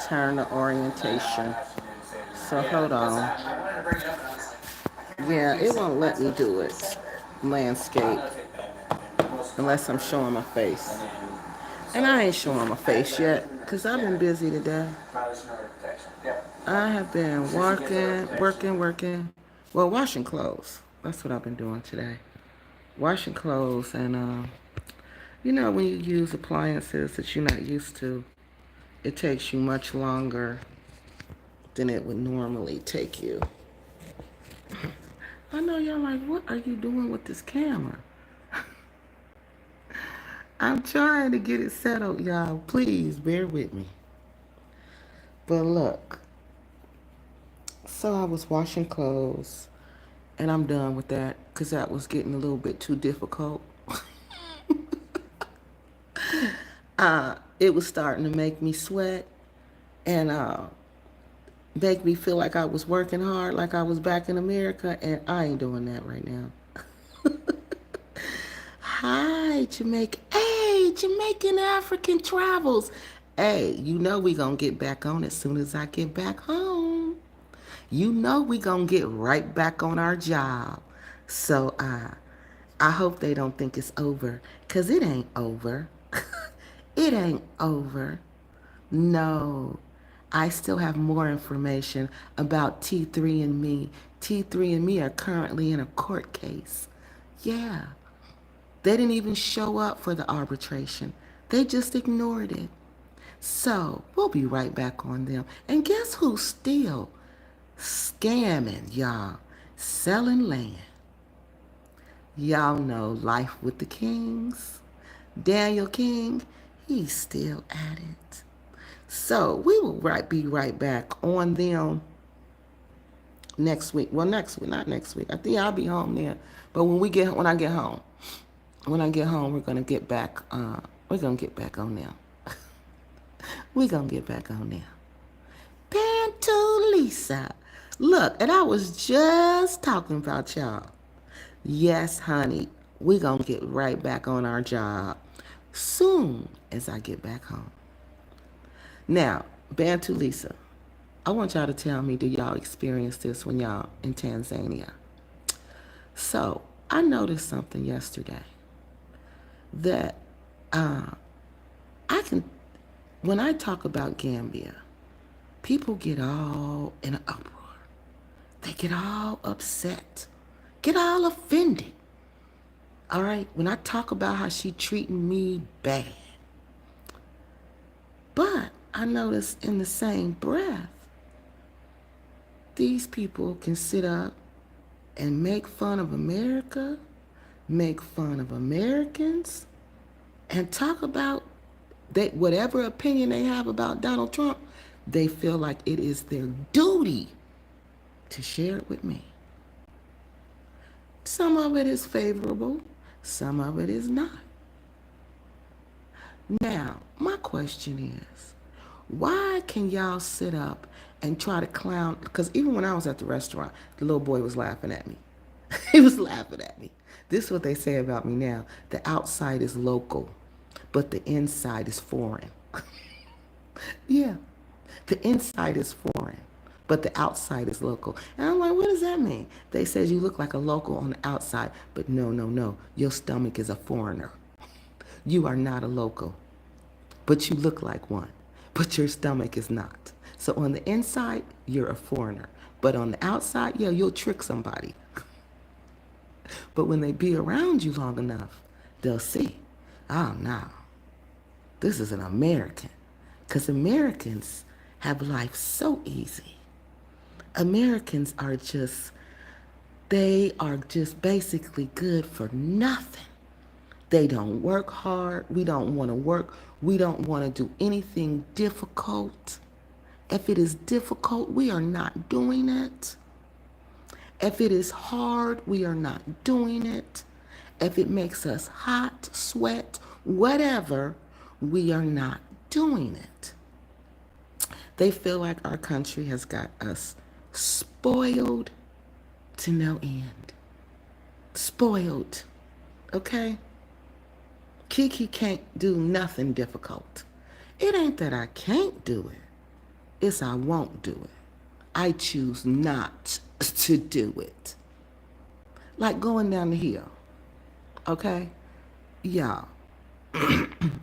turn the orientation. So hold on. Yeah, it won't let me do it. Landscape. Unless I'm showing my face. And I ain't showing my face yet. Because I've been busy today. I have been working. Well, washing clothes. That's what I've been doing today. Washing clothes and, you know, when you use appliances that you're not used to, it takes you much longer than it would normally take you. I know y'all like, what are you doing with this camera? I'm trying to get it settled, y'all. Please bear with me. But look, so I was washing clothes, and I'm done with that because that was getting a little bit too difficult. It was starting to make me sweat and make me feel like I was working hard, like I was back in America, and I ain't doing that right now. Hi, Jamaica. Hey, Jamaican African Travels. Hey, you know we gonna get back on as soon as I get back home. You know we gonna get right back on our job. So I hope they don't think it's over, 'cause it ain't over. It ain't over. No. I still have more information about T3 and me. T3 and me are currently in a court case. Yeah. They didn't even show up for the arbitration. They just ignored it. So we'll be right back on them. And guess who's still scamming, y'all? Selling land. Y'all know Life with the Kings. Daniel King, he's still at it. So we will be right back on them next week. Well, next week, not next week. I think I'll be home then. But when I get home, we're gonna get back. We're gonna get back on them. We're gonna get back on them. Pantu Lisa, look, and I was just talking about y'all. Yes, honey, we're gonna get right back on our job soon as I get back home. Now, Bantu Lisa, I want y'all to tell me, do y'all experience this when y'all in Tanzania? So, I noticed something yesterday that I can, when I talk about Gambia, people get all in an uproar. They get all upset, get all offended. All right, when I talk about how she treating me bad. But I notice in the same breath, these people can sit up and make fun of America, make fun of Americans, and talk about whatever opinion they have about Donald Trump, they feel like it is their duty to share it with me. Some of it is favorable, some of it is not. Now, my question is, why can y'all sit up and try to clown? Because even when I was at the restaurant, the little boy was laughing at me. He was laughing at me. This is what they say about me now. The outside is local, but the inside is foreign. Yeah, the inside is foreign, but the outside is local. And I'm like, what does that mean? They said you look like a local on the outside, but no. Your stomach is a foreigner. You are not a local, but you look like one, but your stomach is not. So on the inside, you're a foreigner, but on the outside, yeah, you'll trick somebody. But when they be around you long enough, they'll see, oh no, this is an American. Because Americans have life so easy. Americans are just, they are just basically good for nothing. They don't work hard. We don't want to work. We don't want to do anything difficult. If it is difficult, we are not doing it. If it is hard, we are not doing it. If it makes us hot, sweat, whatever, we are not doing it. They feel like our country has got us spoiled to no end. Spoiled, okay? KeKe can't do nothing difficult. It ain't that I can't do it. It's I won't do it. I choose not to do it. Like going down the hill, okay? Y'all,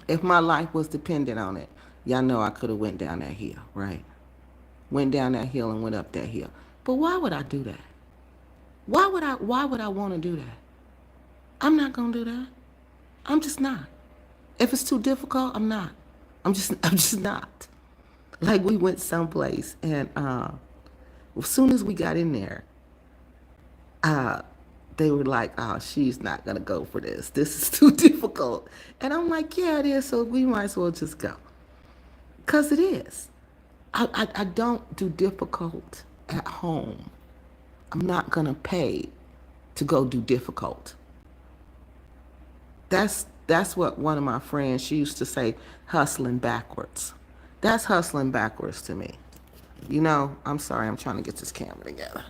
if my life was dependent on it, y'all know I could have went down that hill, right? Went down that hill and went up that hill. But why would I do that? Why would I want to do that? I'm not going to do that. I'm just not. If it's too difficult, I'm not. I'm just not. Like we went someplace and as soon as we got in there, uh they were like, "Oh, she's not gonna go for this. This is too difficult." And I'm like, "Yeah, it is. So we might as well just go, cause it is. I don't do difficult at home. I'm not gonna pay to go do difficult. That's what one of my friends, she used to say, hustling backwards. That's hustling backwards to me. You know, I'm sorry, I'm trying to get this camera together.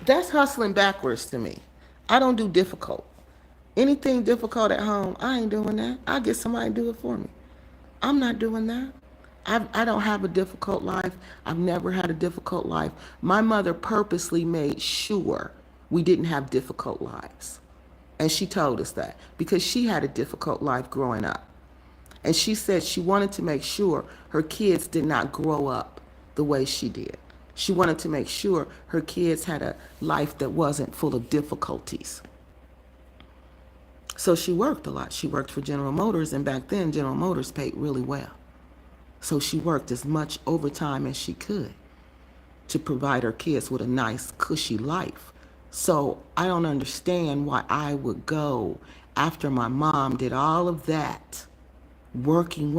That's hustling backwards to me. I don't do difficult. Anything difficult at home, I ain't doing that. I'll get somebody to do it for me. I'm not doing that. I don't have a difficult life. I've never had a difficult life. My mother purposely made sure we didn't have difficult lives. And she told us that because she had a difficult life growing up. And she said she wanted to make sure her kids did not grow up the way she did. She wanted to make sure her kids had a life that wasn't full of difficulties. So she worked a lot. She worked for General Motors, and back then General Motors paid really well. So she worked as much overtime as she could to provide her kids with a nice, cushy life. So I don't understand why I would go after my mom did all of that, working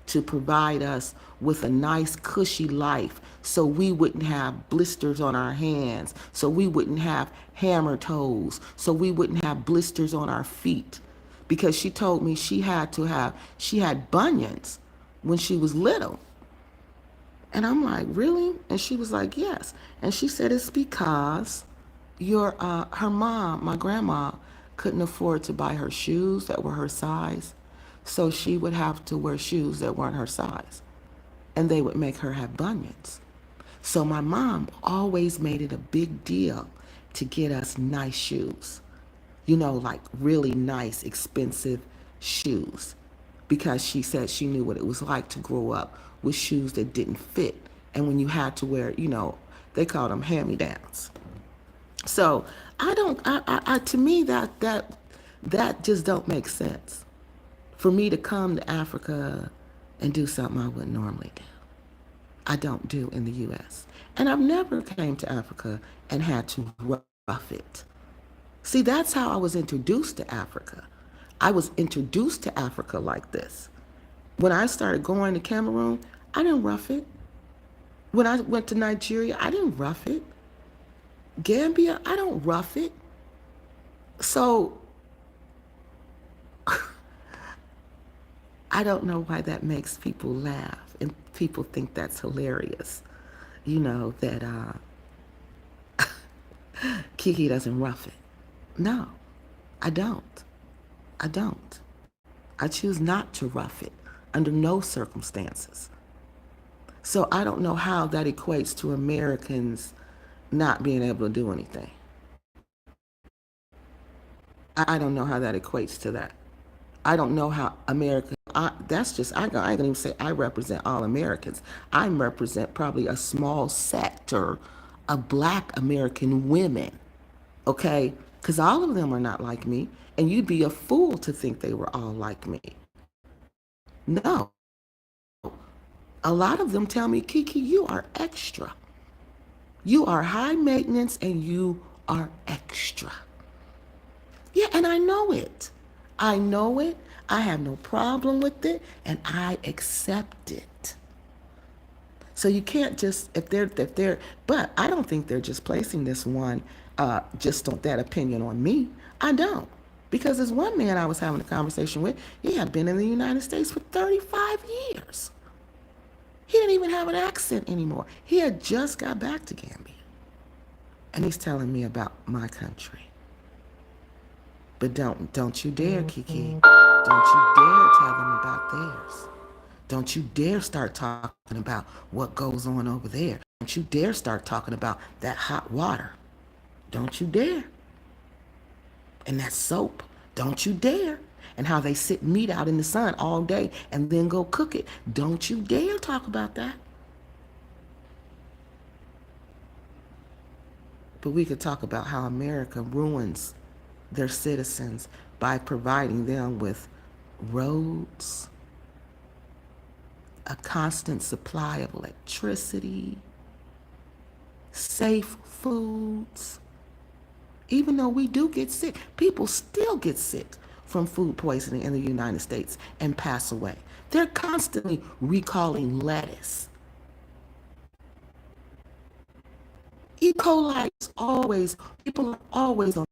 to provide us with a nice, cushy life so we wouldn't have blisters on our hands, so we wouldn't have hammer toes, so we wouldn't have blisters on our feet. Because she told me she had bunions when she was little. And I'm like, really? And she was like, yes. And she said, it's because her mom, my grandma, couldn't afford to buy her shoes that were her size. So she would have to wear shoes that weren't her size. And they would make her have bunions. So my mom always made it a big deal to get us nice shoes. You know, like really nice, expensive shoes. Because she said she knew what it was like to grow up with shoes that didn't fit. And when you had to wear, you know, they called them hand-me-downs. So to me, that just don't make sense. For me to come to Africa and do something I wouldn't normally do. I don't do in the U.S. And I've never came to Africa and had to rough it. See, that's how I was introduced to Africa. I was introduced to Africa like this. When I started going to Cameroon, I didn't rough it. When I went to Nigeria, I didn't rough it. Gambia, I don't rough it. So I don't know why that makes people laugh and people think that's hilarious. You know, that KeKe doesn't rough it. No, I don't. I don't. I choose not to rough it under no circumstances. So I don't know how that equates to Americans not being able to do anything. I don't know how that equates to that. I don't know how I ain't gonna even say I represent all Americans. I represent probably a small sector of Black American women, okay? Because all of them are not like me, and you'd be a fool to think they were all like me. No. A lot of them tell me, KeKe, you are extra. You are high maintenance and you are extra. Yeah, and I know it. I know it. I have no problem with it, and I accept it. So you can't just but I don't think they're just placing this one just on that opinion on me. I don't. Because there's one man I was having a conversation with, he had been in the United States for 35 years. He didn't even have an accent anymore. He had just got back to Gambia. And he's telling me about my country. But don't you dare, KeKe. Don't you dare tell them about theirs. Don't you dare start talking about what goes on over there. Don't you dare start talking about that hot water. Don't you dare. And that soap. Don't you dare. And how they sit meat out in the sun all day and then go cook it. Don't you dare talk about that. But we could talk about how America ruins their citizens by providing them with roads, a constant supply of electricity, safe foods. Even though we do get sick, people still get sick from food poisoning in the United States and pass away. They're constantly recalling lettuce. E. coli is always, people are always on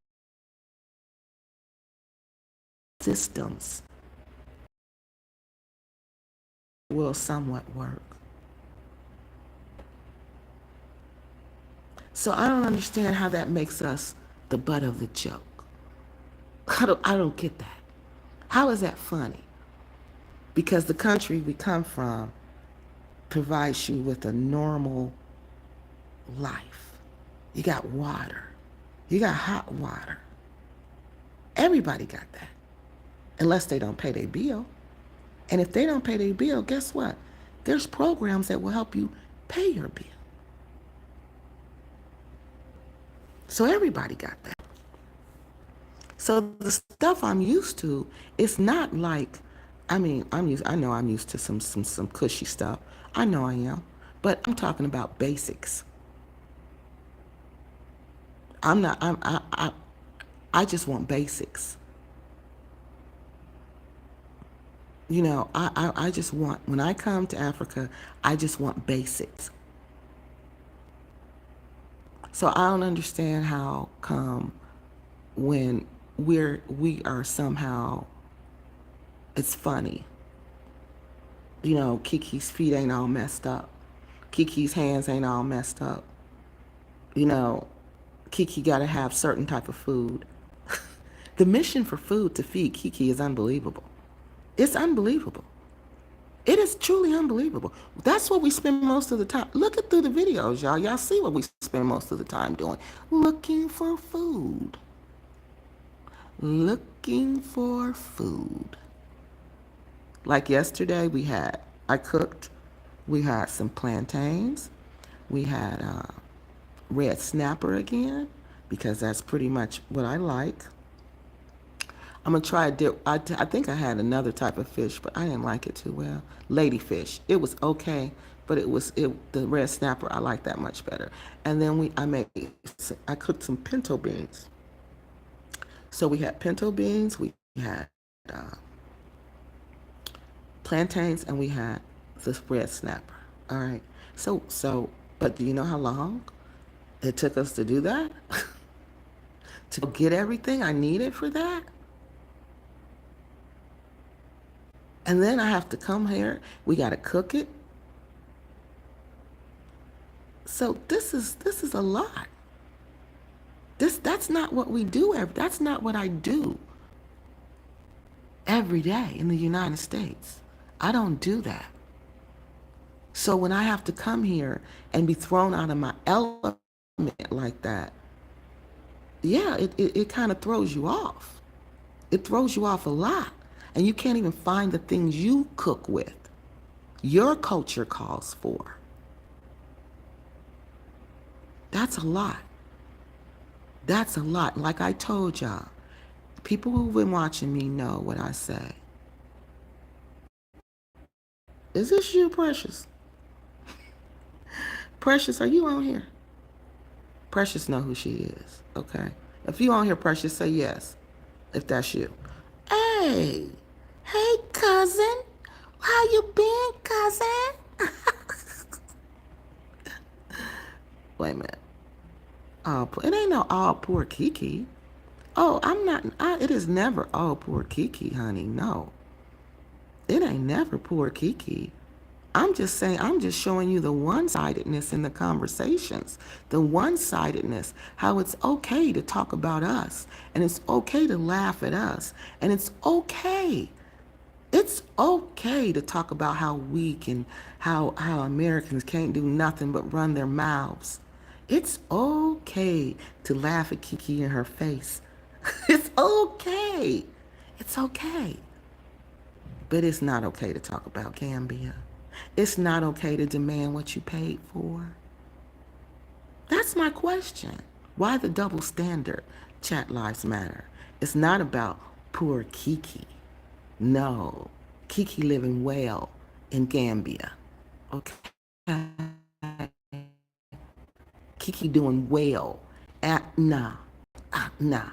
systems. Will somewhat work. So I don't understand how that makes us the butt of the joke. I don't get that. How is that funny? Because the country we come from provides you with a normal life. You got water. You got hot water. Everybody got that. Unless they don't pay their bill. And if they don't pay their bill, guess what? There's programs that will help you pay your bill. So everybody got that. So the stuff I'm used to, it's not like, I know I'm used to some cushy stuff. I know I am. But I'm talking about basics. I just want basics. You know, I just want, when I come to Africa, I just want basics. So I don't understand how come when we are somehow, it's funny. You know, KeKe's feet ain't all messed up. KeKe's hands ain't all messed up. You know, KeKe got to have certain type of food. The mission for food to feed KeKe is unbelievable. It's unbelievable. It is truly unbelievable. That's what we spend most of the time. Look at through the videos, y'all. Y'all see what we spend most of the time doing. Looking for food. Looking for food. Like yesterday, I cooked. We had some plantains. We had red snapper again, because that's pretty much what I like. I'm gonna try a dip. I think I had another type of fish, but I didn't like it too well. Ladyfish. It was okay, but the red snapper I like that much better. And then I cooked some pinto beans. So we had pinto beans, we had plantains, and we had this red snapper. All right. But do you know how long it took us to do that? To get everything I needed for that? And then I have to come here. We got to cook it. So this is a lot. That's not what we do. That's not what I do every day in the United States. I don't do that. So when I have to come here and be thrown out of my element like that, yeah, it kind of throws you off. It throws you off a lot. And you can't even find the things you cook with. Your culture calls for. That's a lot. That's a lot. Like I told y'all, people who've been watching me know what I say. Is this you, Precious? Precious, are you on here? Precious know who she is, okay? If you on here, Precious, say yes, if that's you. Hey, cousin. How you been, cousin? Wait a minute. It ain't no all poor KeKe. Oh, it is never all poor KeKe, honey. No. It ain't never poor KeKe. I'm just showing you the one-sidedness in the conversations. The one-sidedness, how it's okay to talk about us. And it's okay to laugh at us. And it's okay. It's okay to talk about how weak and how Americans can't do nothing but run their mouths. It's okay to laugh at KeKe in her face. It's okay. It's okay. But it's not okay to talk about Gambia. It's not okay to demand what you paid for. That's my question. Why the double standard? Chat Lives Matter. It's not about poor KeKe. No, KeKe living well in Gambia. Okay. KeKe doing well. Nah, nah.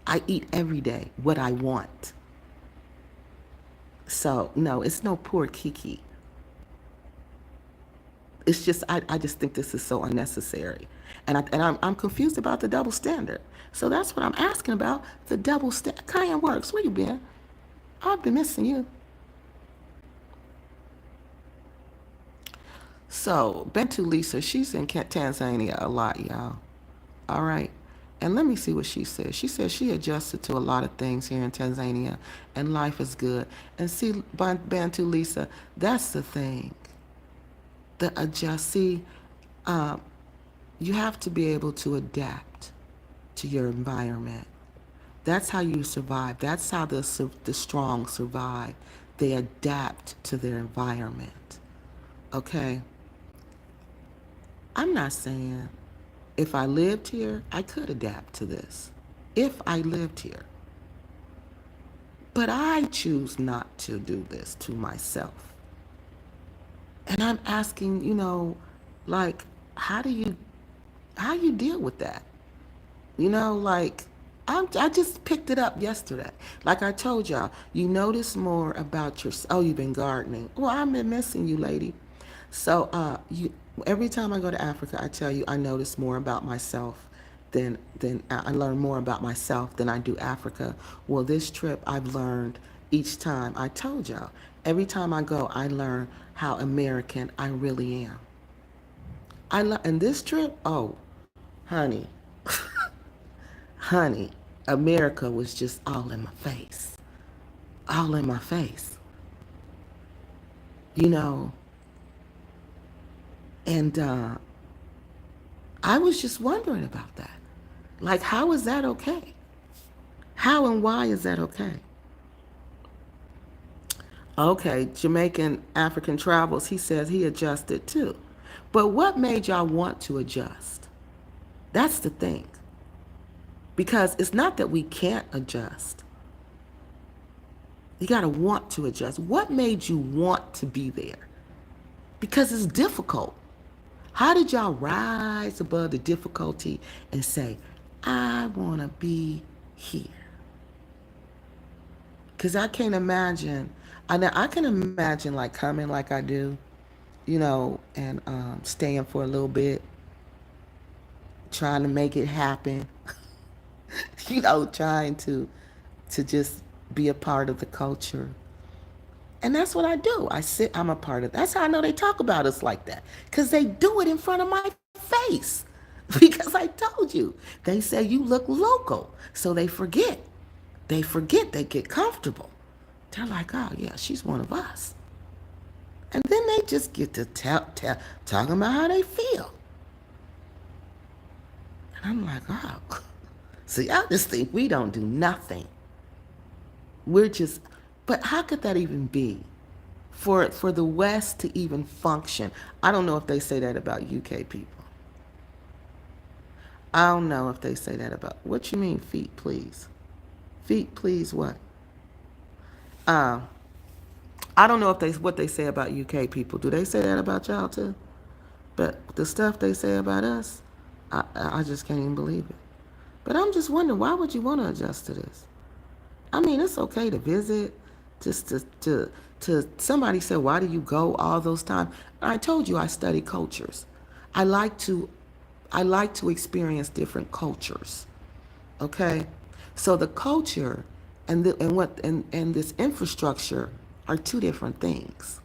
I eat every day what I want. So no, it's no poor KeKe. It's just I just think this is so unnecessary, and I'm confused about the double standard. So that's what I'm asking about, the double standard. Kaya Works, where you been? I've been missing you. So Bentu Lisa, she's in Tanzania a lot, y'all. All right. And let me see what she says. She says she adjusted to a lot of things here in Tanzania and life is good. And see, Bantu Lisa, that's the thing. The adjust. See, uh, you have to be able to adapt to your environment. That's how you survive. That's how the strong survive. They adapt to their environment. Okay? I'm not saying if I lived here, I could adapt to this. If I lived here. But I choose not to do this to myself. And I'm asking, like, how do you deal with that? Like, I just picked it up yesterday. Like I told y'all, you notice more about oh, you've been gardening. Well, I've been missing you, lady. So every time I go to Africa, I tell you, I notice more about myself than I learn more about myself than I do Africa. Well, this trip I've learned each time. I told y'all, every time I go, I learn how American I really am. And this trip, oh, honey, honey, America was just all in my face. All in my face. You know, and I was just wondering about that. Like, how is that okay? How and why is that okay? Okay, Jamaican African Travels, he says he adjusted too. But what made y'all want to adjust? That's the thing. Because it's not that we can't adjust. You got to want to adjust. What made you want to be there? Because it's difficult. How did y'all rise above the difficulty and say, I want to be here? Because I can't imagine, I can imagine like coming like I do, and staying for a little bit, trying to make it happen, trying to just be a part of the culture. And that's what I do. I'm a part of. That's how I know they talk about us like that. Because they do it in front of my face. Because I told you. They say you look local. So they forget. They forget. They get comfortable. They're like, oh, yeah, she's one of us. And then they just get to talking about how they feel. And I'm like, oh. So y'all just think we don't do nothing. We're just, but how could that even be? For the West to even function. I don't know if they say that about UK people. I don't know if they say that about, what you mean feet please? Feet please what? I don't know if what they say about UK people. Do they say that about y'all too? But the stuff they say about us, I just can't even believe it. But I'm just wondering, why would you want to adjust to this? I mean, it's okay to visit, just to somebody said, why do you go all those times? I told you I study cultures. I like to experience different cultures. Okay? So the culture and this infrastructure are two different things.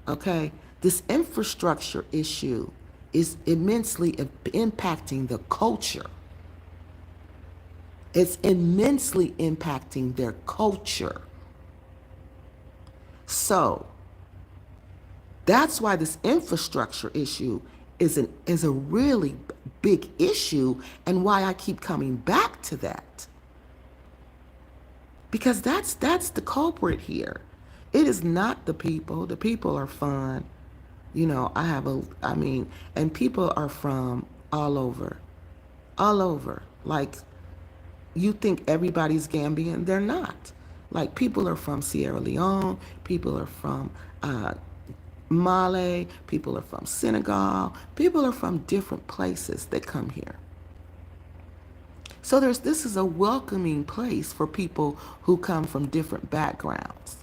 Okay? This infrastructure issue is immensely impacting the culture. It's immensely impacting their culture. So that's why this infrastructure issue is a really big issue, and why I keep coming back to that. Because that's the culprit here. It is not the people. The people are fun. I mean, and people are from all over. All over. Like, you think everybody's Gambian, they're not. Like, people are from Sierra Leone, people are from Mali, people are from Senegal, people are from different places that come here. So this is a welcoming place for people who come from different backgrounds.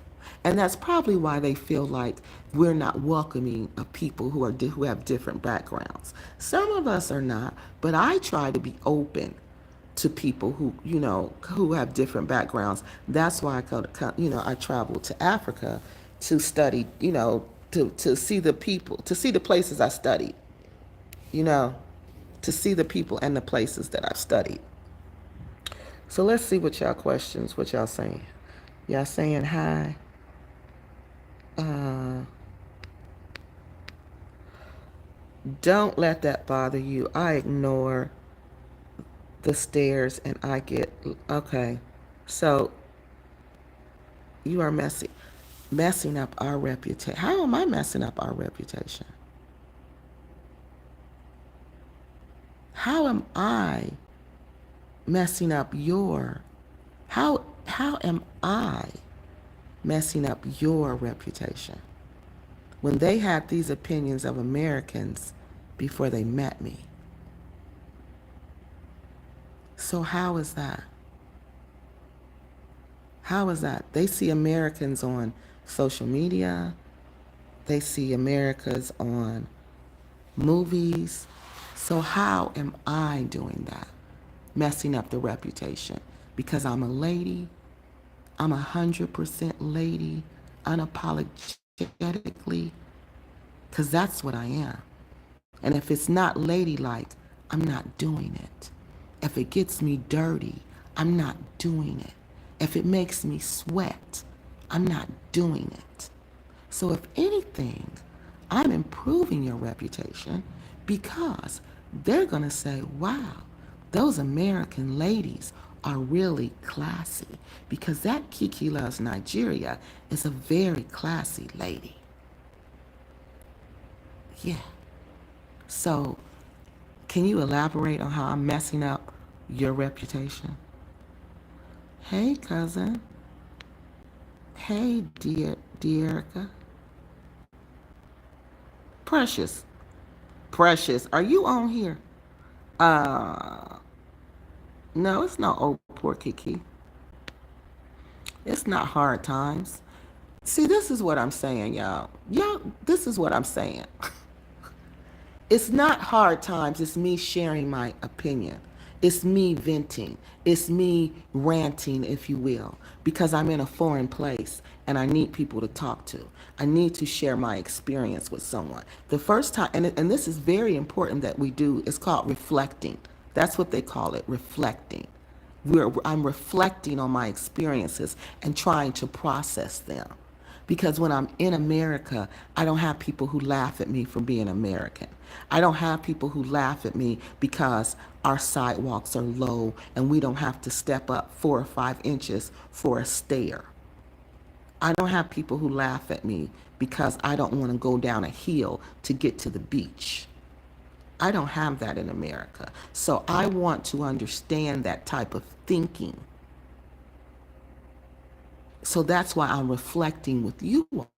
And that's probably why they feel like we're not welcoming of people who have different backgrounds. Some of us are not, but I try to be open to people who have different backgrounds. That's why I traveled to Africa to study, to see the people, to see the places I studied, you know, to see the people and the places that I've studied. So let's see what y'all saying. Y'all saying hi. Don't let that bother you. I ignore the stares and I get, okay. So you are messing up our reputation. How am I messing up our reputation? How am I messing up how am I messing up your reputation when they had these opinions of Americans before they met me? So how is that? How is that? They see Americans on social media. They see Americans on movies. So how am I doing that? Messing up the reputation because I'm a lady. I'm 100% lady, unapologetically, because that's what I am. And if it's not ladylike, I'm not doing it. If it gets me dirty, I'm not doing it. If it makes me sweat, I'm not doing it. So if anything, I'm improving your reputation because they're going to say, wow, those American ladies are really classy, because that KeKe Loves Nigeria is a very classy lady. Yeah. So can you elaborate on how I'm messing up your reputation? Hey, cousin. Hey, Dearica. Precious. Precious, are you on here? Uh, no, it's not old poor KeKe. It's not hard times. See, this is what I'm saying, y'all. This is what I'm saying. It's not hard times. It's me sharing my opinion. It's me venting. It's me ranting, if you will, because I'm in a foreign place and I need people to talk to. I need to share my experience with someone. The first time, and this is very important that we do, it's called reflecting. That's what they call it, reflecting. I'm reflecting on my experiences and trying to process them. Because when I'm in America, I don't have people who laugh at me for being American. I don't have people who laugh at me because our sidewalks are low and we don't have to step up 4 or 5 inches for a stair. I don't have people who laugh at me because I don't want to go down a hill to get to the beach. I don't have that in America. So I want to understand that type of thinking. So that's why I'm reflecting with you all.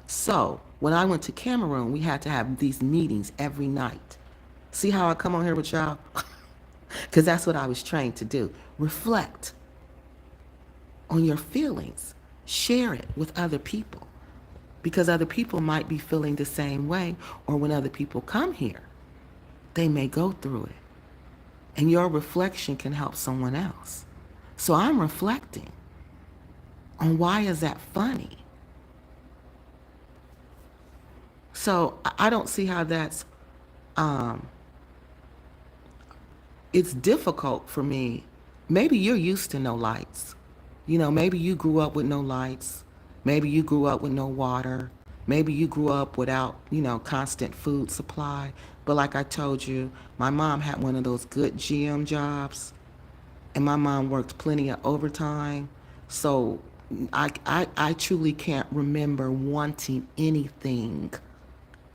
So when I went to Cameroon, we had to have these meetings every night. See how I come on here with y'all? Because that's what I was trained to do. Reflect on your feelings. Share it with other people. Because other people might be feeling the same way, or when other people come here, they may go through it. And your reflection can help someone else. So I'm reflecting on why is that funny. So I don't see how that's, it's difficult for me. Maybe you're used to no lights. Maybe you grew up with no lights. Maybe you grew up with no water. Maybe you grew up without, constant food supply. But like I told you, my mom had one of those good GM jobs, and my mom worked plenty of overtime. So I truly can't remember wanting anything,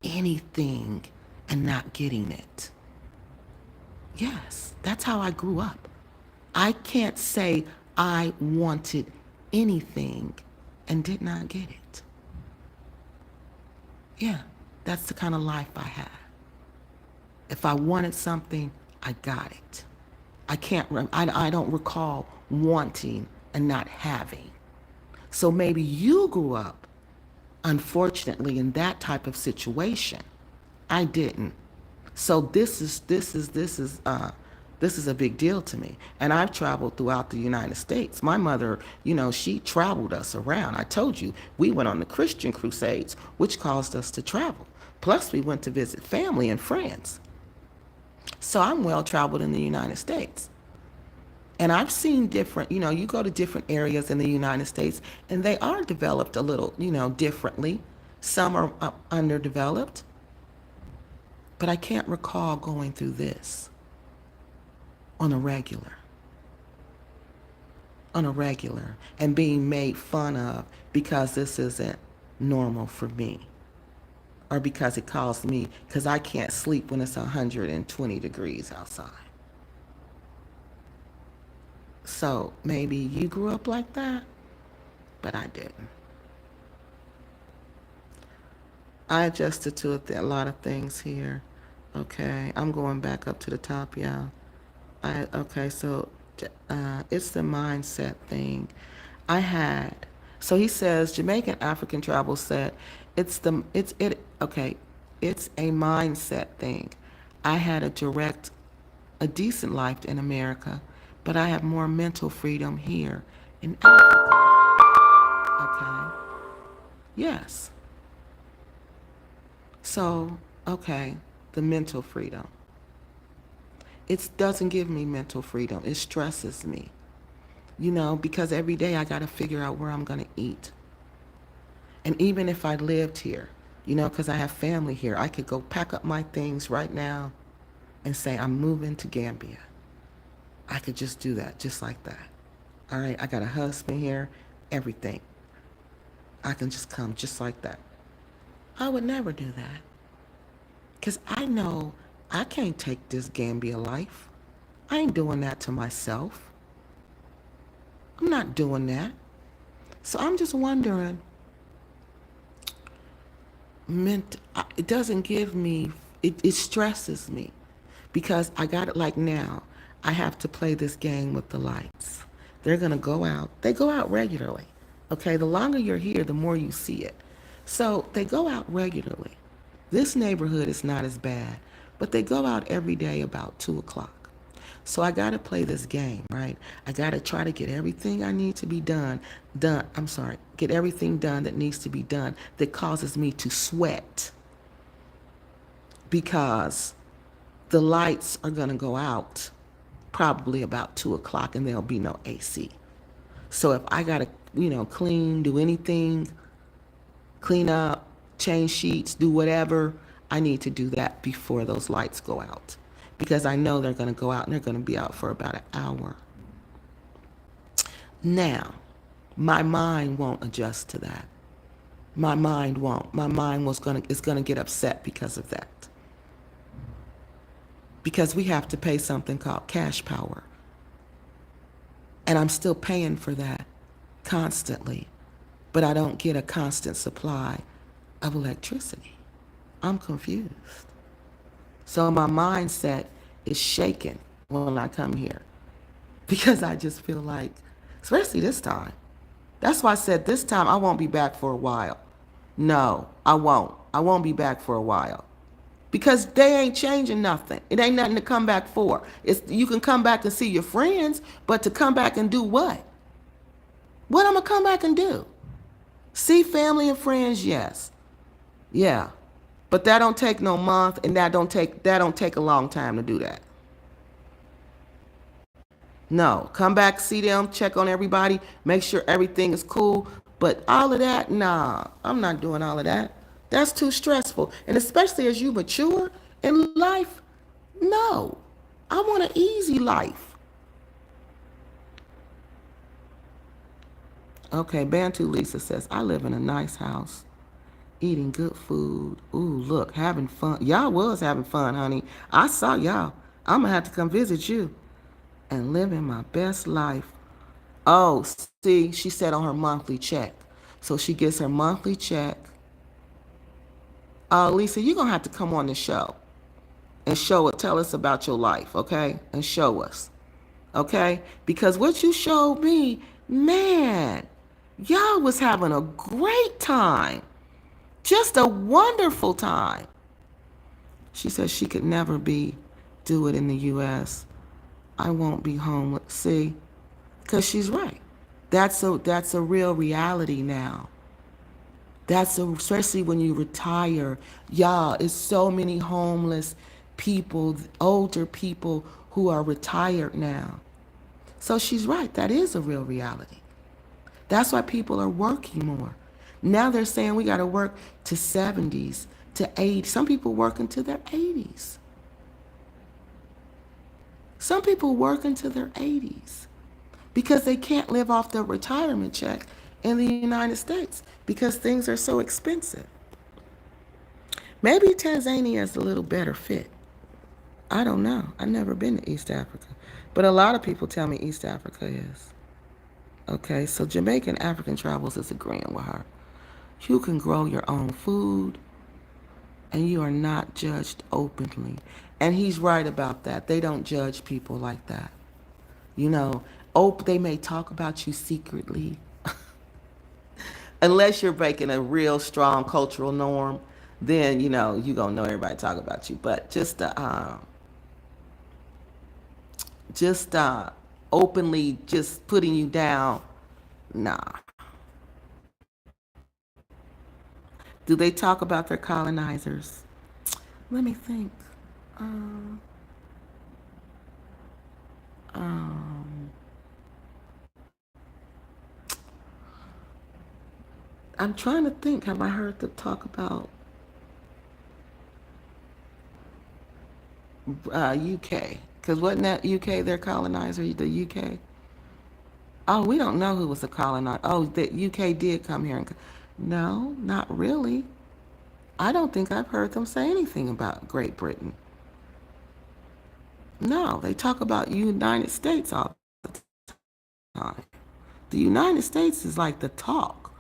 and not getting it. Yes, that's how I grew up. I can't say I wanted anything and did not get it. Yeah, that's the kind of life I had. If I wanted something, I got it. I don't recall wanting and not having. So maybe you grew up, unfortunately, in that type of situation. I didn't. So this is a big deal to me. And I've traveled throughout the United States. My mother, she traveled us around. I told you, we went on the Christian crusades, which caused us to travel. Plus, we went to visit family and friends. So I'm well traveled in the United States. And I've seen different, you go to different areas in the United States, and they are developed a little, differently. Some are underdeveloped. But I can't recall going through this on a regular, and being made fun of because this isn't normal for me, or because I can't sleep when it's 120 degrees outside. So maybe you grew up like that, but I didn't. I adjusted to a lot of things here. Okay, I'm going back up to the top, y'all. Okay, so it's the mindset thing. I had, so he says Jamaican African travel said it's a mindset thing. I had a decent life in America, but I have more mental freedom here in Africa. Okay. Yes. So, okay, the mental freedom. It doesn't give me mental freedom. It stresses me, because every day I got to figure out where I'm going to eat. And even if I lived here, because I have family here, I could go pack up my things right now and say, I'm moving to Gambia. I could just do that, just like that. All right, I got a husband here, everything. I can just come just like that. I would never do that. Because I know I can't take this Gambia life. I ain't doing that to myself. I'm not doing that. So I'm just wondering, it doesn't give me, it stresses me. Because I got it like now. I have to play this game with the lights. They're going to go out. They go out regularly. Okay, the longer you're here, the more you see it. So they go out regularly. This neighborhood is not as bad, but they go out every day about 2 o'clock. So I got to play this game, right? I got to try to get everything I need to be done. Get everything done that needs to be done that causes me to sweat, because the lights are going to go out probably about 2 o'clock and there'll be no AC. So if I got to, clean, do anything, clean up, change sheets, do whatever, I need to do that before those lights go out. Because I know they're going to go out and they're going to be out for about an hour. Now, my mind won't adjust to that. My mind won't. My mind is going to get upset because of that. Because we have to pay something called cash power. And I'm still paying for that constantly. But I don't get a constant supply of electricity. I'm confused. So my mindset is shaken when I come here. Because I just feel like, especially this time. That's why I said this time I won't be back for a while. No, I won't. I won't be back for a while. Because they ain't changing nothing. It ain't nothing to come back for. You can come back and see your friends, but to come back and do what? What I'm going to come back and do? See family and friends, yes. Yeah. But that don't take no month, and that don't take a long time to do that. No, come back, see them, check on everybody, make sure everything is cool. But all of that, nah, I'm not doing all of that. That's too stressful. And especially as you mature in life, no. I want an easy life. Okay, Bantu Lisa says, I live in a nice house, eating good food. Ooh, look, having fun. Y'all was having fun, honey. I saw y'all. I'm going to have to come visit you and living my best life. Oh, see, she said on her monthly check. So she gets her monthly check. Lisa, you're going to have to come on the show and tell us about your life, okay? And show us, okay? Because what you showed me, man, y'all was having a great time. Just a wonderful time. She says she could never do it in the U.S. I won't be homeless. See? Because she's right. That's a real reality now. Especially when you retire. Y'all, it's so many homeless people, older people who are retired now. So she's right. That is a real reality. That's why people are working more. Now they're saying we got to work to 70s, to 80s. Some people working to their 80s. Some people working to their 80s because they can't live off their retirement check in the United States because things are so expensive. Maybe Tanzania is a little better fit. I don't know. I've never been to East Africa. But a lot of people tell me East Africa is. Okay, so Jamaican African Travels is agreeing with her. You can grow your own food and you are not judged openly. And he's right about that. They don't judge people like that. You know, they may talk about you secretly. Unless you're breaking a real strong cultural norm, then, you're going to know everybody talk about you. But just openly just putting you down, nah. Do they talk about their colonizers? Let me think. Um, um, I'm trying to think. Have I heard them talk about UK? Because wasn't that UK their colonizer, the UK? Oh, we don't know who was the colonizer. Oh, the UK did come here. No, not really. I don't think I've heard them say anything about Great Britain. No, they talk about United States all the time. The United States is like the talk.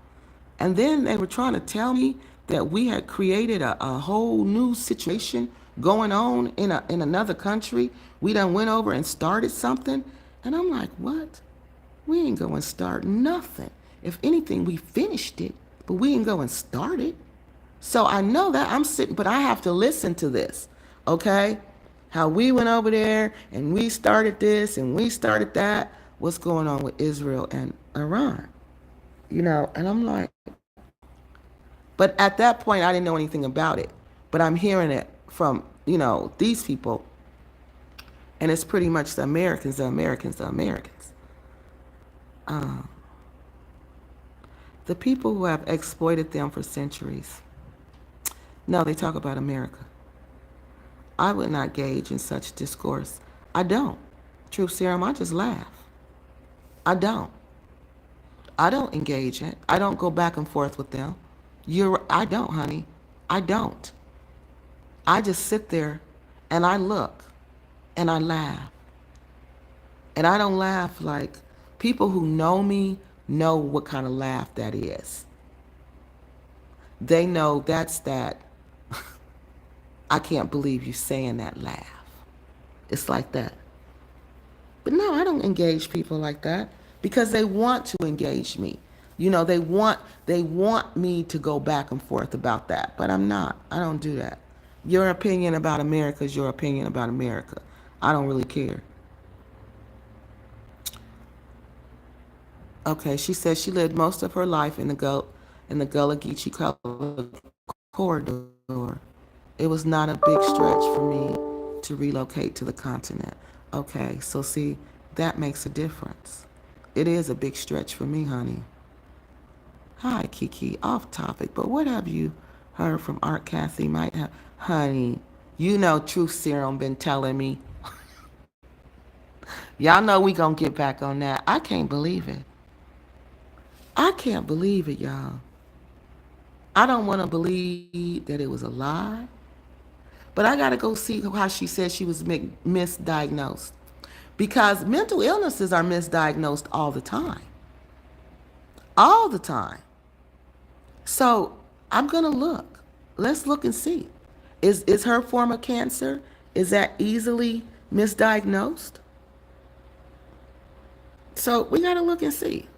And then they were trying to tell me that we had created a whole new situation going on in another country. We done went over and started something. And I'm like, what? We ain't going to start nothing. If anything, we finished it, but we ain't going to start it. So I know that I'm sitting, but I have to listen to this, okay? How we went over there and we started this and we started that. What's going on with Israel and Iran? And I'm like, but at that point, I didn't know anything about it. But I'm hearing it from, these people. And it's pretty much the Americans, the Americans, the Americans. The people who have exploited them for centuries. No, they talk about America. I would not gauge in such discourse. I don't. Truth serum, I just laugh. I don't. I don't engage in. I don't go back and forth with them. I don't, honey. I don't. I just sit there and I look and I laugh. And I don't laugh like people who know me know what kind of laugh that is. They know that's that. I can't believe you saying that laugh. It's like that. But no, I don't engage people like that because they want to engage me. They want me to go back and forth about that, but I'm not. I don't do that. Your opinion about America is your opinion about America. I don't really care. Okay, she says she lived most of her life in the Gullah Geechee corridor. It was not a big stretch for me to relocate to the continent. Okay, so see, that makes a difference. It is a big stretch for me, honey. Hi, KeKe. Off topic, but what have you heard from Art Kathy? Might have, honey. You know, Truth Serum been telling me. Y'all know we gonna get back on that. I can't believe it. I can't believe it, y'all. I don't want to believe that it was a lie, but I gotta go see how she said she was misdiagnosed, because mental illnesses are misdiagnosed all the time, all the time. So I'm gonna look. Let's look and see. Is her form of cancer, is that easily misdiagnosed? So we gotta look and see.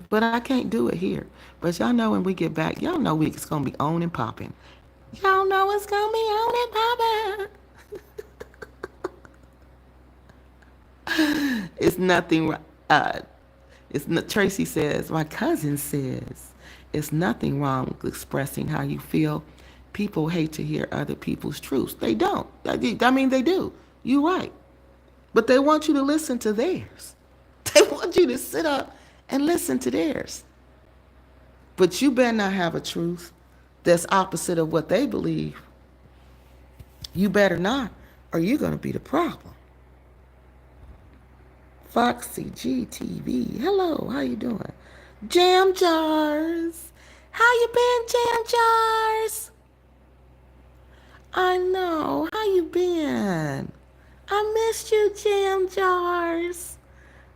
But I can't do it here. But y'all know when we get back, y'all know it's gonna be on and popping. Y'all know it's gonna be on and popping. It's nothing. It's not, Tracy says. My cousin says it's nothing wrong with expressing how you feel. People hate to hear other people's truths. They don't. I mean, they do. You're right. But they want you to listen to theirs. They want you to sit up and listen to theirs. But you better not have a truth that's opposite of what they believe. You better not, or you're going to be the problem. Foxy GTV. Hello, how you doing? Jam Jars. How you been, Jam Jars? I know. How you been? I missed you, Jam Jars.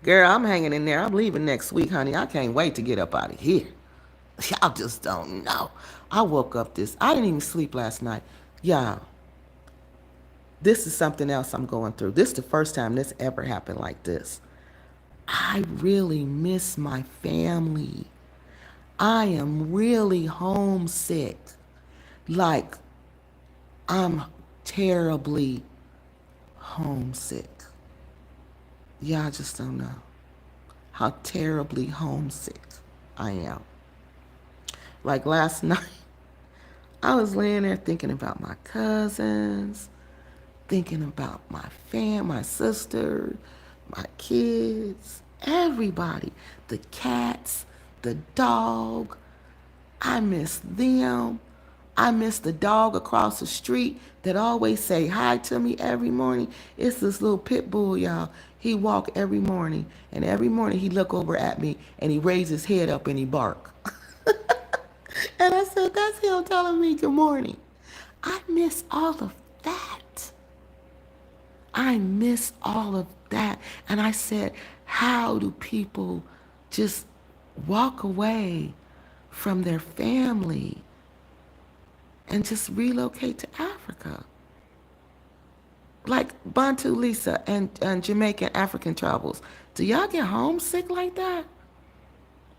Girl, I'm hanging in there. I'm leaving next week, honey. I can't wait to get up out of here. Y'all just don't know. I woke up I didn't even sleep last night. Y'all, this is something else I'm going through. This is the first time this ever happened like this. I really miss my family. I am really homesick. Like, I'm terribly homesick. Y'all just don't know how terribly homesick I am. Like last night, I was laying there thinking about my cousins, thinking about my sister, my kids, everybody, the cats, the dog. I miss them. I miss the dog across the street that always say hi to me every morning. It's this little pit bull, y'all. He walk every morning, and every morning he look over at me, and he raise his head up and he bark. And I said, that's him telling me good morning. I miss all of that. I miss all of that. And I said, how do people just walk away from their family and just relocate to Africa? Like Bantu Lisa and Jamaican African travels. Do y'all get homesick like that?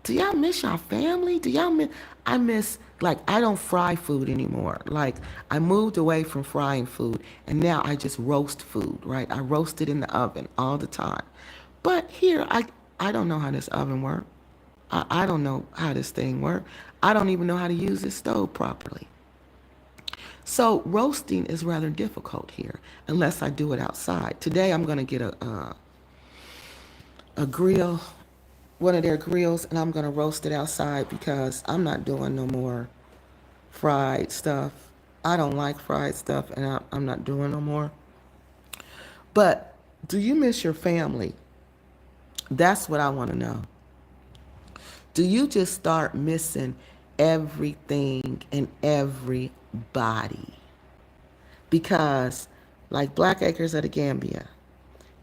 Do y'all miss y'all family? Do y'all miss? I miss, like, I don't fry food anymore. Like, I moved away from frying food, and now I just roast food, right? I roast it in the oven all the time. But here, I don't know how this oven works. I don't know how this thing works. I don't even know how to use this stove properly. So roasting is rather difficult here, unless I do it outside. Today, I'm going to get a grill, one of their grills, and I'm gonna roast it outside because I'm not doing no more fried stuff. I don't like fried stuff, and I'm not doing no more. But do you miss your family? That's what I want to know. Do you just start missing everything and everybody? Because, like Black Acres of the Gambia,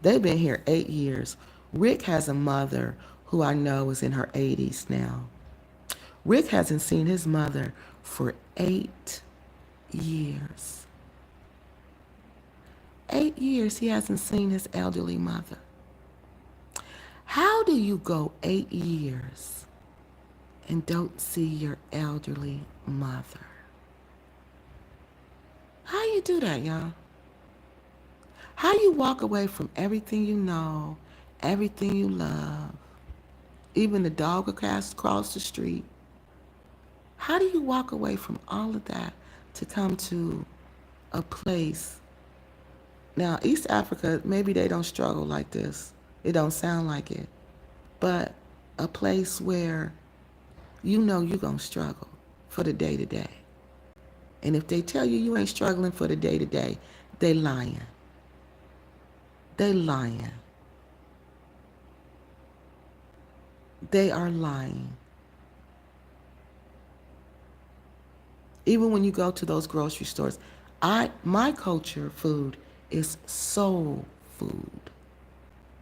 they've been here 8 years. Rick has a mother who I know is in her 80s now. Rick hasn't seen his mother for 8 years. 8 years he hasn't seen his elderly mother. How do you go 8 years and don't see your elderly mother? How you do that, y'all? How you walk away from everything you know, everything you love, even the dog across the street? How do you walk away from all of that to come to a place? Now, East Africa, maybe they don't struggle like this. It don't sound like it. But a place where you know you're going to struggle for the day to day. And if they tell you you ain't struggling for the day to day, they lying. They lying. They are lying. Even when you go to those grocery stores, my culture food is soul food.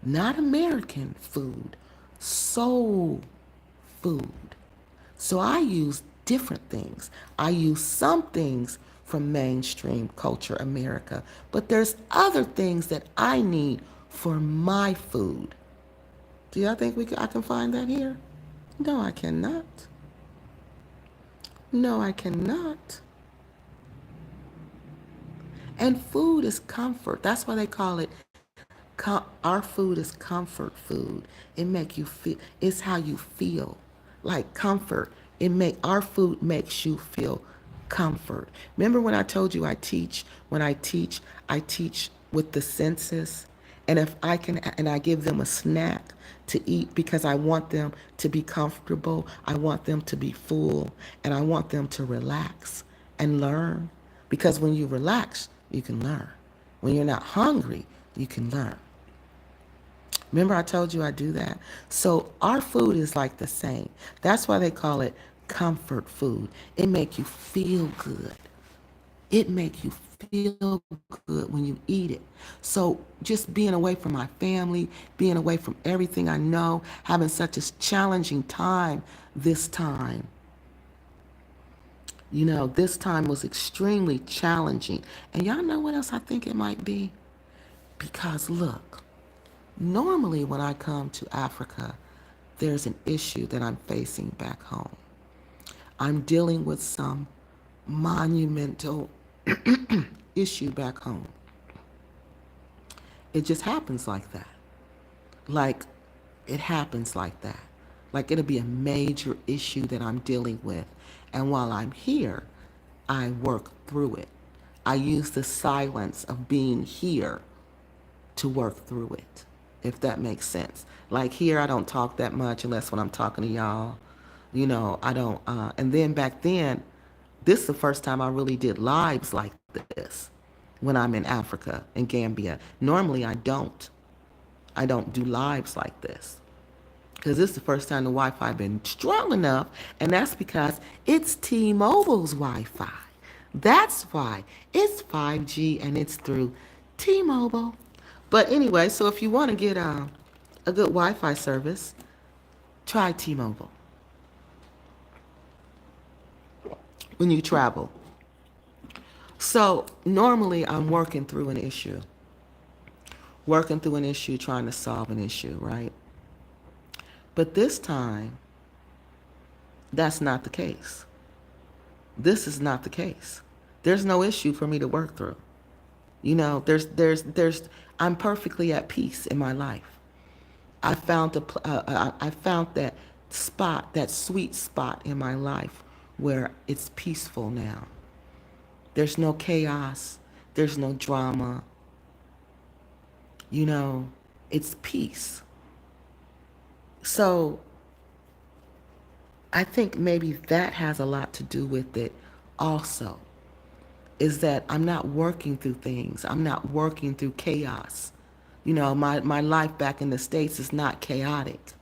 Not American food, soul food. So I use different things. I use some things from mainstream culture America, but there's other things that I need for my food. Do y'all think I can find that here? No, I cannot. No, I cannot. And food is comfort. That's why they call it our food is comfort food. It make you feel. It's how you feel, like comfort. Our food makes you feel comfort. Remember when I told you I teach? When I teach with the senses, and if I can, and I give them a snack to eat because I want them to be comfortable. I want them to be full, and I want them to relax and learn. Because when you relax, you can learn. When you're not hungry, you can learn. Remember I told you I do that? So our food is like the same. That's why they call it comfort food. It make you feel good. It make you feel good when you eat it. So just being away from my family, being away from everything I know, having such a challenging time this time. You know, this time was extremely challenging. And y'all know what else I think it might be? Because look, normally when I come to Africa, there's an issue that I'm facing back home. I'm dealing with some monumental issue back home. It just happens like that. Like, it happens like that. Like, it'll be a major issue that I'm dealing with. And while I'm here, I work through it. I use the silence of being here to work through it, if that makes sense. Like here, I don't talk that much unless when I'm talking to y'all. You know, I don't. And then back then, this is the first time I really did lives like this when I'm in Africa, in Gambia. Normally, I don't. I don't do lives like this. Because this is the first time the Wi-Fi been strong enough, and that's because it's T-Mobile's Wi-Fi. That's why it's 5G and it's through T-Mobile. But anyway, so if you want to get a good Wi-Fi service, try T-Mobile when you travel. So normally I'm working through an issue, trying to solve an issue, right? But this time, that's not the case. This is not the case. There's no issue for me to work through. You know, I'm perfectly at peace in my life. I found that spot, that sweet spot in my life where it's peaceful now. There's no chaos. There's no drama. You know, it's peace. So I think maybe that has a lot to do with it also, is that I'm not working through things. I'm not working through chaos. You know, my life back in the States is not chaotic.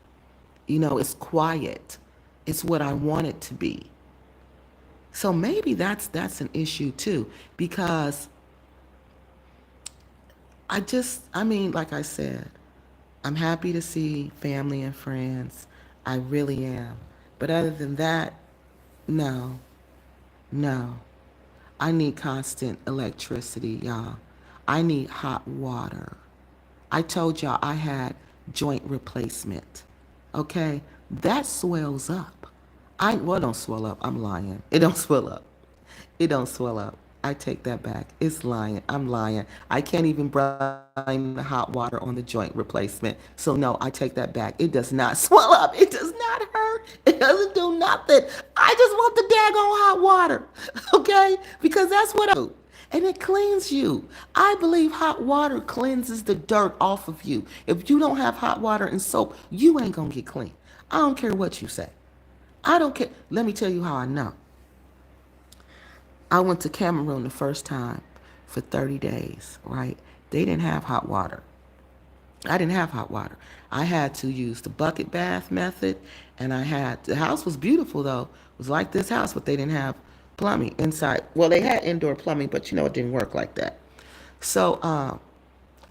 You know, it's quiet. It's what I want it to be. So maybe that's an issue too, because I mean, like I said, I'm happy to see family and friends. I really am. But other than that, no, no. I need constant electricity, y'all. I need hot water. I told y'all I had joint replacement. Okay? That swells up. Well, it don't swell up. I'm lying. It don't swell up. It don't swell up. I take that back. It's lying. I'm lying. I can't even brine the hot water on the joint replacement. So no, I take that back. It does not swell up. It does not hurt. It doesn't do nothing. I just want the daggone hot water. Okay? Because that's what I do. And it cleans you. I believe hot water cleanses the dirt off of you. If you don't have hot water and soap, you ain't gonna get clean. I don't care what you say. I don't care. Let me tell you how I know. I went to Cameroon the first time for 30 days, right? They didn't have hot water. I didn't have hot water. I had to use the bucket bath method, and the house was beautiful though. It was like this house, but they didn't have plumbing inside. Well, they had indoor plumbing, but it didn't work like that. So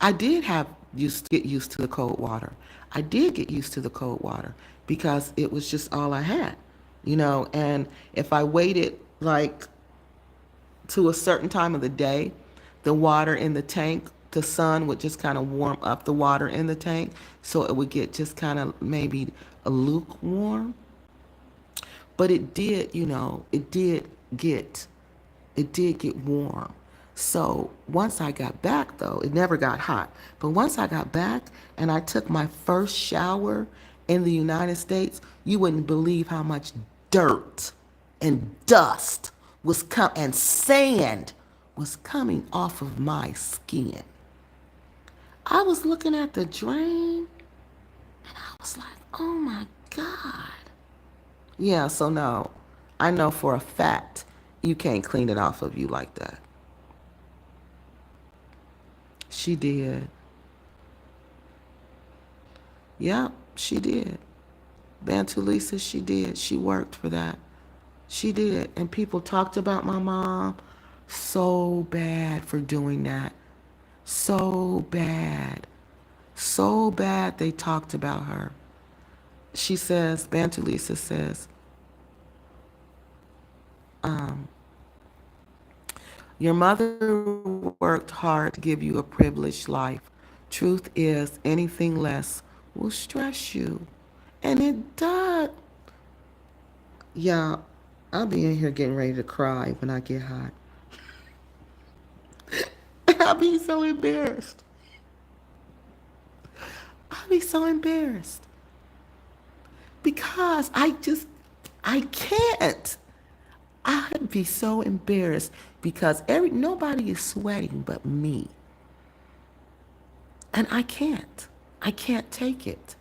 I did get used to the cold water. I did get used to the cold water because it was just all I had, and if I waited like to a certain time of the day, the water in the tank, the sun would just kind of warm up the water in the tank. So it would get just kind of maybe a lukewarm. But it did get warm. So once I got back though, it never got hot. But once I got back and I took my first shower in the United States, you wouldn't believe how much dirt and dust and sand was coming off of my skin. I was looking at the drain and I was like, oh my God. Yeah, so no, I know for a fact you can't clean it off of you like that. She did. Yep, she did. Bantu Lisa, she did. She worked for that. She did. And people talked about my mom so bad for doing that. So bad. So bad they talked about her. She says, Bantu Lisa says, your mother worked hard to give you a privileged life. Truth is, anything less will stress you. And it does. Yeah, I'll be in here getting ready to cry when I get hot. I'll be so embarrassed. I'll be so embarrassed. Because I can't. I'd be so embarrassed because nobody is sweating but me. And I can't. I can't take it.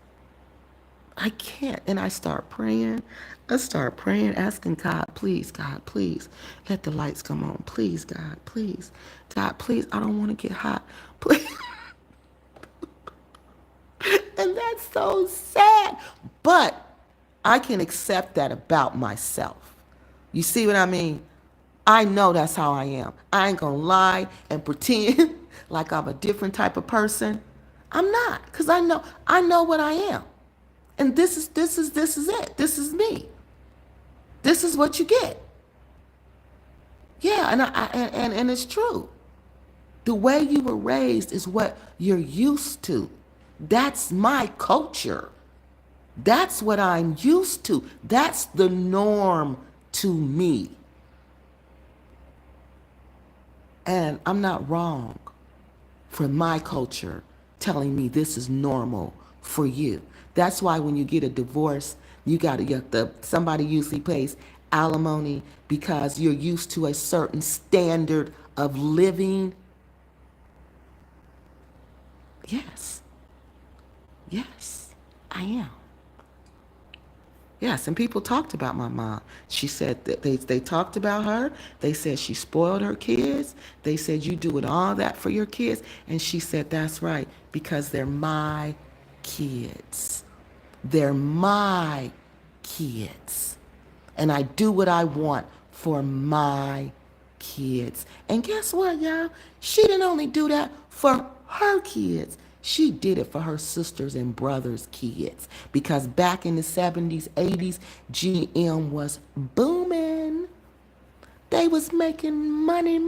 I can't. And I start praying. Asking God, please, let the lights come on. Please, God, please. God, please, I don't want to get hot. Please. And that's so sad. But I can accept that about myself. You see what I mean? I know that's how I am. I ain't gonna lie and pretend like I'm a different type of person. I'm not, because I know what I am. And this is it. This is me. This is what you get. Yeah, and it's true. The way you were raised is what you're used to. That's my culture. That's what I'm used to. That's the norm to me. And I'm not wrong for my culture telling me this is normal for you. That's why when you get a divorce, somebody usually pays alimony because you're used to a certain standard of living. Yes. Yes, I am. Yes, and people talked about my mom. She said that they talked about her. They said she spoiled her kids. They said you doing all that for your kids. And she said, that's right, because they're my kids. They're my kids. And I do what I want for my kids. And guess what, y'all? She didn't only do that for her kids. She did it for her sisters and brothers' kids. Because back in the 70s, 80s, GM was booming. They was making money.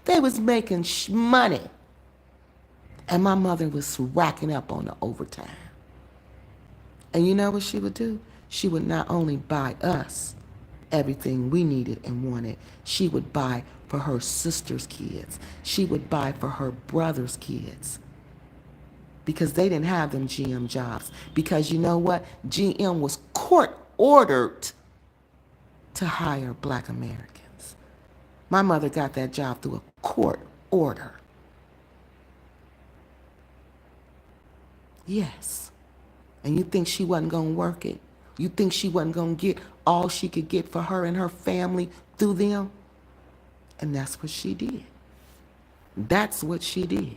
They was making money. And my mother was racking up on the overtime. And you know what she would do? She would not only buy us everything we needed and wanted, she would buy for her sister's kids. She would buy for her brother's kids. Because they didn't have them GM jobs. Because you know what? GM was court ordered to hire Black Americans. My mother got that job through a court order. Yes. And you think she wasn't going to work it? You think she wasn't going to get all she could get for her and her family through them? And that's what she did. That's what she did.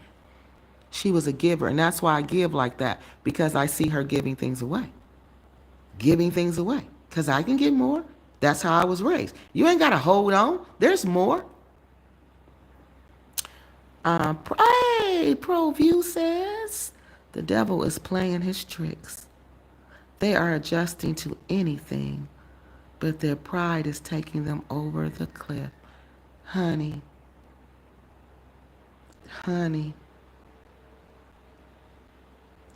She was a giver, and that's why I give like that, because I see her giving things away. Giving things away, because I can get more. That's how I was raised. You ain't got to hold on. There's more. ProView says, the devil is playing his tricks. They are adjusting to anything, but their pride is taking them over the cliff. Honey, honey,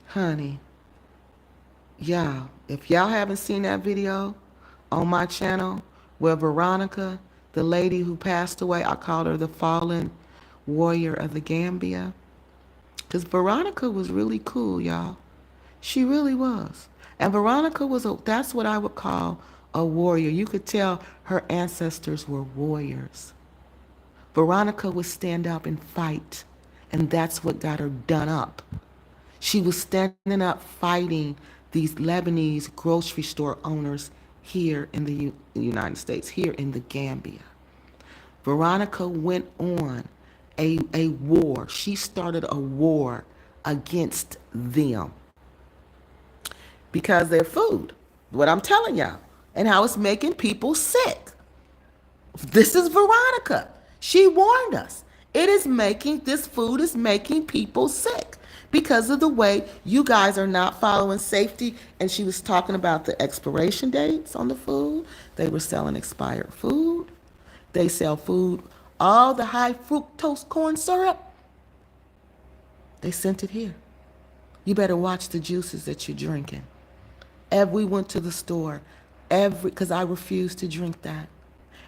honey. Y'all, if y'all haven't seen that video on my channel where Veronica, the lady who passed away, I called her the fallen warrior of the Gambia, because Veronica was really cool, y'all. She really was. And Veronica was that's what I would call a warrior. You could tell her ancestors were warriors. Veronica would stand up and fight, and that's what got her done up. She was standing up fighting these Lebanese grocery store owners here in the United States, here in the Gambia. Veronica went on a war. She started a war against them because their food, what I'm telling y'all, and how it's making people sick. This is Veronica. She warned us. This food is making people sick because of the way you guys are not following safety. And she was talking about the expiration dates on the food. They were selling expired food. They sell food, all the high fructose corn syrup. They sent it here. You better watch the juices that you're drinking. We went to the store, because I refused to drink that.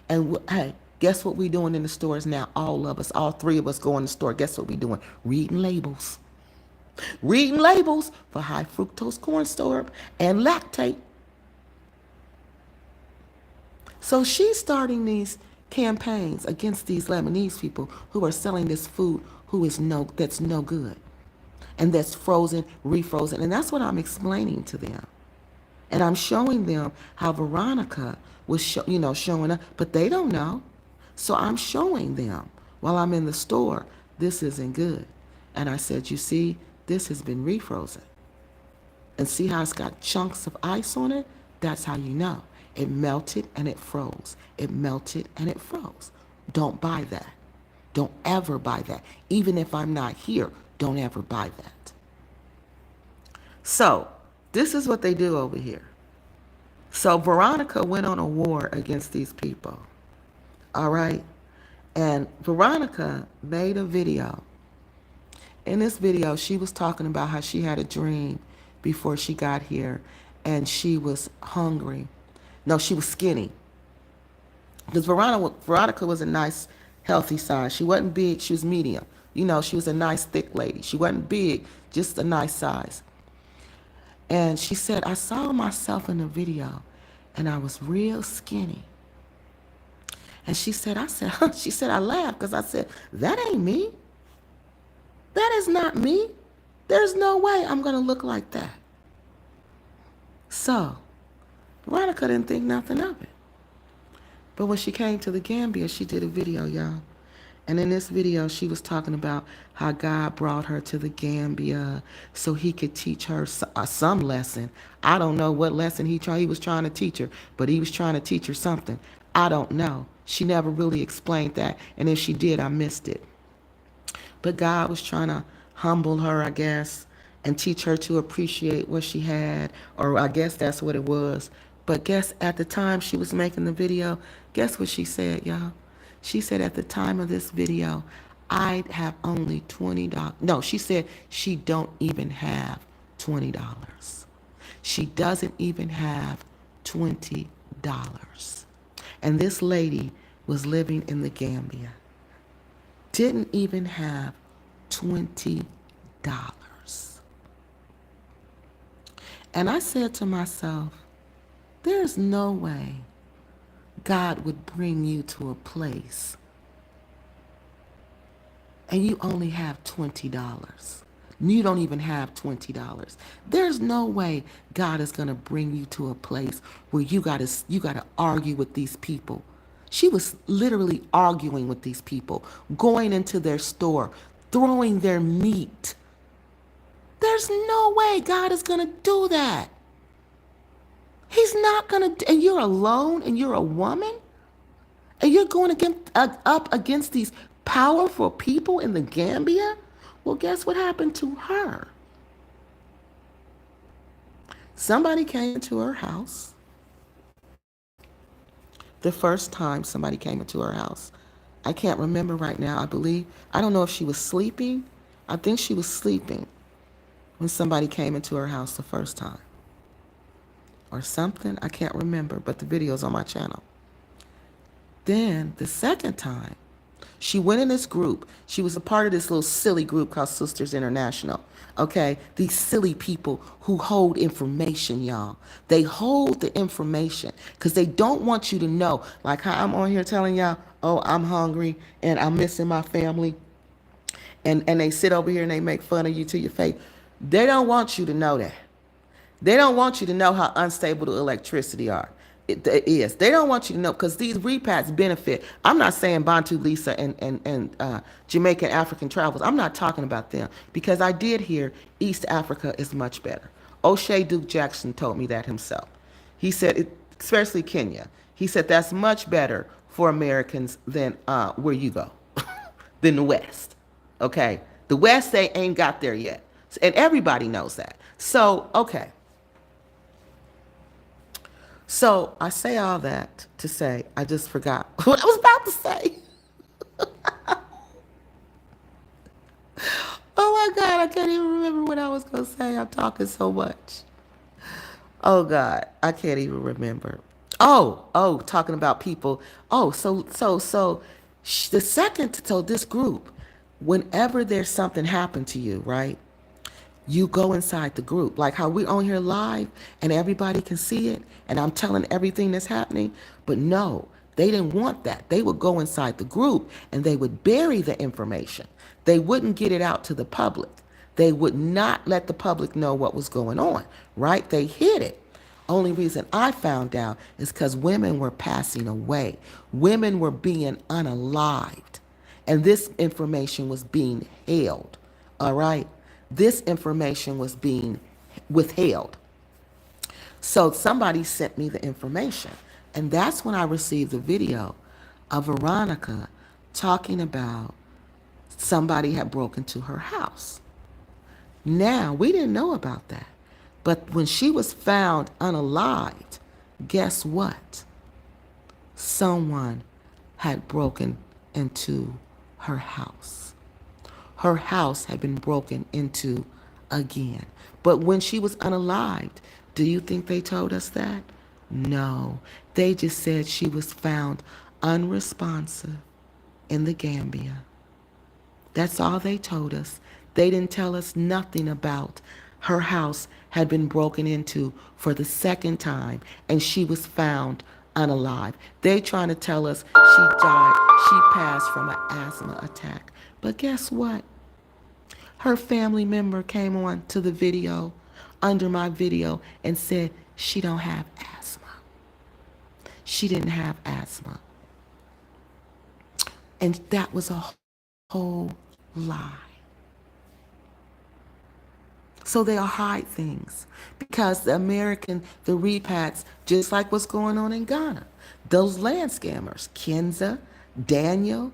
And hey, guess what we doing in the stores now? All of us, all three of us go in the store. Guess what we doing? Reading labels. Reading labels for high fructose corn syrup and lactate. So she's starting these campaigns against these Lebanese people who are selling this food that's no good. And that's frozen, refrozen. And that's what I'm explaining to them. And I'm showing them how Veronica was showing up, but they don't know. So I'm showing them while I'm in the store, this isn't good. And I said, you see, this has been refrozen. And see how it's got chunks of ice on it? That's how you know. It melted and it froze. It melted and it froze. Don't buy that. Don't ever buy that. Even if I'm not here, don't ever buy that. So this is what they do over here. So Veronica went on a war against these people. All right. And Veronica made a video. In this video, she was talking about how she had a dream before she got here and she was hungry. No, she was skinny. Because Veronica was a nice, healthy size. She wasn't big. She was medium. She was a nice, thick lady. She wasn't big, just a nice size. And she said, I saw myself in the video and I was real skinny. And she said, I laughed because I said, that ain't me. That is not me. There's no way I'm going to look like that. So, Veronica didn't think nothing of it. But when she came to the Gambia, she did a video, y'all. And in this video, she was talking about how God brought her to the Gambia so he could teach her some lesson. I don't know what lesson he was trying to teach her, but he was trying to teach her something. I don't know. She never really explained that. And if she did, I missed it. But God was trying to humble her, I guess, and teach her to appreciate what she had, or I guess that's what it was. But guess at the time she was making the video, guess what she said, y'all? She said at the time of this video, I'd have only $20. No, she said she don't even have $20. She doesn't even have $20. And this lady was living in the Gambia. Didn't even have $20. And I said to myself, there's no way God would bring you to a place and you only have $20. You don't even have $20. There's no way God is going to bring you to a place where you got to argue with these people. She was literally arguing with these people, going into their store, throwing their meat. There's no way God is going to do that. He's not going to, and you're alone and you're a woman and you're going up against these powerful people in the Gambia. Well, guess what happened to her? Somebody came into her house. The first time somebody came into her house. I can't remember right now. I don't know if she was sleeping. I think she was sleeping when somebody came into her house the first time. Or something. I can't remember, but the video's on my channel. Then the second time, she went in this group. She was a part of this little silly group called Sisters International. Okay? These silly people who hold information, y'all. They hold the information because they don't want you to know. Like how I'm on here telling y'all, oh, I'm hungry and I'm missing my family. And they sit over here and they make fun of you to your face. They don't want you to know that. They don't want you to know how unstable the electricity it is. They don't want you to know because these repats benefit. I'm not saying Bantu Lisa and Jamaican African travels. I'm not talking about them because I did hear East Africa is much better. O'Shea Duke Jackson told me that himself. He said, especially Kenya, he said that's much better for Americans than where you go, than the West. Okay? The West, they ain't got there yet. And everybody knows that. So, okay. So I say all that to say, I just forgot what I was about to say. Oh my God, I can't even remember what I was going to say. I'm talking so much. Oh God, I can't even remember. Talking about people. The second, so this group, whenever there's something happen to you, right? You go inside the group, like how we on here live and everybody can see it and I'm telling everything that's happening. But no, they didn't want that. They would go inside the group and they would bury the information. They wouldn't get it out to the public. They would not let the public know what was going on, right? They hid it. Only reason I found out is because women were passing away. Women were being unalived. And this information was being held, all right? This information was being withheld. So somebody sent me the information. And that's when I received the video of Veronica talking about somebody had broken into her house. Now, we didn't know about that. But when she was found unalived, guess what? Someone had broken into her house. Her house had been broken into again. But when she was unalived, do you think they told us that? No. They just said she was found unresponsive in the Gambia. That's all they told us. They didn't tell us nothing about her house had been broken into for the second time and she was found unalive. They trying to tell us she died, she passed from an asthma attack. But guess what? Her family member came on to the video, under my video, and said she don't have asthma. She didn't have asthma. And that was a whole lie. So they'll hide things because the repats, just like what's going on in Ghana, those land scammers, Kenza, Daniel,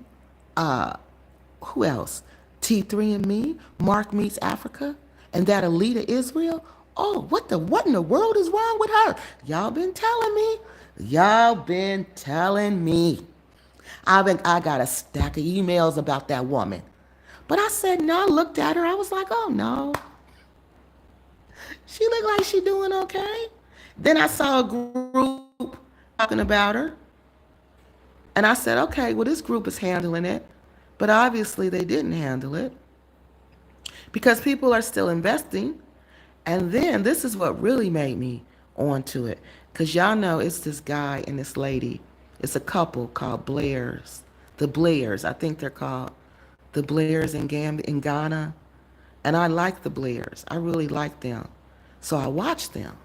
who else? T3andMe, Mark Meets Africa, and that Alita Israel. Oh, what in the world is wrong with her? Y'all been telling me. I got a stack of emails about that woman. But I said, no, I looked at her. I was like, oh, no. She looked like she doing okay. Then I saw a group talking about her. And I said, okay, well, this group is handling it. But obviously they didn't handle it because people are still investing. And then this is what really made me onto it. Because y'all know it's this guy and this lady. It's a couple called Blairs. The Blairs, I think they're called the Blairs in Ghana. And I like the Blairs. I really like them. So I watched them.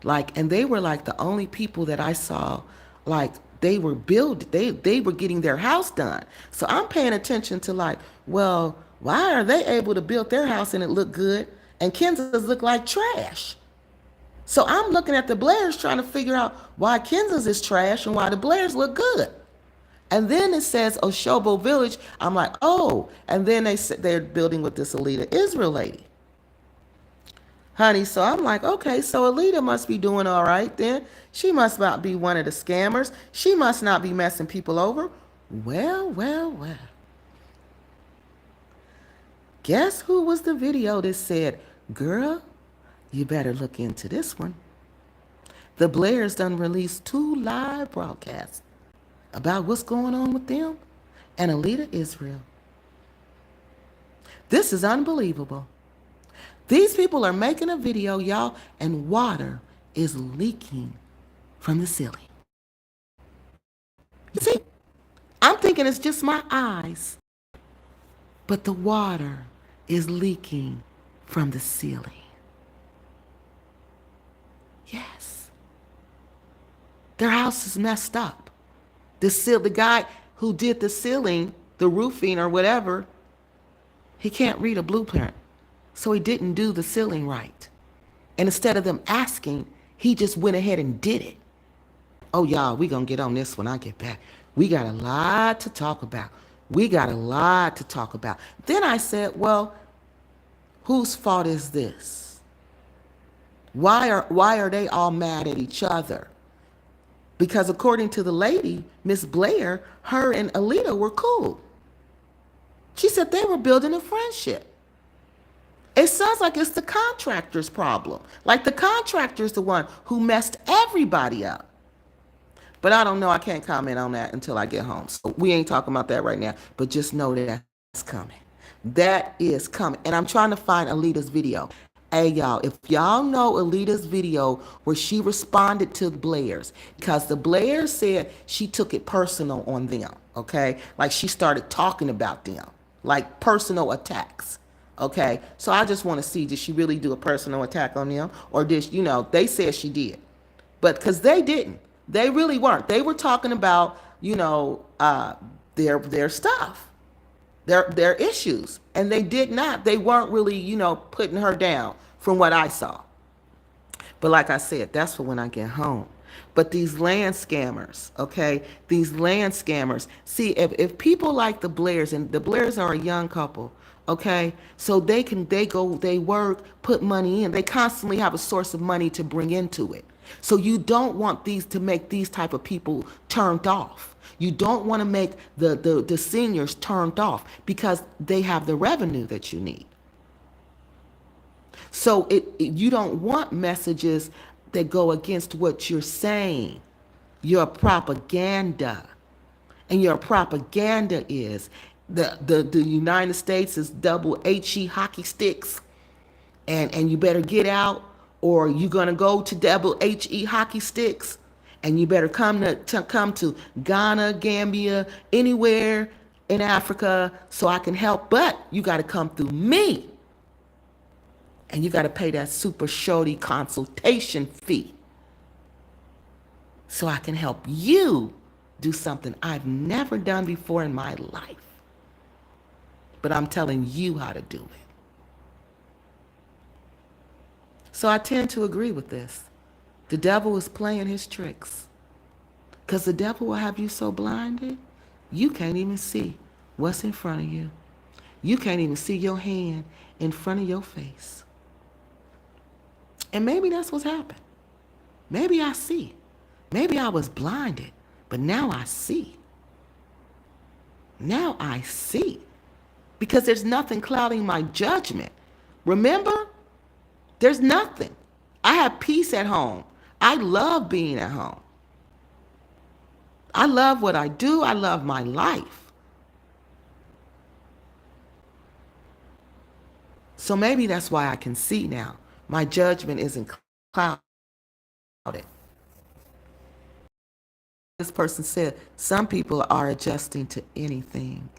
Like, and they were like the only people that I saw, like, they were getting their house done. So I'm paying attention to like, well, why are they able to build their house and it look good and Kansas look like trash? So I'm looking at the Blairs trying to figure out why Kansas is trash and why the Blairs look good. And then it says Oshobo Village. I'm like, oh. And then they said they're building with this Alita Israel lady. Honey, so I'm like, okay, so Alita must be doing all right then. She must not be one of the scammers. She must not be messing people over. Well, well, well. Guess who was the video that said, girl, you better look into this one. The Blairs done released 2 live broadcasts about what's going on with them and Alita Israel. This is unbelievable. These people are making a video, y'all, and water is leaking from the ceiling. You see, I'm thinking it's just my eyes, but the water is leaking from the ceiling. Yes. Their house is messed up. The guy who did the ceiling, the roofing or whatever, he can't read a blueprint. So he didn't do the ceiling right. And instead of them asking, he just went ahead and did it. Oh, y'all, we going to get on this when I get back. We got a lot to talk about. We got a lot to talk about. Then I said, well, whose fault is this? Why are they all mad at each other? Because according to the lady, Miss Blair, her and Alita were cool. She said they were building a friendship. It sounds like it's the contractor's problem. Like the contractor's the one who messed everybody up. But I don't know. I can't comment on that until I get home. So we ain't talking about that right now. But just know that that's coming. That is coming. And I'm trying to find Alita's video. Hey, y'all, if y'all know Alita's video where she responded to the Blairs, because the Blairs said she took it personal on them, okay? Like she started talking about them, like personal attacks. Okay, so I just want to see, did she really do a personal attack on them? Or did, they said she did. But because they didn't. They really weren't. They were talking about, their stuff, their issues. And they did not. They weren't really, putting her down from what I saw. But like I said, that's for when I get home. But these land scammers, okay, see, if people like the Blairs, and the Blairs are a young couple, okay, so they work, put money in, they constantly have a source of money to bring into it. So you don't want these to make these type of people turned off. You don't want to make the seniors turned off because they have the revenue that you need. So you don't want messages that go against what you're saying. Your propaganda. And your propaganda is the United States is double HE hockey sticks. And you better get out, or you're going to go to double HE hockey sticks. And you better come to Ghana, Gambia, anywhere in Africa so I can help. But you got to come through me. And you got to pay that super shorty consultation fee so I can help you do something I've never done before in my life. But I'm telling you how to do it. So I tend to agree with this. The devil is playing his tricks. Because the devil will have you so blinded, you can't even see what's in front of you. You can't even see your hand in front of your face. And maybe that's what's happened. Maybe I see. Maybe I was blinded, but now I see. Now I see. Because there's nothing clouding my judgment. Remember? There's nothing. I have peace at home. I love being at home. I love what I do. I love my life. So maybe that's why I can see now. My judgment isn't clouded. This person said, some people are adjusting to anything,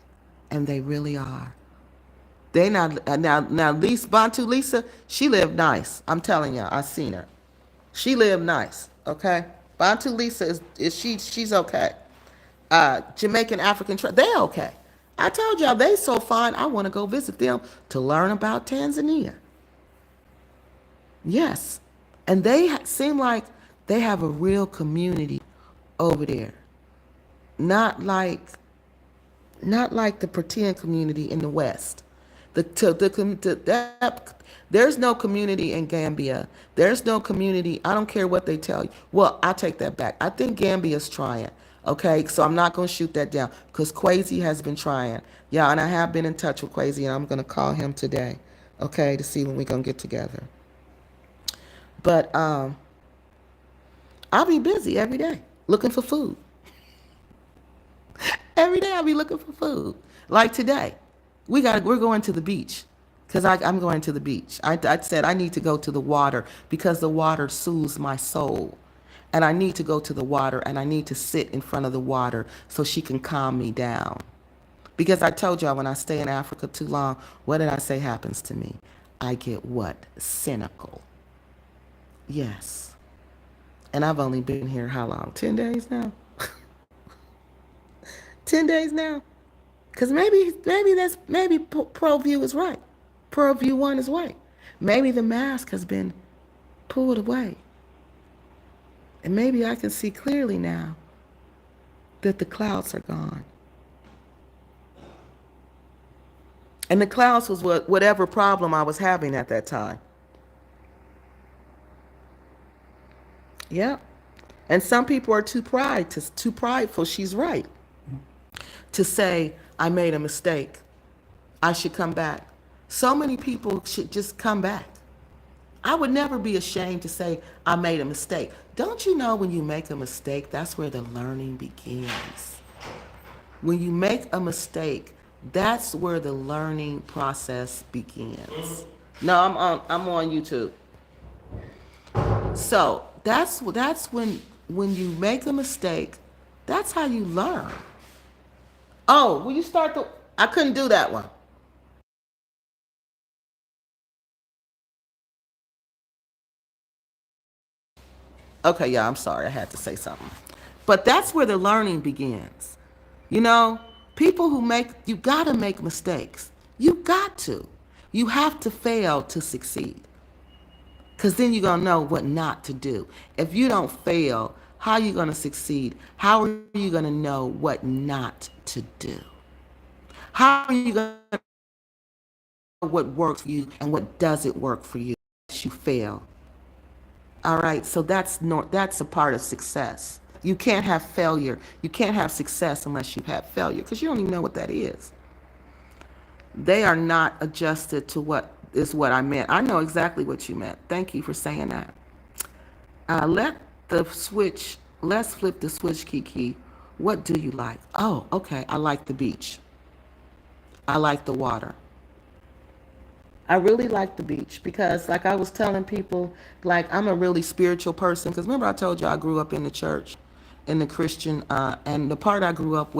and they really are. They not now. Lisa Bantu Lisa, she lived nice. I'm telling you, I seen her. She lived nice. Okay, Bantu Lisa is she's okay. Jamaican African they okay. I told y'all they so fine. I want to go visit them to learn about Tanzania. Yes, and they seem like they have a real community over there. Not like not like the pretend community in the West. There's no community in Gambia. There's no community. I don't care what they tell you. Well, I take that back. I think Gambia's trying. Okay, so I'm not going to shoot that down because Kwesi has been trying. Yeah, and I have been in touch with Kwesi, and I'm going to call him today, okay, to see when we're going to get together. But I'll be busy every day looking for food. Every day I'll be looking for food. Like today, we're going to the beach because I'm going to the beach. I said I need to go to the water because the water soothes my soul. And I need to go to the water and I need to sit in front of the water so she can calm me down. Because I told y'all when I stay in Africa too long, what did I say happens to me? I get what? Cynical. Yes. And I've only been here how long? 10 days now? 10 days now? Because maybe Pro View is right. Pro View 1 is right. Maybe the mask has been pulled away. And maybe I can see clearly now that the clouds are gone. And the clouds was whatever problem I was having at that time. Yeah. And some people are too prideful, she's right, to say, I made a mistake. I should come back. So many people should just come back. I would never be ashamed to say I made a mistake. Don't you know when you make a mistake, that's where the learning begins. When you make a mistake, that's where the learning process begins. No, I'm on YouTube. So that's when you make a mistake, that's how you learn. Oh, will you start I couldn't do that one. Okay, yeah, I'm sorry. I had to say something. But that's where the learning begins. You know, people you got to make mistakes. You got to. You have to fail to succeed. Because then you're going to know what not to do. If you don't fail, how are you going to succeed? How are you going to know what not to do? How are you going to know what works for you and what doesn't work for you if you fail? All right, so that's a part of success. You can't have failure. You can't have success unless you've had failure because you don't even know what that is. They are not adjusted to what I meant. I know exactly what you meant. Thank you for saying that. Let's flip the switch, KeKe. What do you like? Oh, okay. I like the beach. I like the water. I really like the beach because, like I was telling people, like I'm a really spiritual person. Because remember, I told you I grew up in the church, in the Christian, and the part I grew up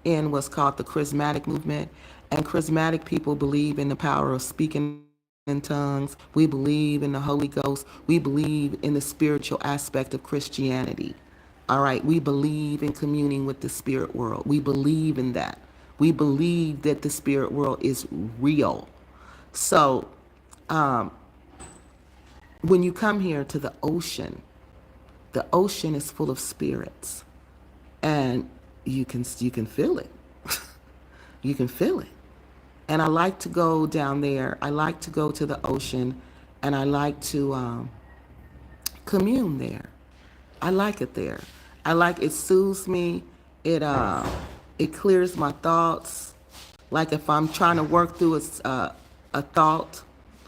in was called the charismatic movement. And charismatic people believe in the power of speaking in tongues. We believe in the Holy Ghost. We believe in the spiritual aspect of Christianity. All right, we believe in communing with the spirit world. We believe in that. We believe that the spirit world is real. So, when you come here to the ocean is full of spirits, and you can feel it. You can feel it. And I like to go down there. I like to go to the ocean, and I like to commune there. I like it there. It soothes me. It clears my thoughts. Like if I'm trying to work through a thought,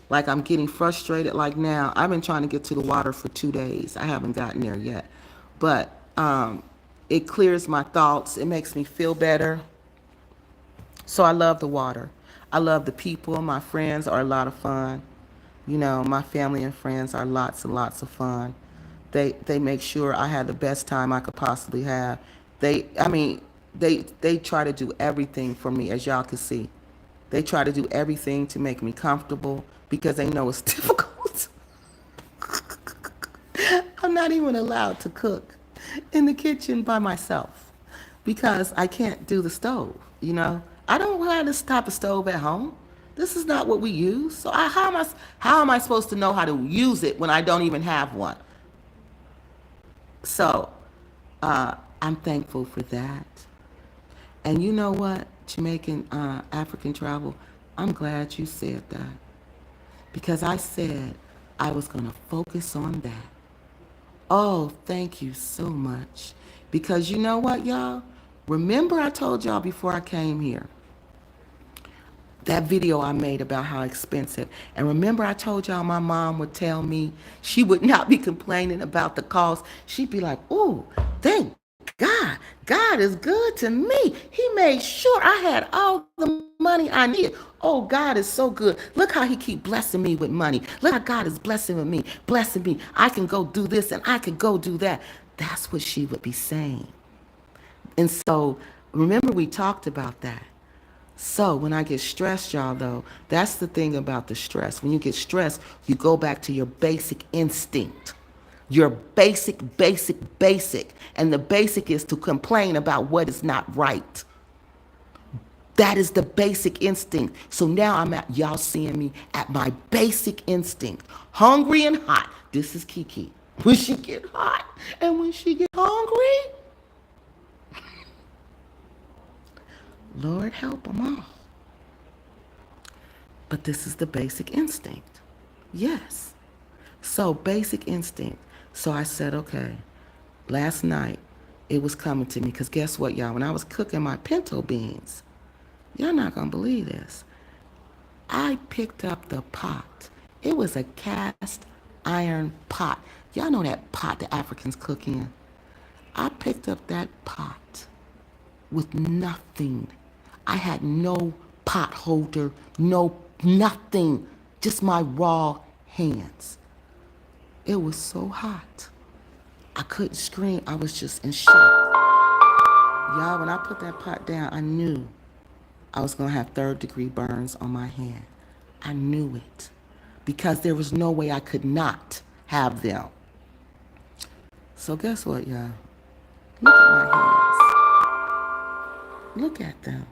like I'm getting frustrated. Like now, I've been trying to get to the water for 2 days. I haven't gotten there yet, but it clears my thoughts. It makes me feel better. So I love the water. I love the people. My friends are a lot of fun. You know, my family and friends are lots and lots of fun. They make sure I have the best time I could possibly have. They try to do everything for me, as y'all can see. They try to do everything to make me comfortable because they know it's difficult. I'm not even allowed to cook in the kitchen by myself because I can't do the stove, you know? I don't have this type of stove at home. This is not what we use. So how am I supposed to know how to use it when I don't even have one? So I'm thankful for that. And you know what, Jamaican African travel, I'm glad you said that because I said I was going to focus on that. Oh, thank you so much. Because you know what, y'all? Remember I told y'all before I came here, that video I made about how expensive. And remember I told y'all my mom would tell me she would not be complaining about the cost. She'd be like, "Ooh, thank God. God is good to me. He made sure I had all the money I needed. Oh, God is so good. Look how he keep blessing me with money. Look how God is blessing me, blessing me. I can go do this and I can go do that." That's what she would be saying. And so remember we talked about that. So when I get stressed, y'all, though, that's the thing about the stress. When you get stressed, you go back to your basic instinct. Your basic. And the basic is to complain about what is not right. That is the basic instinct. So now y'all seeing me at my basic instinct. Hungry and hot. This is KeKe. When she get hot and when she get hungry, Lord help them all. But this is the basic instinct. Yes. So basic instinct. So I said, okay, last night it was coming to me because guess what, y'all? When I was cooking my pinto beans, y'all not going to believe this. I picked up the pot. It was a cast iron pot. Y'all know that pot the Africans cook in? I picked up that pot with nothing. I had no pot holder, nothing, just my raw hands. It was so hot. I couldn't scream. I was just in shock. Y'all, when I put that pot down, I knew I was going to have third-degree burns on my hand. I knew it because there was no way I could not have them. So guess what, y'all? Look at my hands. Look at them.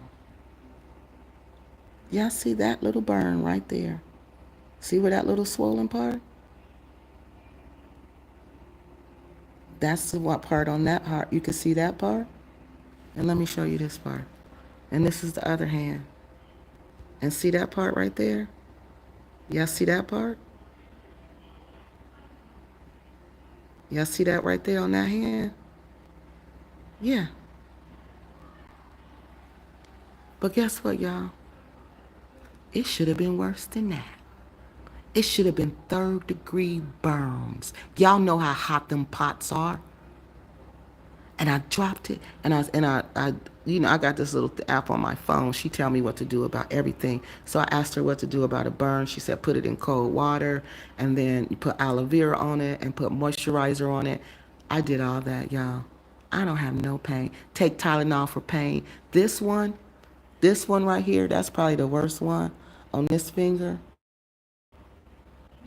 Y'all see that little burn right there? See where that little swollen part? That's the what part on that part. You can see that part? And let me show you this part. And this is the other hand. And see that part right there? Y'all see that part? Y'all see that right there on that hand? Yeah. But guess what, y'all? It should have been worse than that. It should have been third-degree burns. Y'all know how hot them pots are. And I dropped it, and I got this little app on my phone. She tell me what to do about everything. So I asked her what to do about a burn. She said put it in cold water, and then you put aloe vera on it, and put moisturizer on it. I did all that, y'all. I don't have no pain. Take Tylenol for pain. This one right here, that's probably the worst one on this finger.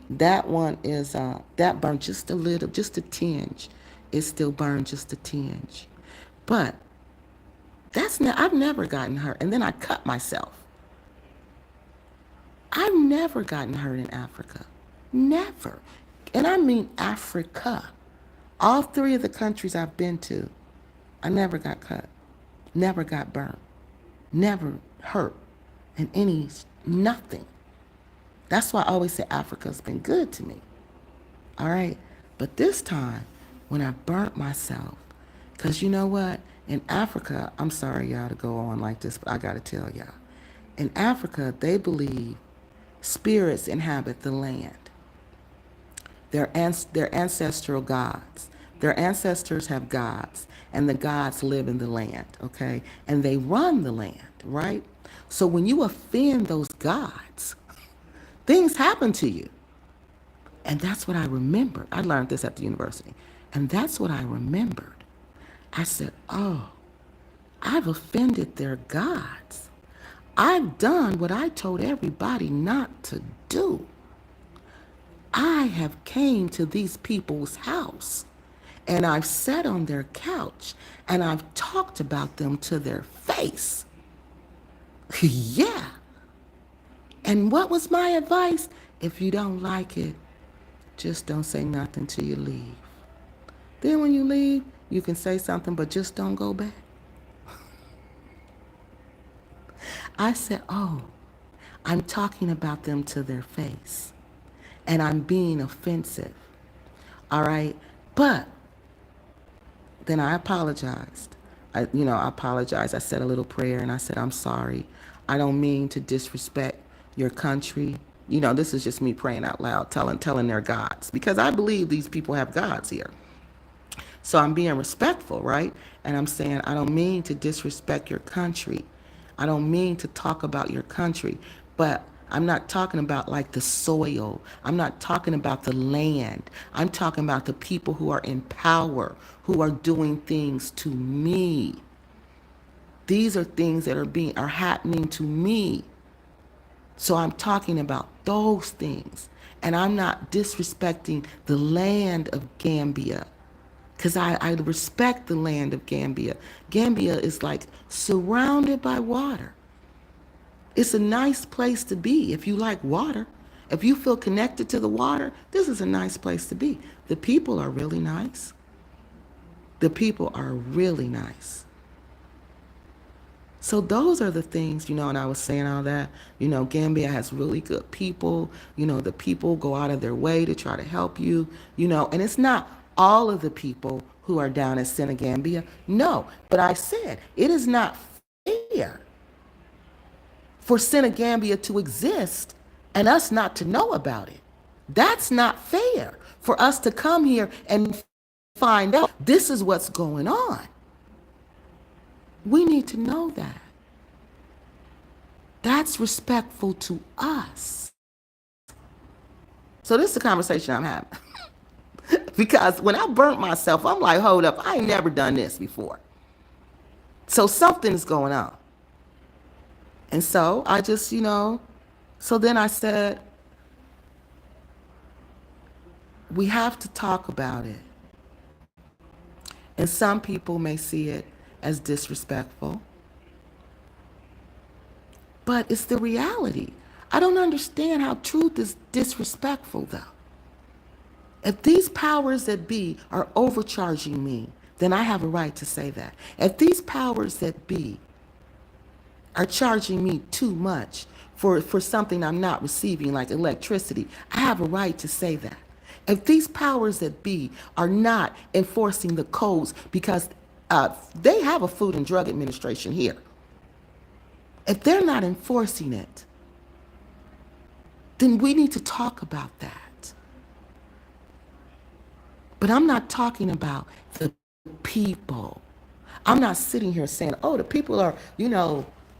That one is, that burned just a little, just a tinge. It still burned just a tinge. But I've never gotten hurt. And then I cut myself. I've never gotten hurt in Africa. Never. And I mean Africa. All three of the countries I've been to, I never got cut. Never got burnt. Never hurt. And nothing. That's why I always say Africa's been good to me. All right? But this time, when I burnt myself, because you know what? In Africa, I'm sorry, y'all, to go on like this, but I got to tell y'all. In Africa, they believe spirits inhabit the land. Their ancestral gods. Their ancestors have gods, and the gods live in the land, okay? And they run the land, right? So when you offend those gods, things happen to you. And that's what I remembered. I learned this at the university. And that's what I remembered. I said, oh, I've offended their gods. I've done what I told everybody not to do. I have came to these people's house and I've sat on their couch and I've talked about them to their face. Yeah. And what was my advice? If you don't like it, just don't say nothing till you leave. Then when you leave, you can say something, but just don't go back. I said, oh, I'm talking about them to their face and I'm being offensive. All right. But then I apologized. I apologized. I said a little prayer and I said, I'm sorry. I don't mean to disrespect your country. This is just me praying out loud, telling their gods, because I believe these people have gods here. So I'm being respectful, right? And I'm saying, I don't mean to disrespect your country. I don't mean to talk about your country, but I'm not talking about like the soil. I'm not talking about the land. I'm talking about the people who are in power, who are doing things to me. These are things that are happening to me. So I'm talking about those things. And I'm not disrespecting the land of Gambia, because I respect the land of Gambia. Gambia is like surrounded by water. It's a nice place to be if you like water. If you feel connected to the water, this is a nice place to be. The people are really nice. The people are really nice. So those are the things, and I was saying all that, Gambia has really good people. The people go out of their way to try to help you, and it's not all of the people who are down at Senegambia. No, but I said it is not fair for Senegambia to exist and us not to know about it. That's not fair for us to come here and find out this is what's going on. We need to know that. That's respectful to us. So this is the conversation I'm having. Because when I burnt myself, I'm like, hold up, I ain't never done this before. So something's going on. And so I just, so then I said, we have to talk about it. And some people may see it as disrespectful, but it's the reality. I don't understand how truth is disrespectful, though. If these powers that be are overcharging me, then I have a right to say that. If these powers that be are charging me too much for something I'm not receiving, like electricity, I have a right to say that. If these powers that be are not enforcing the codes, because they have a Food and Drug Administration here. If they're not enforcing it, then we need to talk about that. But I'm not talking about the people. I'm not sitting here saying, oh, the people are,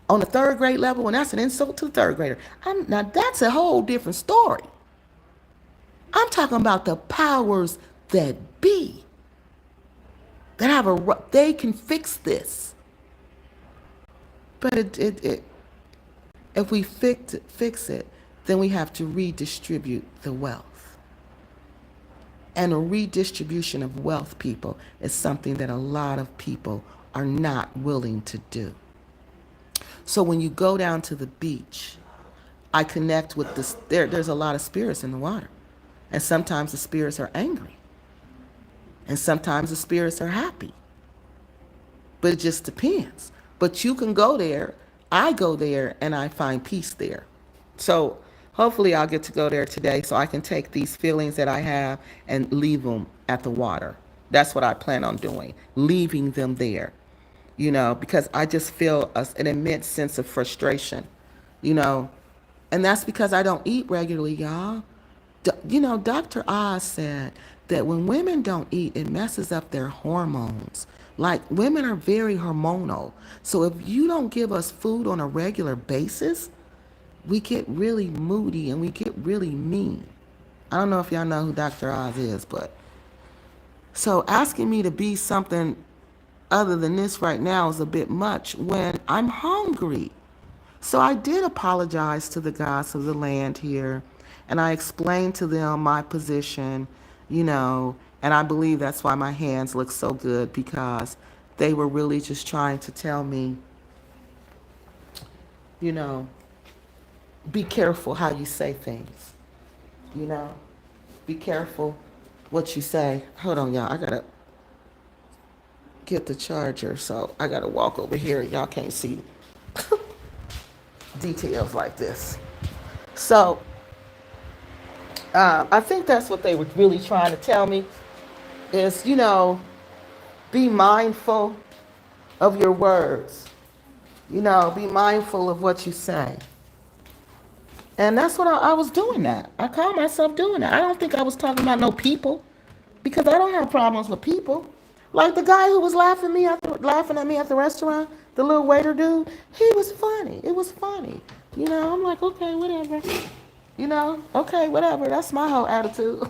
on the third grade level, and that's an insult to the third grader. Now, that's a whole different story. I'm talking about the powers that be, that have they can fix this. But if we fix it, then we have to redistribute the wealth. And a redistribution of wealth, people, is something that a lot of people are not willing to do. So when you go down to the beach, I connect with this. There's a lot of spirits in the water. And sometimes the spirits are angry. And sometimes the spirits are happy. But it just depends. But you can go there. I go there and I find peace there. So hopefully I'll get to go there today so I can take these feelings that I have and leave them at the water. That's what I plan on doing, leaving them there, because I just feel an immense sense of frustration, and that's because I don't eat regularly, y'all. Dr. Oz said that when women don't eat, it messes up their hormones. Like, women are very hormonal. So if you don't give us food on a regular basis, we get really moody and we get really mean. I don't know if y'all know who Dr. Oz is, but so asking me to be something other than this right now is a bit much when I'm hungry. So I did apologize to the guys of the land here, and I explained to them my position, you know, and I believe that's why my hands look so good, because they were really just trying to tell me, you know, be careful how you say things, you know, be careful what you say. Hold on, y'all. I gotta get the charger, so I gotta walk over here. Y'all can't see details like this. So I think that's what they were really trying to tell me is, you know, be mindful of your words. You know, be mindful of what you say. And that's what I was doing that. I called myself doing that. I don't think I was talking about no people, because I don't have problems with people. Like the guy who was laughing at me at the restaurant, the little waiter dude, he was funny. It was funny. You know, I'm like, okay, whatever. You know, okay, whatever. That's my whole attitude.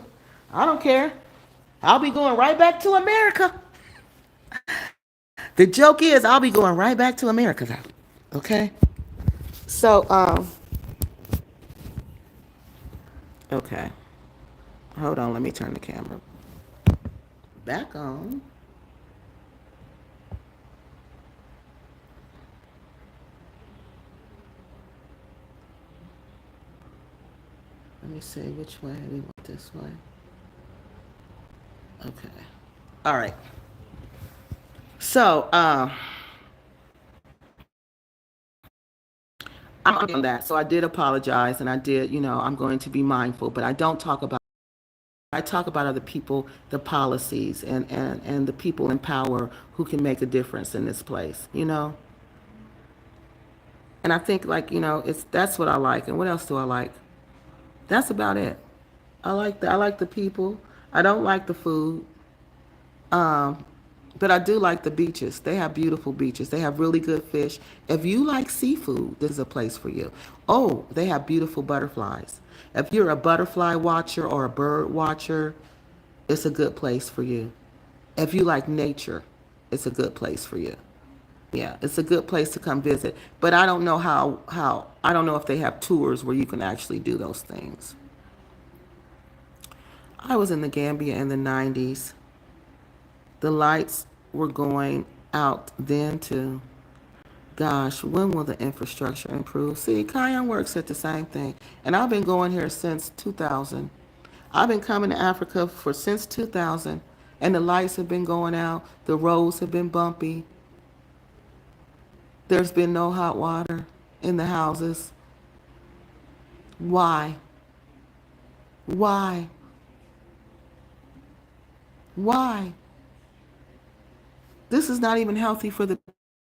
I don't care. I'll be going right back to America. The joke is, I'll be going right back to America, though. Okay? So, okay. Hold on, let me turn the camera back on. Let me see which way we want this way. Okay. All right. So, I'm on that. So I did apologize, and I did, you know, I'm going to be mindful, but I don't talk about, I talk about other people, the policies, and the people in power who can make a difference in this place, you know? And I think, like, you know, that's what I like. And what else do I like? That's about it. I like the people. I don't like the food. Um, but I do like the beaches. They have beautiful beaches. They have really good fish. If you like seafood, this is a place for you. Oh, they have beautiful butterflies. If you're a butterfly watcher or a bird watcher, it's a good place for you. If you like nature, it's a good place for you. Yeah, it's a good place to come visit. But I don't know how I don't know if they have tours where you can actually do those things. I was in the Gambia in the 90s. The lights were going out then too. Gosh, when will the infrastructure improve? See, Kayan works at the same thing. And I've been going here since 2000. I've been coming to Africa for since 2000. And the lights have been going out. The roads have been bumpy. There's been no hot water in the houses. Why? Why? Why? This is not even healthy for the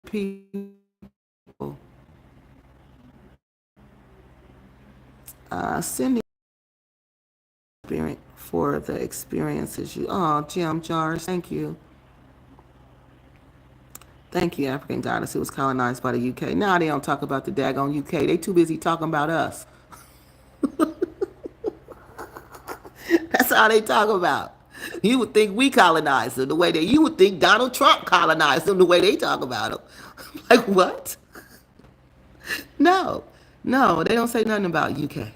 people. Cindy, for the experiences you. Oh, Jim Jars, thank you. Thank you, African goddess. It was colonized by the UK. Now they don't talk about the daggone UK. They too busy talking about us. That's all they talk about. You would think we colonized them the way that you would think Donald Trump colonized them the way they talk about them. Like what? No, no, they don't say nothing about UK.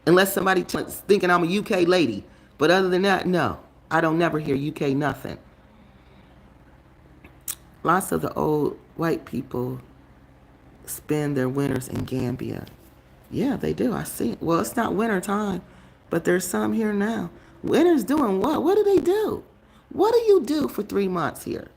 Unless somebody thinking I'm a UK lady. But other than that, no. I don't never hear UK nothing. Lots of the old white people spend their winters in Gambia. Yeah, they do. I see. Well, it's not winter time, but there's some here now. Winter's doing what? What do they do? What do you do for 3 months here?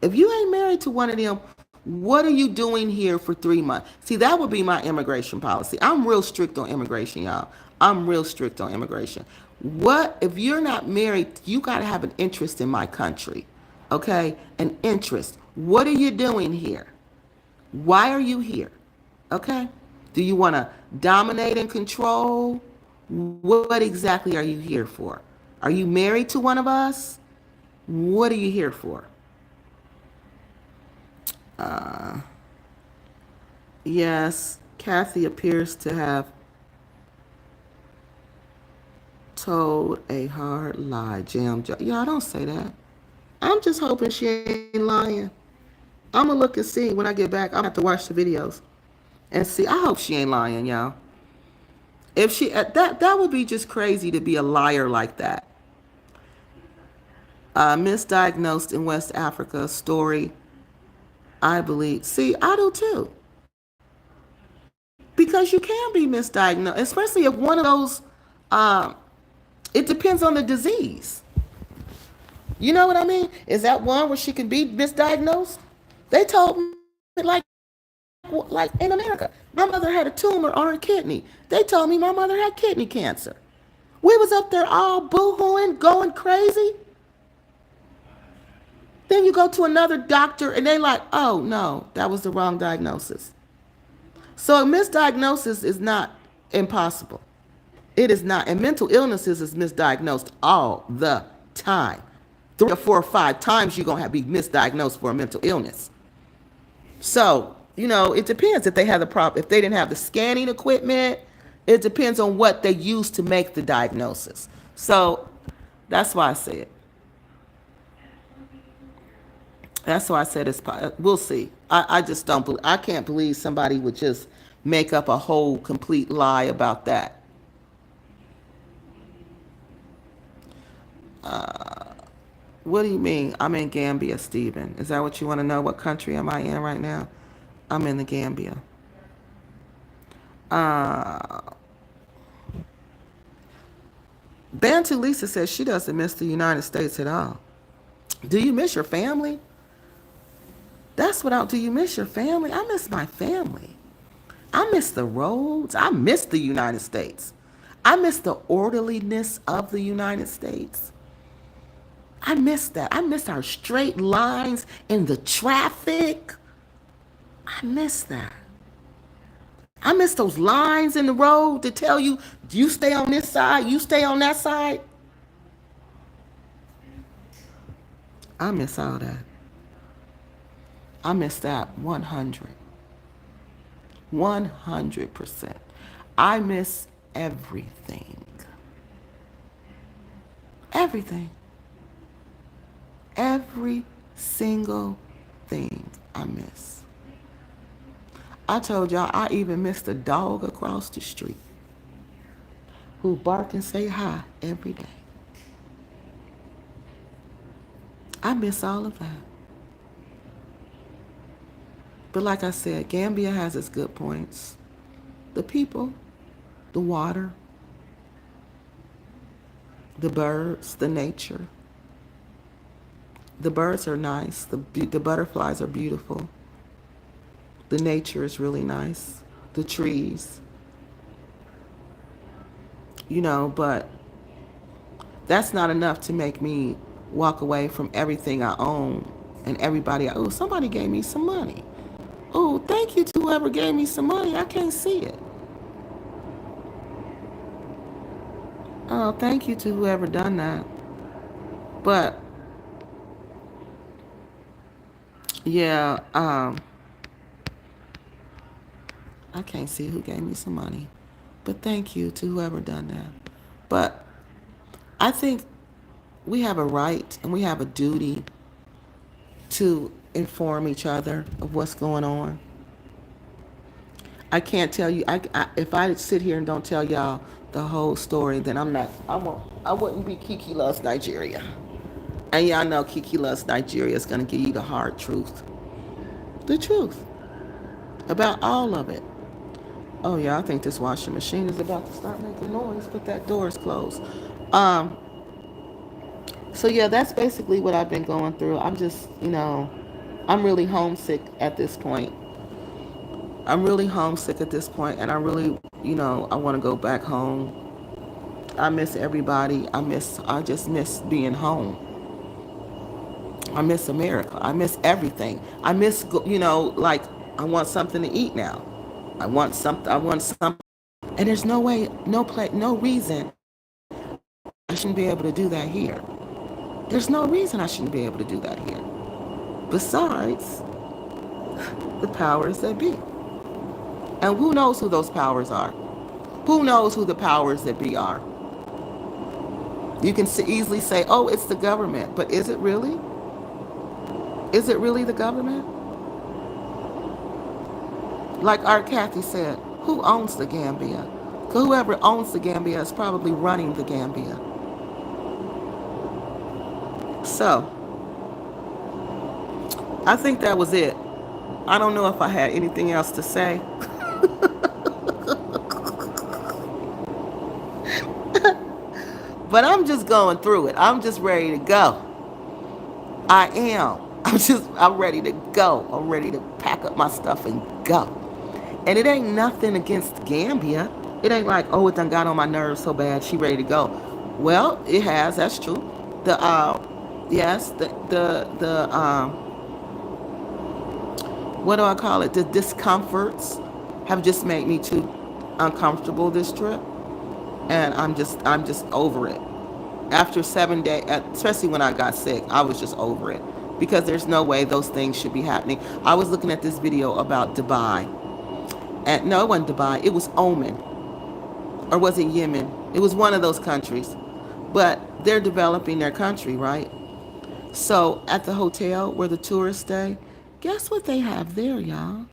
If you ain't married to one of them, what are you doing here for 3 months? See, that would be my immigration policy. I'm real strict on immigration, y'all. I'm real strict on immigration. What if you're not married? You got to have an interest in my country, okay? An interest. What are you doing here? Why are you here? Okay? Do you want to dominate and control? What exactly are you here for? Are you married to one of us? What are you here for? Yes, Kathy appears to have told a hard lie. Y'all don't say that. I'm just hoping she ain't lying. I'm going to look and see when I get back. I'm going to have to watch the videos. And see, I hope she ain't lying, y'all. If she that would be just crazy to be a liar like that. Misdiagnosed in West Africa story. I believe. See, I do too. Because you can be misdiagnosed, especially if one of those. Uh, it depends on the disease. You know what I mean? Is that one where she can be misdiagnosed? They told me like in America, my mother had a tumor on her kidney. They told me my mother had kidney cancer. We was up there all boo-hooing, going crazy. Then you go to another doctor and they like, oh no, that was the wrong diagnosis. So a misdiagnosis is not impossible. It is not. And mental illnesses is misdiagnosed all the time. 3 or 4 or 5 times you're going to be misdiagnosed for a mental illness. So, it depends if they have the problem. If they didn't have the scanning equipment, it depends on what they used to make the diagnosis. So that's why I said. That's why I said it's. We'll see. I just don't. I can't believe somebody would just make up a whole complete lie about that. What do you mean? I'm in Gambia, Stephen. Is that what you want to know? What country am I in right now? I'm in the Gambia. Uh, Bantu Lisa says she doesn't miss the United States at all. Do you miss your family? That's what I. Do you miss your family? I miss my family. I miss the roads. I miss the United States. I miss the orderliness of the United States. I miss that. I miss our straight lines in the traffic. I miss that. I miss those lines in the road to tell you, you stay on this side, you stay on that side. I miss all that. I miss that 100. 100%. I miss everything. Everything. Every single thing I miss. I told y'all I even missed a dog across the street who bark and say hi every day. I miss all of that. But like I said, Gambia has its good points. The people, the water, the birds, the nature. The birds are nice. The butterflies are beautiful. The nature is really nice. The trees. But that's not enough to make me walk away from everything I own and everybody. Oh, somebody gave me some money. Oh, thank you to whoever gave me some money. I can't see it. Oh, thank you to whoever done that. But yeah, I can't see who gave me some money. But thank you to whoever done that. But I think we have a right and we have a duty to inform each other of what's going on. I can't tell you. If I sit here and don't tell y'all the whole story, then I'm not. I won't. I wouldn't be KeKe Loves Nigeria. And y'all know KeKe Loves Nigeria is gonna give you the hard truth, the truth about all of it. Oh yeah, I think this washing machine is about to start making noise, but that door is closed. Um. So yeah, that's basically what I've been going through. I'm just, I'm really homesick at this point. I'm really homesick at this point, and I really, I want to go back home. I miss everybody. I just miss being home. I miss America. I miss everything. I miss, like, I want something to eat now. I want something. And there's no way, no reason I shouldn't be able to do that here. There's no reason I shouldn't be able to do that here. Besides, the powers that be. And who knows who those powers are? Who knows who the powers that be are? You can easily say, oh, it's the government. But is it really? Is it really the government? Like Art Cathy said, who owns the Gambia? 'Cause whoever owns the Gambia is probably running the Gambia. So, I think that was it. I don't know if I had anything else to say, but I'm just going through it. I'm just ready to go. I am. I'm ready to go. I'm ready to pack up my stuff and go. And it ain't nothing against Gambia. It ain't like, oh, it done got on my nerves so bad, she ready to go. Well, it has, that's true. The yes, what do I call it? The discomforts have just made me too uncomfortable this trip. And I'm just over it. After 7 days, especially when I got sick, I was just over it because there's no way those things should be happening. I was looking at this video about Dubai, and no, it wasn't Dubai. It was Oman, or was it Yemen? It was one of those countries, but they're developing their country, right? So at the hotel where the tourists stay, guess what they have there, y'all?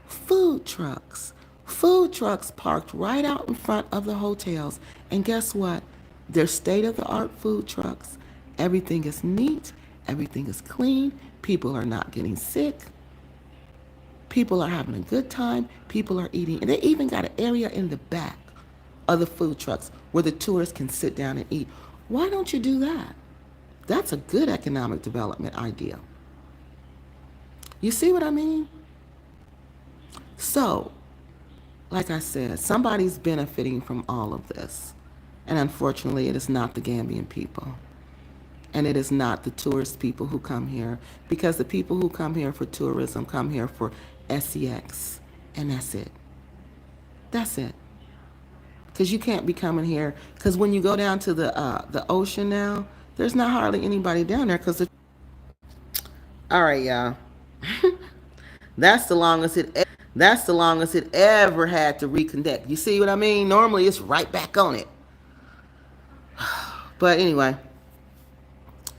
Food trucks. Food trucks parked right out in front of the hotels. And guess what? They're state of the art food trucks. Everything is neat, everything is clean, people are not getting sick, people are having a good time, people are eating. And they even got an area in the back of the food trucks where the tourists can sit down and eat. Why don't you do that? That's a good economic development idea. You see what I mean? So, like I said, somebody's benefiting from all of this. And unfortunately, it is not the Gambian people. And it is not the tourist people who come here. Because the people who come here for tourism come here for sex. And that's it. That's it. Because you can't be coming here. Because when you go down to the ocean now, there's not hardly anybody down there. All right, y'all. That's the longest it ever had to reconnect. You see what I mean? Normally it's right back on it. But anyway,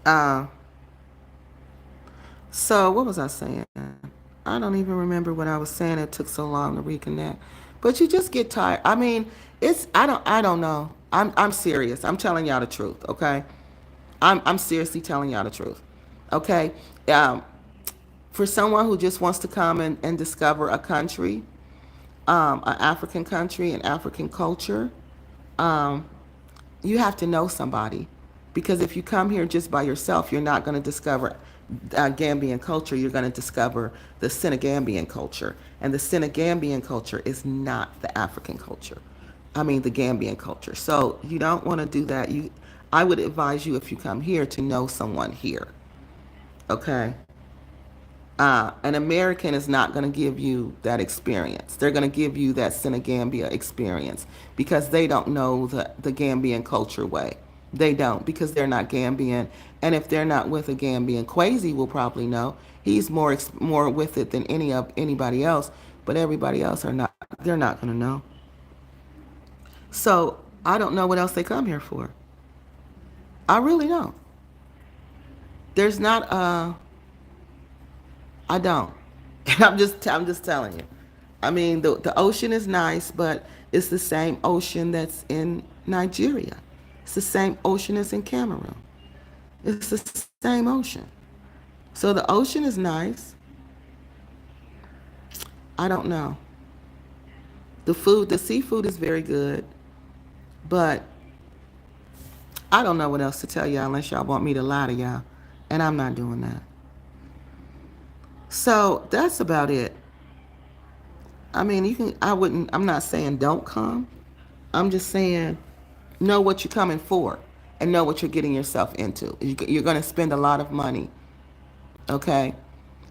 uh, so what was I saying? I don't even remember what I was saying. It took so long to reconnect. But you just get tired. I mean, I don't know. I'm serious. I'm telling y'all the truth, okay? I'm seriously telling y'all the truth. Okay? Um, for someone who just wants to come and discover a country, an African country, an African culture, um, you have to know somebody. Because if you come here just by yourself, you're not going to discover Gambian culture. You're going to discover the Senegambian culture. And the Senegambian culture is not the African culture. I mean, the Gambian culture. So you don't want to do that. I would advise you, if you come here, to know someone here. Okay? An American is not going to give you that experience. They're going to give you that Senegambia experience because they don't know the Gambian culture way. They don't, because they're not Gambian. And if they're not with a Gambian, Quasi will probably know. He's more with it than anybody else. But everybody else are not. They're not going to know. So I don't know what else they come here for. I really don't. There's not a. I don't. And I'm just telling you. I mean, the ocean is nice, but it's the same ocean that's in Nigeria. It's the same ocean as in Cameroon. It's the same ocean. So the ocean is nice. I don't know. The seafood is very good, but I don't know what else to tell y'all unless y'all want me to lie to y'all, and I'm not doing that. So that's about it. I mean, I'm not saying don't come. I'm just saying know what you're coming for and know what you're getting yourself into. You're going to spend a lot of money, okay?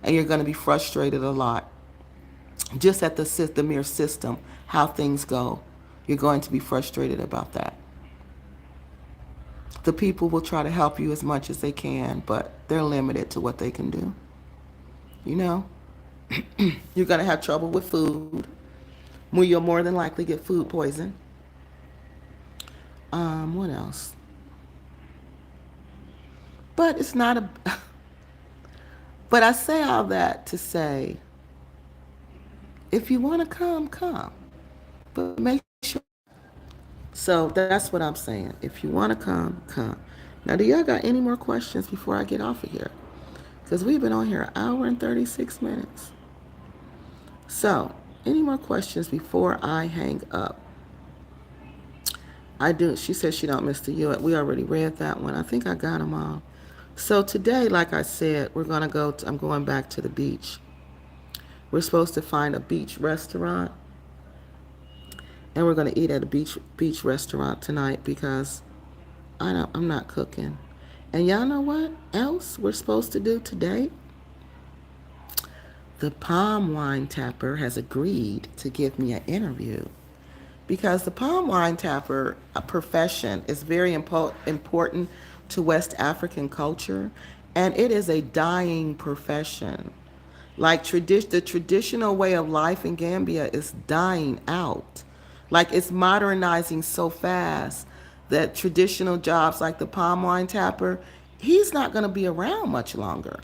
And you're going to be frustrated a lot. Just at the mere system, how things go, you're going to be frustrated about that. The people will try to help you as much as they can, but they're limited to what they can do. You know? You're going to have trouble with food. You'll more than likely get food poison. What else? But it's not a. But I say all that to say If you want to come, come. But make sure. So that's what I'm saying. If you want to come, come. Now, do y'all got any more questions before I get off of here? Because we've been on here an hour and 36 minutes. So, any more questions before I hang up? I do. She said she don't miss the U. We already read that one. I think I got them all. So today, like I said, we're gonna go. I'm going back to the beach. We're supposed to find a beach restaurant, and we're gonna eat at a beach restaurant tonight because I'm not cooking. And y'all know what else we're supposed to do today? The palm wine tapper has agreed to give me an interview because the palm wine tapper profession is very important to West African culture, and it is a dying profession. Like the traditional way of life in Gambia is dying out. Like it's modernizing so fast that traditional jobs like the palm wine tapper, he's not going to be around much longer.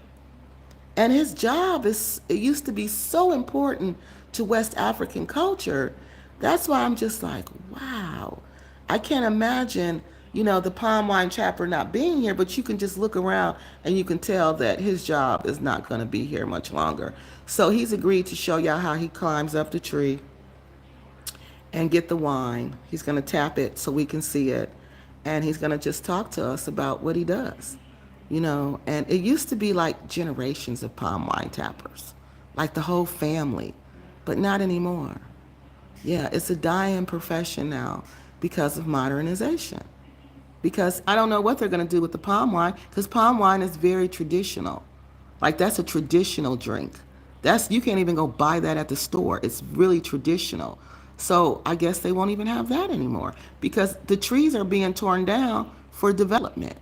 And his job it used to be so important to West African culture. That's why I'm just like, wow. I can't imagine, the palm wine chapter not being here, but you can just look around and you can tell that his job is not going to be here much longer. So he's agreed to show y'all how he climbs up the tree and get the wine. He's going to tap it so we can see it. And he's going to just talk to us about what he does. And it used to be like generations of palm wine tappers, like the whole family, but not anymore. Yeah, it's a dying profession now because of modernization. Because I don't know what they're going to do with the palm wine, because palm wine is very traditional. Like that's a traditional drink. You can't even go buy that at the store. It's really traditional. So I guess they won't even have that anymore because the trees are being torn down for development.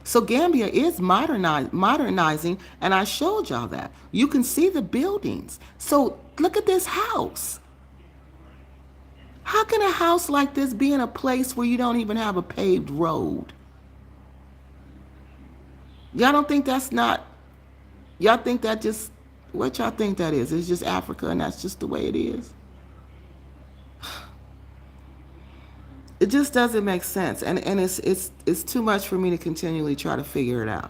So Gambia is modernizing, and I showed y'all that. You can see the buildings. So look at this house. How can a house like this be in a place where you don't even have a paved road? Y'all don't think that's not, y'all think that just, what y'all think that is? It's just Africa and that's just the way it is? It just doesn't make sense. And it's too much for me to continually try to figure it out.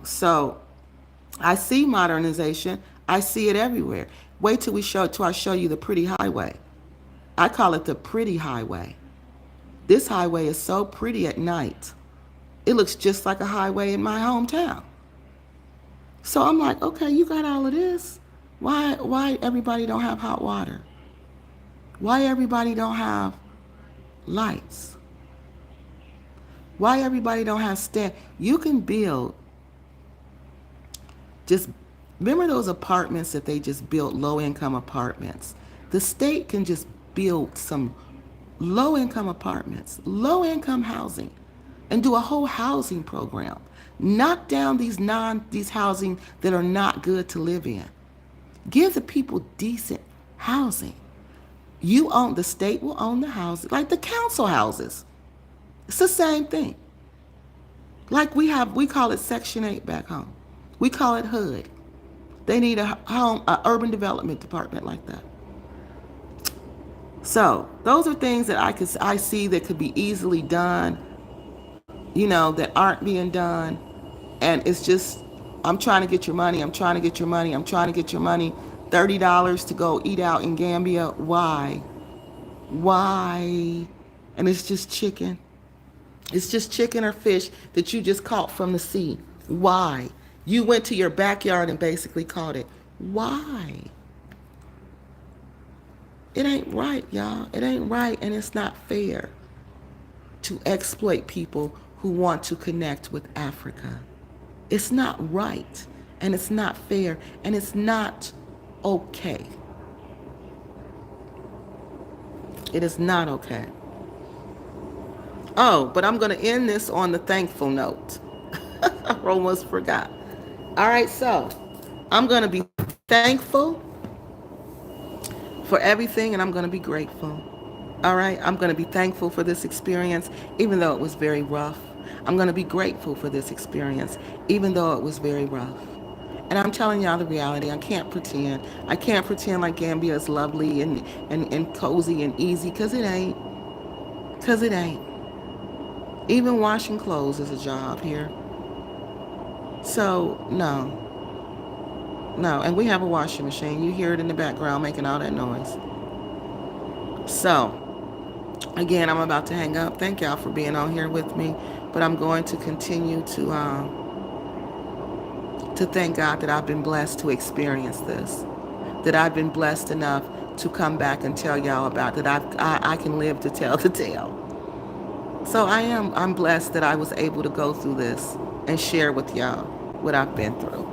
So I see modernization. I see it everywhere. Wait till I show you the pretty highway. I call it the pretty highway. This highway is so pretty at night. It looks just like a highway in my hometown. So I'm like, okay, you got all of this. Why everybody don't have hot water? Why everybody don't have lights? Why everybody don't have You can build just remember those apartments that they just built, low-income apartments. The state can just build some low-income apartments, low-income housing, and do a whole housing program. Knock down these housing that are not good to live in. Give the people decent housing. The state will own the houses, like the council houses. It's the same thing. Like we call it Section 8 back home. We call it HUD. They need a urban development department like that. So those are things that I see that could be easily done, that aren't being done. And it's just, I'm trying to get your money. I'm trying to get your money. I'm trying to get your money. $30 to go eat out in Gambia. Why? And it's just chicken. It's just chicken or fish that you just caught from the sea. Why? You went to your backyard and basically caught it. Why? It ain't right, y'all. It ain't right, and it's not fair to exploit people who want to connect with Africa. It's not right, and it's not fair, and it's not okay. It is not okay. Oh, but I'm going to end this on the thankful note. I almost forgot. All right, so I'm going to be thankful for everything, and I'm going to be grateful. All right, I'm going to be thankful for this experience, even though it was very rough. I'm going to be grateful for this experience, even though it was very rough. And I'm telling y'all the reality. I can't pretend. I can't pretend like Gambia is lovely and cozy and easy, because it ain't. Because it ain't. Even washing clothes is a job here. So, no. No. And we have a washing machine. You hear it in the background making all that noise. So, again, I'm about to hang up. Thank y'all for being on here with me. But I'm going to continue to thank God that I've been blessed to experience this, that I've been blessed enough to come back and tell y'all about, that I can live to tell the tale. So I'm blessed that I was able to go through this and share with y'all what I've been through.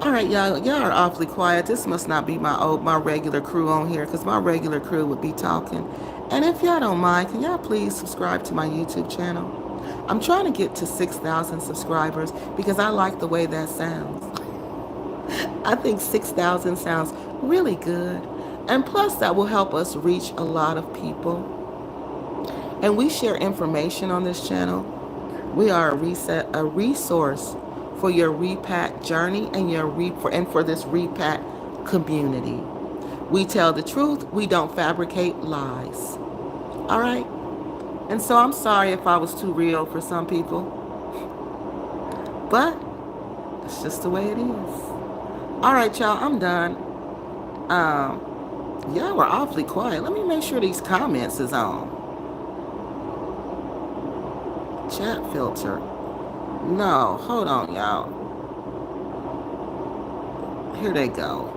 All right, y'all are awfully quiet. This must not be my regular crew on here, because my regular crew would be talking. And if y'all don't mind, can y'all please subscribe to my YouTube channel? I'm trying to get to 6,000 subscribers because I like the way that sounds. I think 6,000 sounds really good. And plus, that will help us reach a lot of people. And we share information on this channel. We are a resource for your repat journey and and for this repat community. We tell the truth. We don't fabricate lies. All right? And so I'm sorry if I was too real for some people, but it's just the way it is. All right, y'all, I'm done. Y'all were awfully quiet. Let me make sure these comments is on. Chat filter. No, hold on, y'all. Here they go.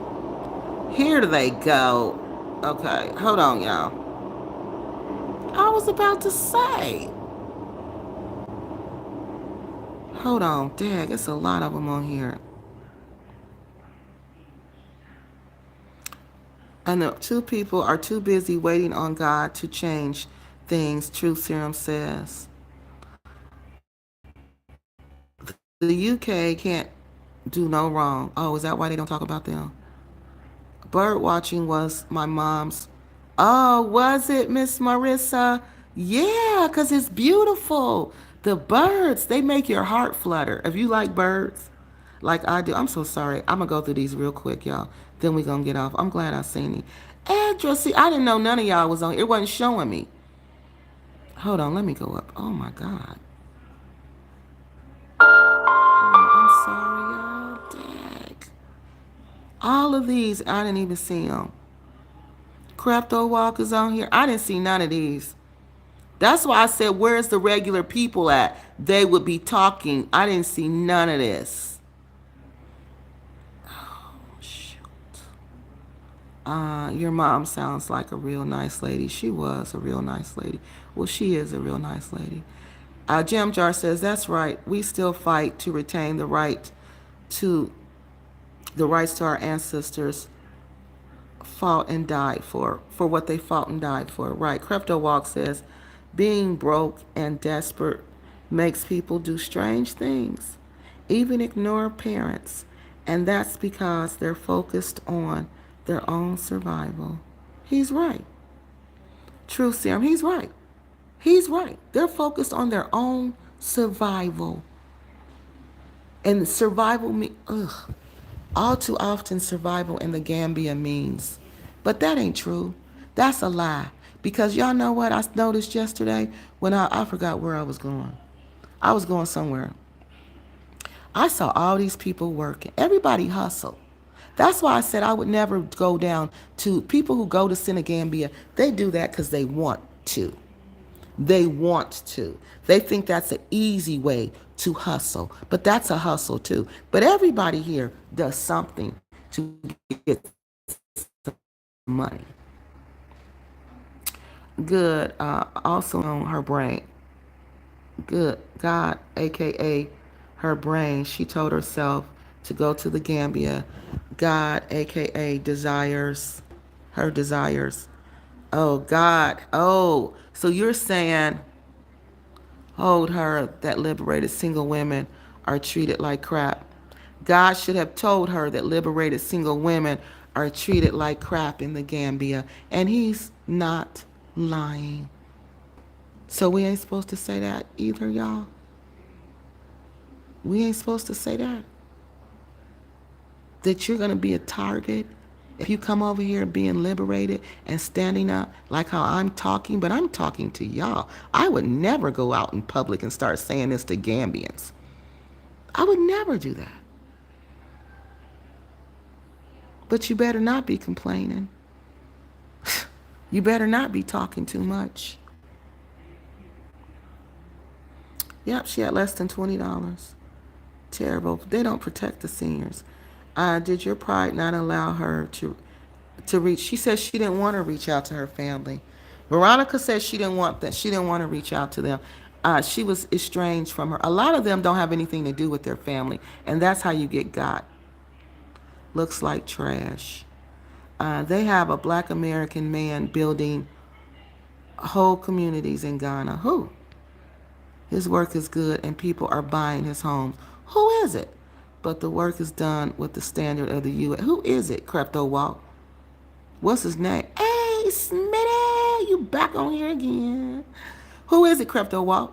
Here they go. Okay, hold on, y'all. I was about to say. Hold on, dag, it's a lot of them on here. And the two people are too busy waiting on God to change things, Truth Serum says. The UK can't do no wrong. Oh, is that why they don't talk about them? Bird watching was my mom's. Oh, was it, Miss Marissa? Yeah, because it's beautiful. The birds, they make your heart flutter. If you like birds, like I do, I'm so sorry. I'm going to go through these real quick, y'all. Then we're going to get off. I'm glad I seen it. Andrew, see, I didn't know none of y'all was on. It wasn't showing me. Hold on, let me go up. Oh, my God. Oh, I'm sorry, y'all. Dag. All of these, I didn't even see them. Crypto walkers on here. I didn't see none of these. That's why I said, where's the regular people at? They would be talking. I didn't see none of this. Oh, shoot. Your mom sounds like a real nice lady. She was a real nice lady. Well, she is a real nice lady. Jam Jar says, that's right. We still fight to retain to the rights to our ancestors fought and died for what they fought and died for. Right. Crypto Walk says, being broke and desperate makes people do strange things, even ignore parents, and that's because they're focused on their own survival. He's right. True Serum, he's right. He's right. They're focused on their own survival. And survival all too often survival in the Gambia means. But that ain't true. That's a lie. Because y'all know what I noticed yesterday when I forgot where I was going. I was going somewhere. I saw all these people working. Everybody hustle. That's why I said I would never go down to people who go to Senegambia. They do that because they want to. They want to. They think that's an easy way to hustle. But that's a hustle too. But everybody here does something to get money. Good. Also on her brain. Good. God, aka her brain. She told herself to go to the Gambia. God, aka desires her desires. Oh God. Oh, so you're saying hold her that liberated single women are treated like crap. God should have told her that liberated single women are treated like crap in the Gambia. And he's not lying. So we ain't supposed to say that either, y'all. We ain't supposed to say that. that you're going to be a target if you come over here being liberated and standing up like how I'm talking, but I'm talking to y'all. I would never go out in public and start saying this to Gambians. I would never do that. But you better not be complaining. You better not be talking too much. Yep, she had less than $20. Terrible. They don't protect the seniors. Did your pride not allow her to reach? She said she didn't want to reach out to her family. Veronica said she didn't want that. She didn't want to reach out to them. She was estranged from her. A lot of them don't have anything to do with their family, and that's how you get got. Looks like trash. They have a black American man building whole communities in Ghana. Who? His work is good and people are buying his homes. Who is it? But the work is done with the standard of the U.S. Who is it, Crefto Walt? What's his name? Hey, Smitty, you back on here again. Who is it, Crefto Walt?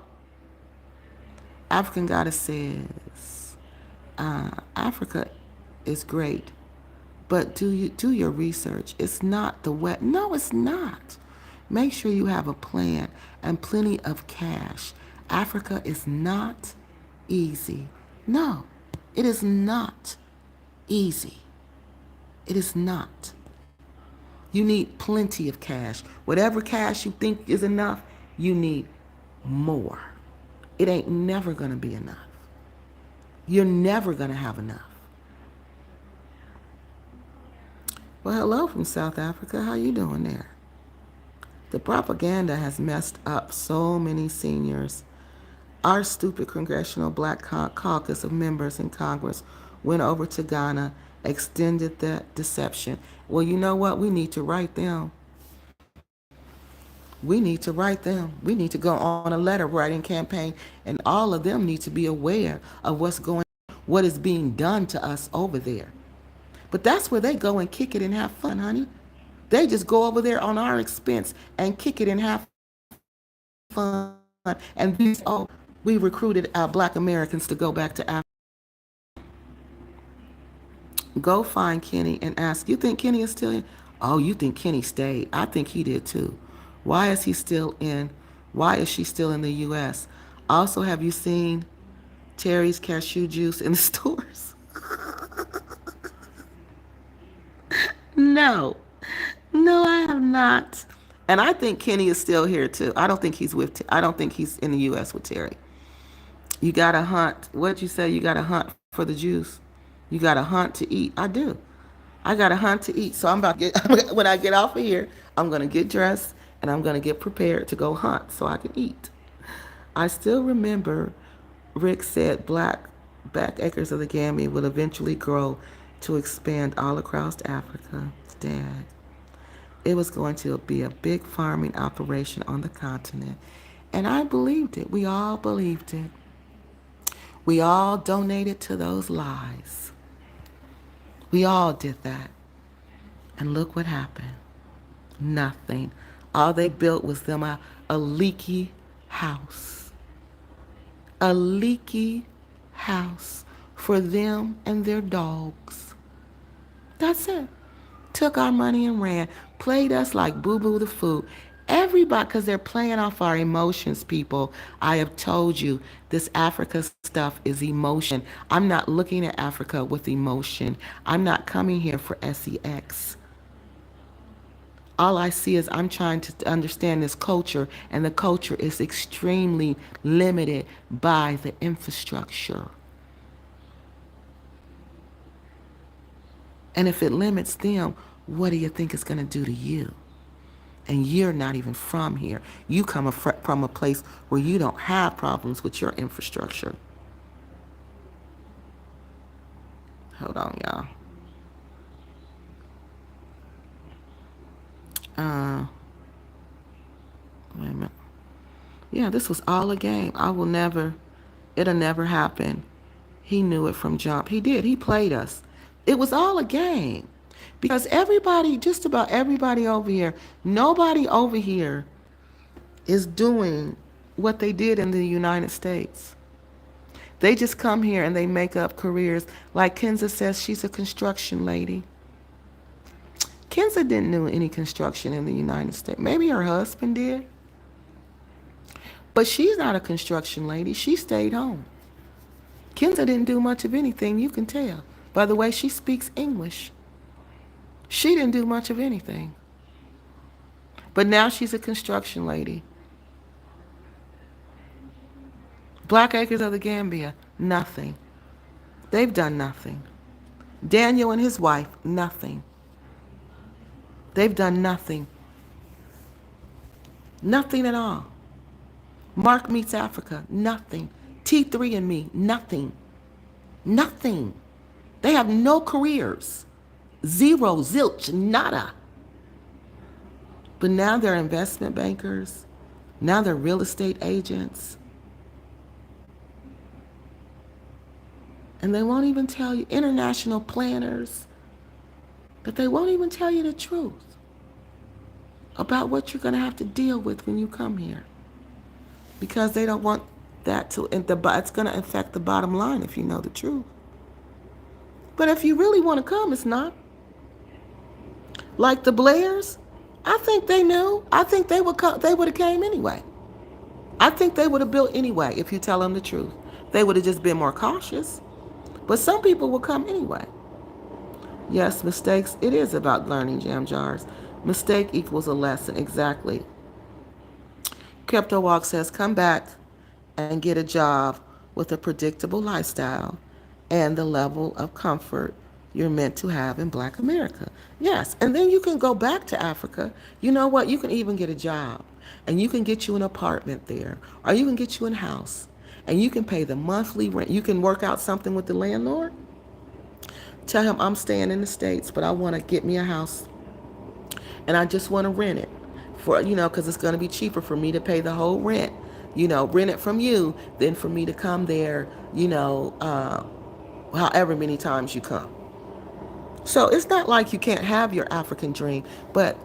African Goddess says, Africa is great, but do your research. It's not the wet. No, it's not. Make sure you have a plan and plenty of cash. Africa is not easy. No, it is not easy. It is not. You need plenty of cash. Whatever cash you think is enough, you need more. It ain't never going to be enough. You're never going to have enough. Well, hello from South Africa. How you doing there? The propaganda has messed up so many seniors. Our stupid Congressional Black Caucus of members in Congress went over to Ghana, extended that deception. Well, you know what? We need to write them. We need to write them. We need to go on a letter writing campaign, and all of them need to be aware of what is being done to us over there. But that's where they go and kick it and have fun, honey. They just go over there on our expense and kick it and have fun. And we recruited our black Americans to go back to Africa. Go find Kenny and ask, you think Kenny is still in? Oh, you think Kenny stayed? I think he did too. Why is he still in? Why is she still in the U.S.? Also, have you seen Terry's cashew juice in the stores? No. No, I have not. And I think Kenny is still here too. I don't think he's in the U.S. with Terry. You got to hunt. What'd you say? You got to hunt for the juice. You got to hunt to eat. I do. I got to hunt to eat. So when I get off of here, I'm going to get dressed and I'm going to get prepared to go hunt so I can eat. I still remember Rick said back acres of the Gambia will eventually grow to expand all across Africa. Dad. It was going to be a big farming operation on the continent. And I believed it. We all believed it. We all donated to those lies. We all did that. And look what happened. Nothing. All they built was them a leaky house. A leaky house for them and their dogs. That's it. Took our money and ran. Played us like Boo-Boo the Fool. Everybody, because they're playing off our emotions, people. I have told you, this Africa stuff is emotion. I'm not looking at Africa with emotion. I'm not coming here for sex. All I see is I'm trying to understand this culture, and the culture is extremely limited by the infrastructure. And if it limits them, what do you think it's going to do to you? And you're not even from here. You come from a place where you don't have problems with your infrastructure. Hold on, y'all. Wait a minute. Yeah, this was all a game. It'll never happen. He knew it from jump. He did. He played us. It was all a game. Because just about everybody over here, nobody over here is doing what they did in the United States. They just come here and they make up careers. Like Kenza says, she's a construction lady. Kenza didn't do any construction in the United States. Maybe her husband did. But she's not a construction lady. She stayed home. Kenza didn't do much of anything, you can tell. By the way, she speaks English. She didn't do much of anything. But now she's a construction lady. Black Acres of the Gambia, nothing. They've done nothing. Daniel and his wife, nothing. They've done nothing. Nothing at all. Mark Meets Africa, nothing. T3 and Me, nothing. Nothing. They have no careers. Zero, zilch, nada. But now they're investment bankers. Now they're real estate agents. And they won't even tell you, international planners, but they won't even tell you the truth about what you're going to have to deal with when you come here. Because they don't want that to, it's going to affect the bottom line if you know the truth. But if you really want to come, it's not. Like the Blairs, I think they knew. I think they would have came anyway. I think they would have built anyway if you tell them the truth. They would have just been more cautious. But some people will come anyway. Yes, mistakes. It is about learning, Jam Jars. Mistake equals a lesson. Exactly. Crypto Walk says, come back and get a job with a predictable lifestyle and the level of comfort you're meant to have in Black America. Yes, and then you can go back to Africa. You know what? You can even get a job, and you can get you an apartment there, or you can get you a house, and you can pay the monthly rent. You can work out something with the landlord. Tell him, I'm staying in the States, but I want to get me a house, and I just want to rent it for, because it's going to be cheaper for me to pay the whole rent, rent it from you than for me to come there, however many times you come. So it's not like you can't have your African dream, but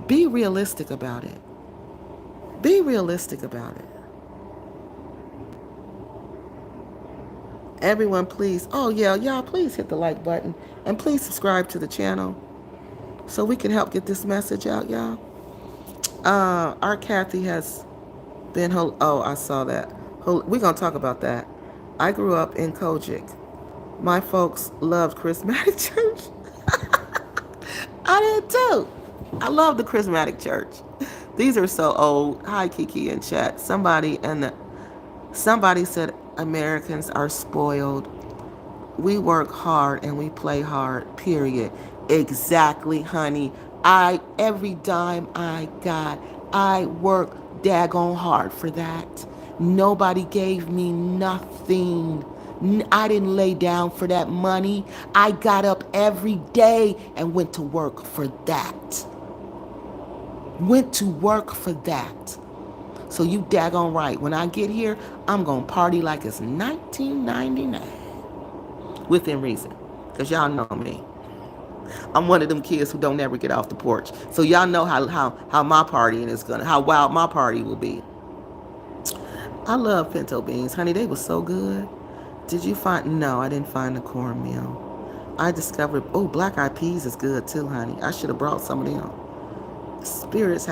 be realistic about it. Be realistic about it. Everyone, please, y'all, please hit the like button and please subscribe to the channel so we can help get this message out, y'all. Our Kathy has been, I saw that. We're going to talk about that. I grew up in Kojic. My folks loved Charismatic Church. I did too. I love the Charismatic Church. These are so old. Hi, KeKe in chat. Somebody said Americans are spoiled. We work hard and we play hard, period. Exactly, honey. Every dime I got, I worked daggone hard for that. Nobody gave me nothing. I didn't lay down for that money. I got up every day and went to work for that. Went to work for that. So you daggone right. When I get here, I'm going to party like it's 1999. Within reason. Because y'all know me. I'm one of them kids who don't ever get off the porch. So y'all know how my partying is going to, how wild my party will be. I love pinto beans. Honey, they were so good. Did you find, no, I didn't find the cornmeal. I discovered, black eyed peas is good too, honey. I should have brought some of them. Spirits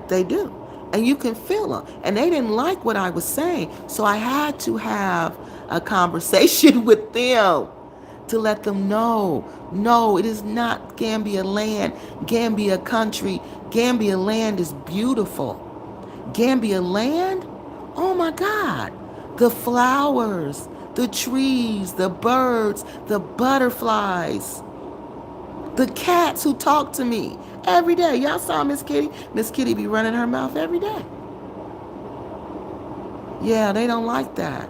they do. And you can feel them. And they didn't like what I was saying. So I had to have a conversation with them to let them know, no, it is not Gambia land, Gambia country. Gambia land is beautiful. Gambia land, oh my God. The flowers, the trees, the birds, the butterflies, the cats who talk to me every day. Y'all saw Miss Kitty. Miss Kitty be running her mouth every day. Yeah, they don't like that.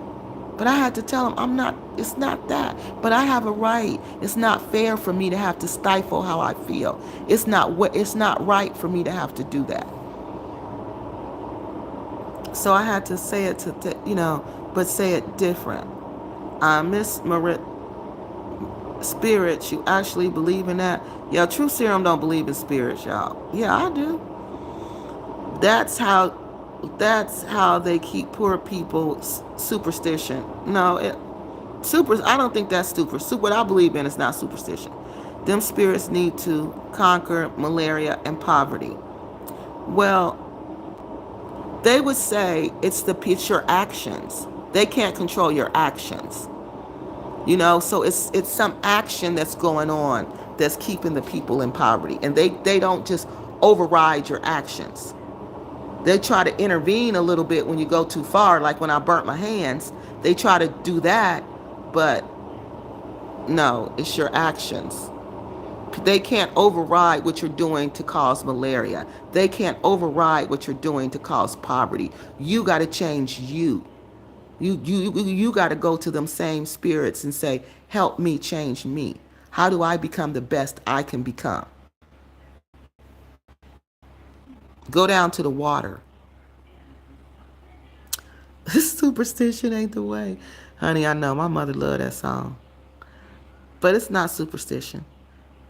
But I had to tell them, it's not that. But I have a right. It's not fair for me to have to stifle how I feel. It's not right for me to have to do that. So I had to say it but say it different. Miss Marit, spirits, you actually believe in that? Yeah, True Serum don't believe in spirits, y'all. Yeah, I do. That's how That's how they keep poor people superstition. No, super. I don't think that's super. What I believe in is not superstition. Them spirits need to conquer malaria and poverty. Well, they would say it's your actions. They can't control your actions. So it's some action that's going on that's keeping the people in poverty, and they don't just override your actions. They try to intervene a little bit when you go too far, like when I burnt my hands. They try to do that, but no, it's your actions. They can't override what you're doing to cause malaria. They can't override what you're doing to cause poverty. You got to change you. You got to go to them same spirits and say, help me change me. How do I become the best I can become? Go down to the water. Superstition ain't the way. Honey, I know my mother loved that song. But it's not superstition.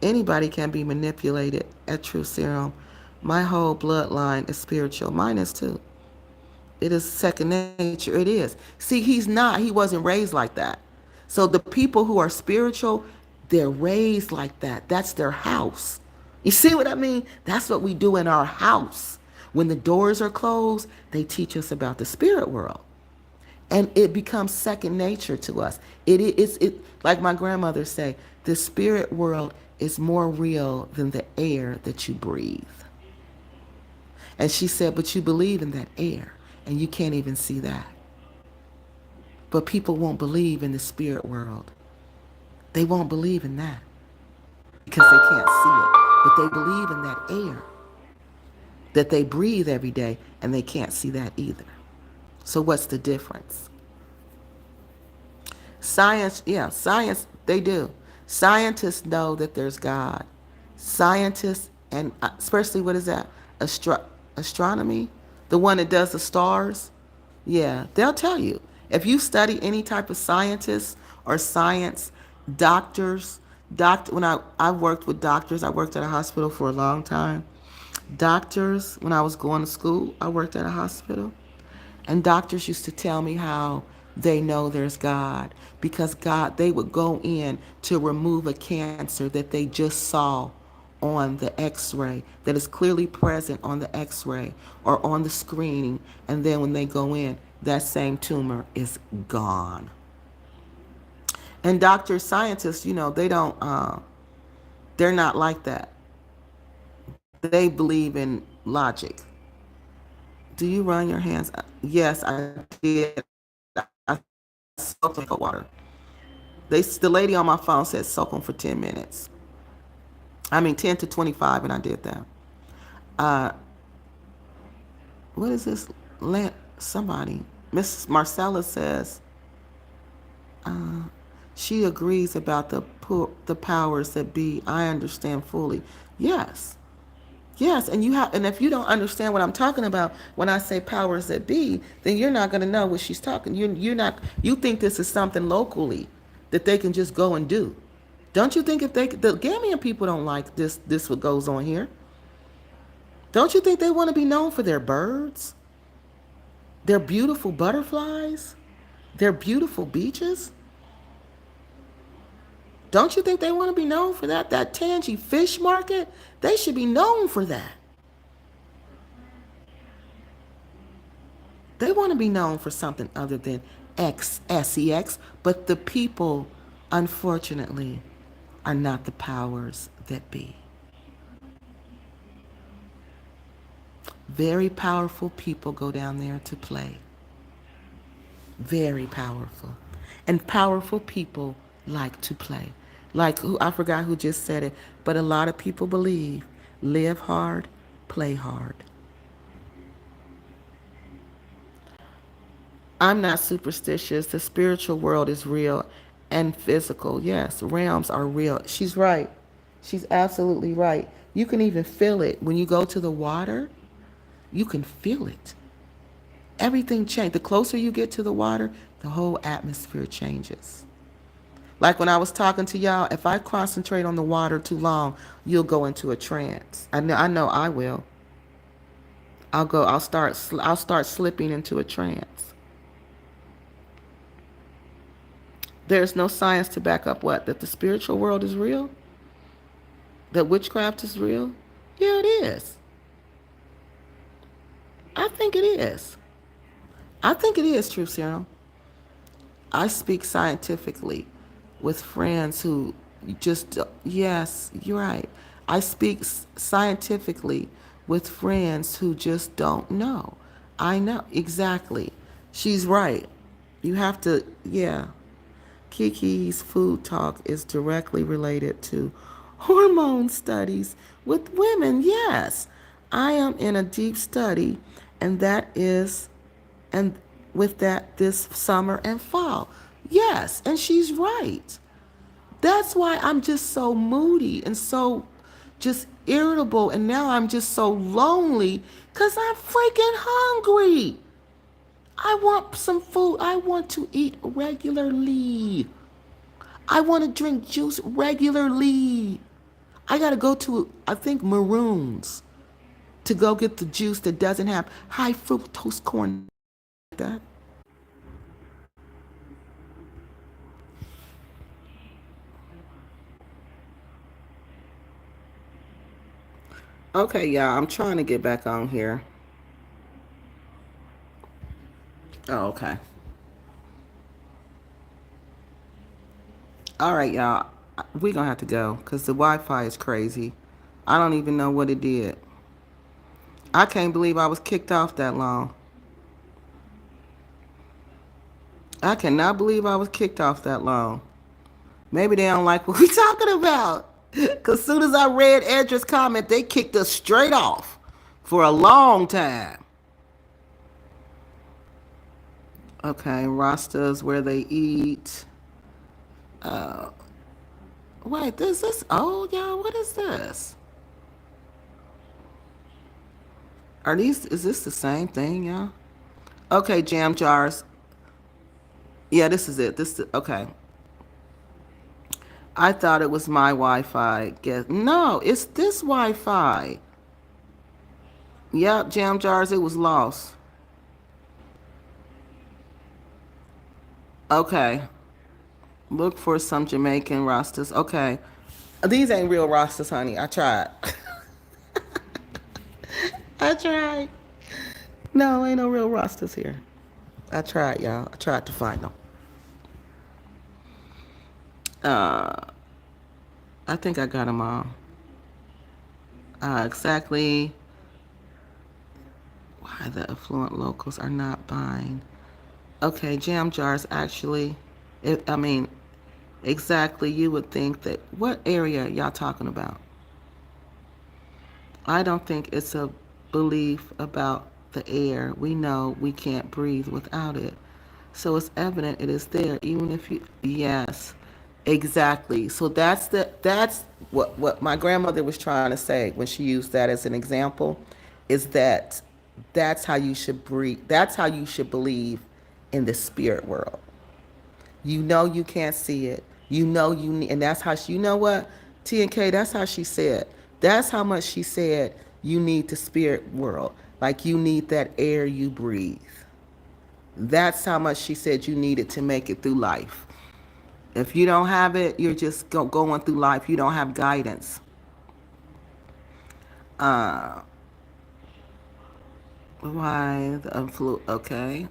Anybody can be manipulated at True Serum. My whole bloodline is spiritual. Mine is too. It is second nature. It is. See, he wasn't raised like that. So the people who are spiritual, they're raised like that. That's their house. You see what I mean? That's what we do in our house. When the doors are closed, they teach us about the spirit world. And it becomes second nature to us. It like my grandmother say, the spirit world is more real than the air that you breathe. And she said, but you believe in that air, and you can't even see that. But people won't believe in the spirit world. They won't believe in that because they can't see it. But they believe in that air that they breathe every day, and they can't see that either. So what's the difference? Science, they do. Scientists know that there's God. Scientists, and especially, what is that? Astronomy? The one that does the stars? Yeah, they'll tell you. If you study any type of scientist or science, when I worked with doctors, I worked at a hospital for a long time. Doctors, when I was going to school, I worked at a hospital. And doctors used to tell me how they know there's God because they would go in to remove a cancer that they just saw on the x-ray, that is clearly present on the x-ray or on the screening. And then when they go in, that same tumor is gone. And doctors, scientists, they're not like that. They believe in logic. Do you run your hands? Yes, I did. I soaked them for water. The lady on my phone said soak them for 10 minutes. I mean 10 to 25, and I did that. Uh, what is this? Somebody. Miss Marcella says she agrees about the powers that be. I understand fully. Yes. Yes, and if you don't understand what I'm talking about when I say powers that be, then you're not going to know what she's talking. You think this is something locally that they can just go and do. Don't you think the Gambian people don't like this what goes on here? Don't you think they want to be known for their birds, their beautiful butterflies, their beautiful beaches? Don't you think they want to be known for that? That Tangi fish market, they should be known for that. They want to be known for something other than sex, but the people, unfortunately, are not the powers that be. Very powerful people go down there to play. Very powerful. And powerful people like to play. I forgot who just said it, but a lot of people believe live hard, play hard. I'm not superstitious. The spiritual world is real and physical. Yes, realms are real. She's right. She's absolutely right. You can even feel it. When you go to the water, you can feel it. Everything changes. The closer you get to the water, the whole atmosphere changes. Like when I was talking to y'all, if I concentrate on the water too long, you'll go into a trance. I know I will. I'll start slipping into a trance. There's no science to back up what? That the spiritual world is real? That witchcraft is real? Yeah, it is. I think it is. I think it is, Truth Serum. I speak scientifically with friends who just, yes, you're right. I speak scientifically with friends who just don't know. I know, exactly. She's right. You have to, yeah. KeKe's food talk is directly related to hormone studies with women. Yes, I am in a deep study, and that is, and with that, this summer and fall. Yes, and she's right. That's why I'm just so moody and so just irritable, and now I'm just so lonely because I'm freaking hungry. I want some food. I want to eat regularly. I want to drink juice regularly. I got to go to, I think, Maroons to go get the juice that doesn't have high fructose corn. That. Okay, y'all, I'm trying to get back on here. Oh, okay. All right, y'all. We're going to have to go because the Wi Fi is crazy. I don't even know what it did. I can't believe I was kicked off that long. I cannot believe I was kicked off that long. Maybe they don't like what we talking about. Because soon as I read Edgar's comment, they kicked us straight off for a long time. Okay, Rastas where they eat. Uh, wait, this old, y'all? What is this? Is this the same thing, y'all? Okay, jam jars. Yeah, this is it. Okay. I thought it was my Wi-Fi. No, it's this Wi-Fi. Yep, jam jars. It was lost. Okay. Look for some Jamaican Rastas. Okay. These ain't real Rastas, honey. I tried. I tried. No, ain't no real Rastas here. I tried, y'all. I tried to find them. Uh, I think I got them all. Exactly why the affluent locals are not buying. Okay, jam jars actually. I mean, exactly. You would think that. What area y'all talking about? I don't think it's a belief about the air. We know we can't breathe without it. So it's evident it is there, even if you, yes, exactly. So that's what my grandmother was trying to say when she used that as an example, is that that's how you should breathe. That's how you should believe in the spirit world. You know you can't see it. You know you need, and that's how she, you know what, T and K, that's how she said. That's how much she said you need the spirit world. Like you need that air you breathe. That's how much she said you needed to make it through life. If you don't have it, you're just going through life. You don't have guidance. Uh, why the okay.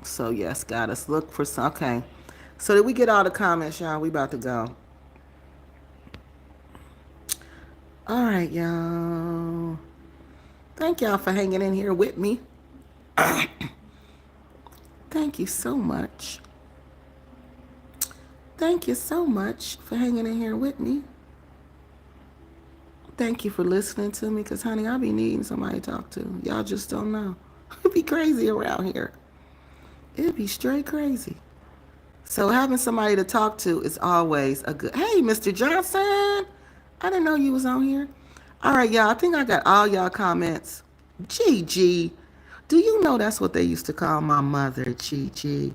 So yes, gotta look for some. Okay. So did we get all the comments, y'all? We about to go. All right, y'all. Thank y'all for hanging in here with me. Thank you so much. Thank you so much for hanging in here with me. Thank you for listening to me, because, honey, I be needing somebody to talk to. Y'all just don't know. It'd be crazy around here. It'd be straight crazy. So having somebody to talk to is always a good. Hey, Mr. Johnson. I didn't know you was on here. All right, y'all. I think I got all y'all comments. Gigi. Do you know that's what they used to call my mother, Gigi?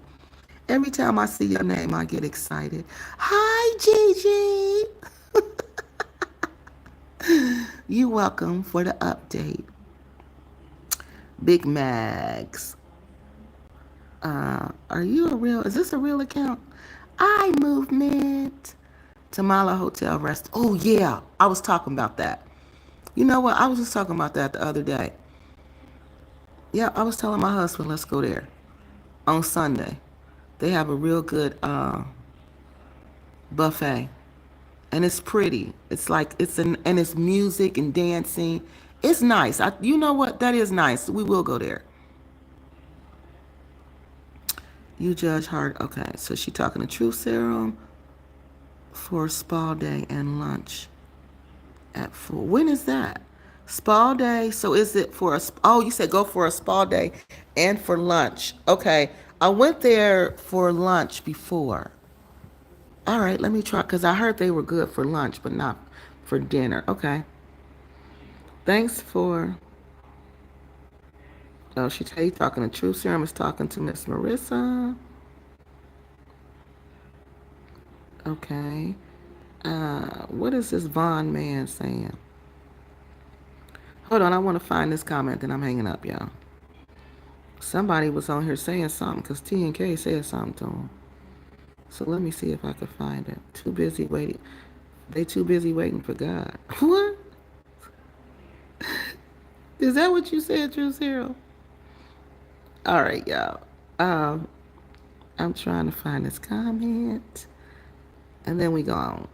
Every time I see your name, I get excited. Hi, Gigi. You welcome for the update. Big Mags. Are you a real? Is this a real account? I movement. Tamala Hotel Rest. Oh yeah, I was talking about that. You know what? I was just talking about that the other day. Yeah, I was telling my husband, let's go there on Sunday. They have a real good buffet, and it's pretty. It's like and it's music and dancing. It's nice. You know what? That is nice. We will go there. You judge hard. Okay, so she talking to Truth Serum for spa day and lunch at 4. When is that? Spa day. So is it for a? Oh, you said go for a spa day and for lunch. Okay, I went there for lunch before. All right, let me try because I heard they were good for lunch, but not for dinner. Okay. Thanks for. Oh, she's talking to Truth Serum is talking to Miss Marissa. Okay. What is this Vaughn man saying? Hold on, I want to find this comment, then I'm hanging up, y'all. Somebody was on here saying something because T and K said something to him. So let me see if I can find it. Too busy waiting. They too busy waiting for God. What? Is that what you said, True Zero? All right, y'all. Um, I'm trying to find this comment, and then we go on.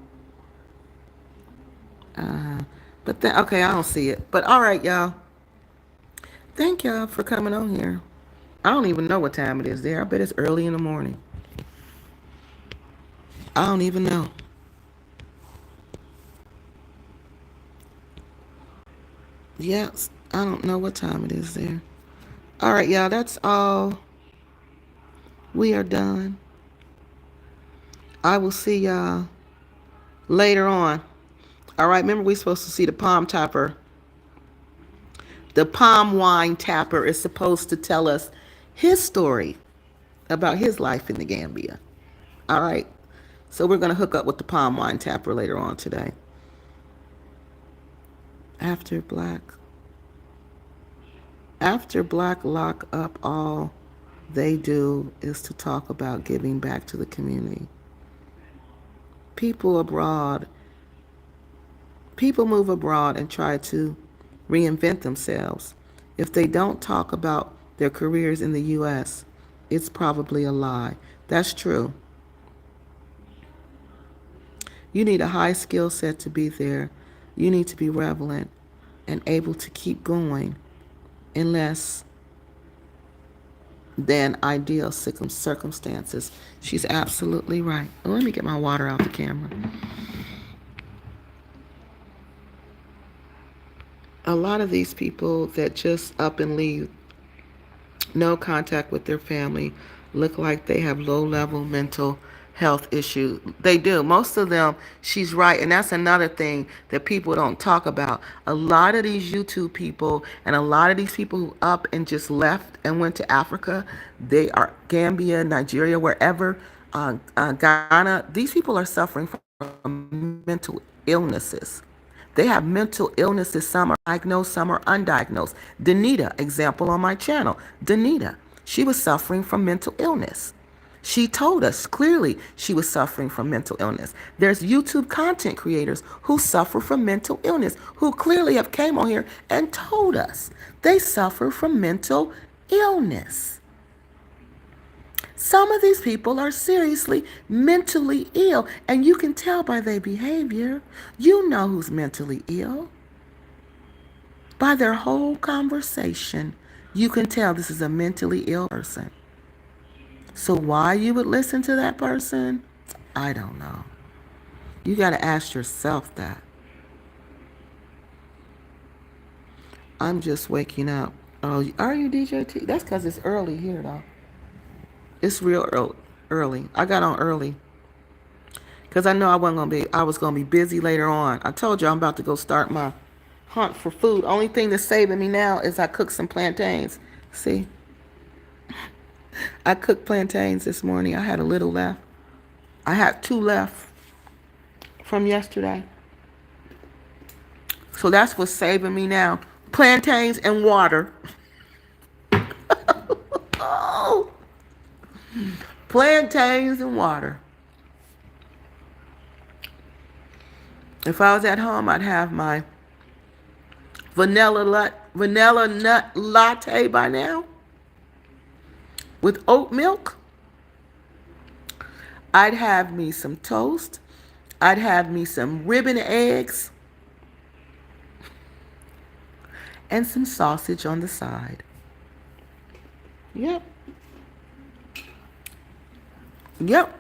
But then, okay, I don't see it. But all right, y'all. Thank y'all for coming on here. I don't even know what time it is there. I bet it's early in the morning. I don't even know. Yes, I don't know what time it is there. All right, y'all. That's all. We are done. I will see y'all later on. All right, remember we're supposed to see the palm tapper. The palm wine tapper is supposed to tell us his story about his life in the Gambia. All right. So we're going to hook up with the palm wine tapper later on today. After black lock up, all they do is to talk about giving back to the community. People abroad, people move abroad and try to reinvent themselves. If they don't talk about their careers in the U.S., it's probably a lie. That's true. You need a high skill set to be there. You need to be relevant and able to keep going in less than ideal circumstances. She's absolutely right. Oh, let me get my water out the camera. A lot of these people that just up and leave, no contact with their family, look like they have low level mental health issues. They do. Most of them, she's right. And that's another thing that people don't talk about. A lot of these YouTube people and a lot of these people who up and just left and went to Africa, they are Gambia, Nigeria, wherever, Ghana, these people are suffering from mental illnesses. They have mental illnesses. Some are diagnosed, some are undiagnosed. Danita, example on my channel. Danita, she was suffering from mental illness. She told us clearly she was suffering from mental illness. There's YouTube content creators who suffer from mental illness, who clearly have came on here and told us they suffer from mental illness. Some of these people are seriously mentally ill, and you can tell by their behavior. You know who's mentally ill. By their whole conversation, you can tell this is a mentally ill person. So why you would listen to that person, I don't know. You got to ask yourself that. I'm just waking up. Oh, are you DJT? That's because it's early here, though. It's real early. I got on early because I know I was gonna be busy later on. I told you I'm about to go start my hunt for food. Only thing that's saving me now is I cooked some plantains. See, I cooked plantains this morning. I had a little left. I had 2 left from yesterday. So that's what's saving me now. Plantains and water. Oh, plantains and water. If I was at home, I'd have my vanilla nut latte by now with oat milk. I'd have me some toast. I'd have me some ribbon eggs and some sausage on the side. Yep. Yep.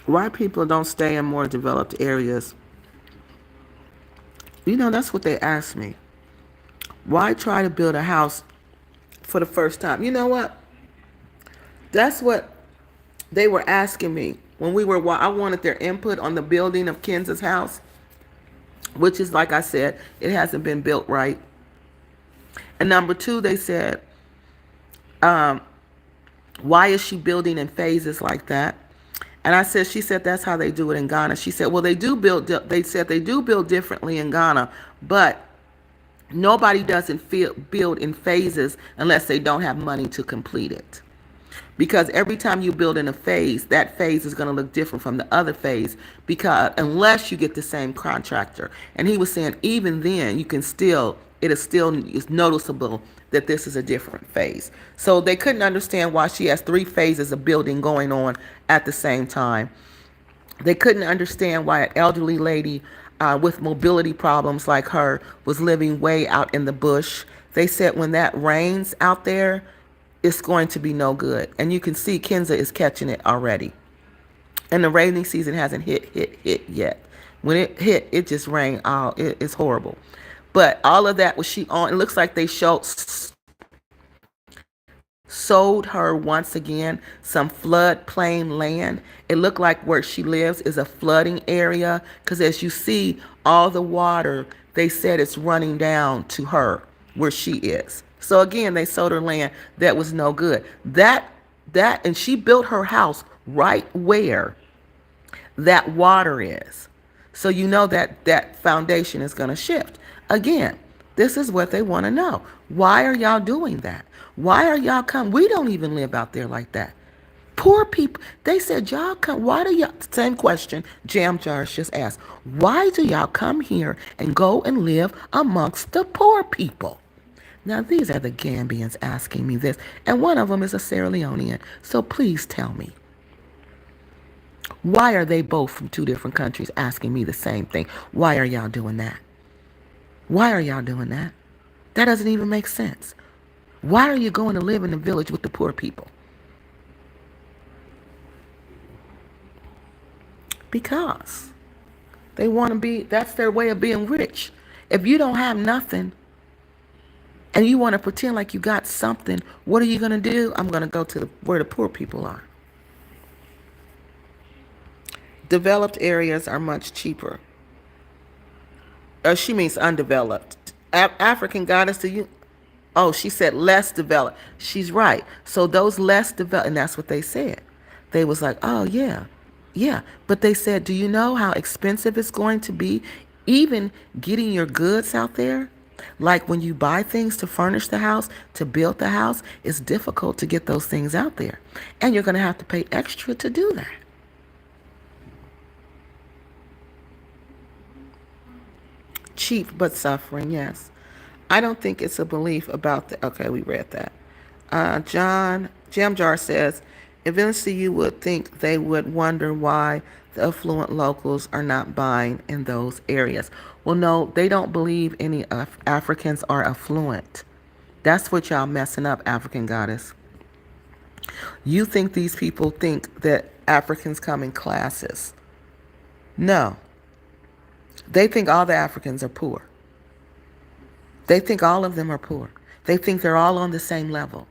Why people don't stay in more developed areas? That's what they asked me. Why try to build a house for the first time? You know what? That's what they were asking me when I wanted their input on the building of Kenza's house, which is, like I said, it hasn't been built right. And number two, they said, why is she building in phases like that? And she said, that's how they do it in Ghana. She said, well, they said they do build differently in Ghana, but nobody doesn't build in phases unless they don't have money to complete it. Because every time you build in a phase, that phase is going to look different from the other phase, because unless you get the same contractor. And he was saying, even then, it's noticeable that this is a different phase. So they couldn't understand why she has 3 phases of building going on at the same time. They couldn't understand why an elderly lady with mobility problems like her was living way out in the bush. They said when that rains out there, it's going to be no good. And you can see Kenza is catching it already. And the rainy season hasn't hit yet. When it hit, it just rained. It's horrible. But all of that was she on. It looks like they sold her once again some floodplain land. It looked like where she lives is a flooding area, because as you see, all the water, they said it's running down to her where she is. So again, they sold her land that was no good. And she built her house right where that water is. So that foundation is going to shift. Again, this is what they want to know. Why are y'all doing that? Why are y'all come? We don't even live out there like that. Poor people. They said, y'all come. Why do y'all, same question Jam Jars just asked. Why do y'all come here and go and live amongst the poor people? Now, these are the Gambians asking me this, and one of them is a Sierra Leonean. So please tell me, why are they both from 2 different countries asking me the same thing? Why are y'all doing that? Why are y'all doing that? That doesn't even make sense. Why are you going to live in the village with the poor people? Because they want to be, that's their way of being rich. If you don't have nothing, and you want to pretend like you got something, what are you going to do? I'm going to go to where the poor people are. Developed areas are much cheaper. She means undeveloped. African goddess, do you? Oh, she said less developed. She's right. So those less developed, and that's what they said. They was like, oh, yeah. But they said, do you know how expensive it's going to be even getting your goods out there? Like when you buy things to furnish the house, to build the house, it's difficult to get those things out there. And you're going to have to pay extra to do that. Cheap but suffering, yes. I don't think it's a belief about the... Okay, we read that. Jamjar says, eventually you would think they would wonder why the affluent locals are not buying in those areas. Well, no, they don't believe any Africans are affluent. That's what y'all messing up, African goddess. You think these people think that Africans come in classes. No. They think all the Africans are poor. They think all of them are poor. They think they're all on the same level.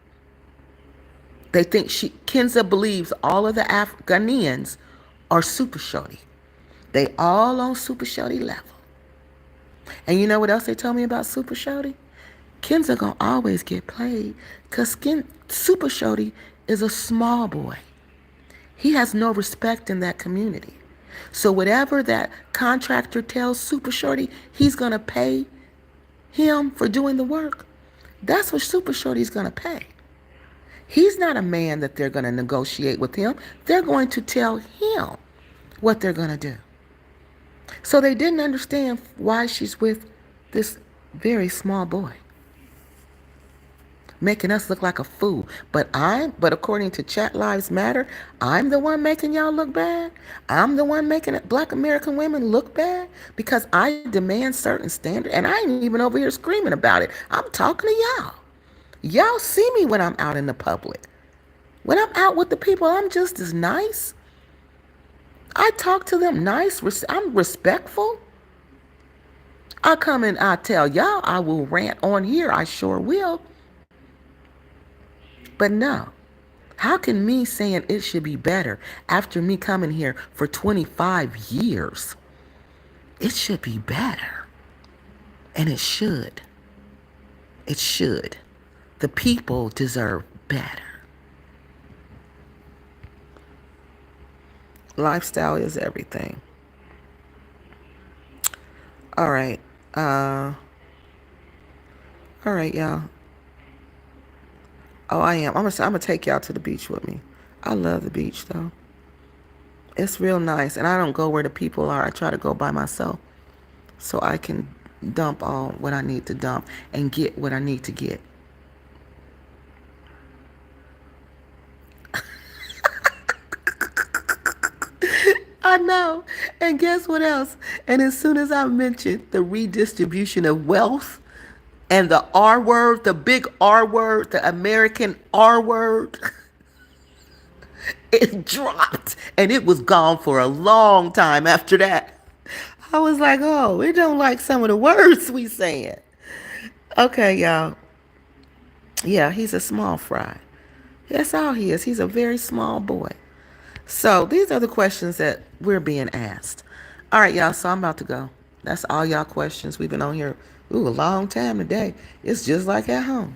They think Kenza believes all of the Ghanaians are super shorty. They all on super shorty level. And you know what else they told me about super shorty? Kenza gonna always get played because super shorty is a small boy. He has no respect in that community. So whatever that contractor tells Super Shorty, he's going to pay him for doing the work. That's what Super Shorty's going to pay. He's not a man that they're going to negotiate with him. They're going to tell him what they're going to do. So they didn't understand why she's with this very small boy, making us look like a fool. But according to Chat Lives Matter, I'm the one making y'all look bad. I'm the one making Black American women look bad because I demand certain standards, and I ain't even over here screaming about it. I'm talking to y'all. Y'all see me when I'm out in the public. When I'm out with the people, I'm just as nice. I talk to them nice. I'm respectful. I come and I tell y'all I will rant on here. I sure will. But no. How can me saying it should be better after me coming here for 25 years? It should be better. And it should. It should. The people deserve better. Lifestyle is everything. All right. All right, y'all. Oh, I am. I'm gonna take y'all to the beach with me. I love the beach though. It's real nice, and I don't go where the people are. I try to go by myself so I can dump all what I need to dump and get what I need to get. I know. And guess what else? And as soon as I mentioned the redistribution of wealth and the R word, the big R word, the American R word, it dropped and it was gone for a long time after that. I was like, oh, it don't like some of the words we saying. Okay, y'all. Yeah, he's a small fry. That's all he is. He's a very small boy. So these are the questions that we're being asked. All right, y'all. So I'm about to go. That's all y'all questions. We've been on here, a long time today. It's just like at home.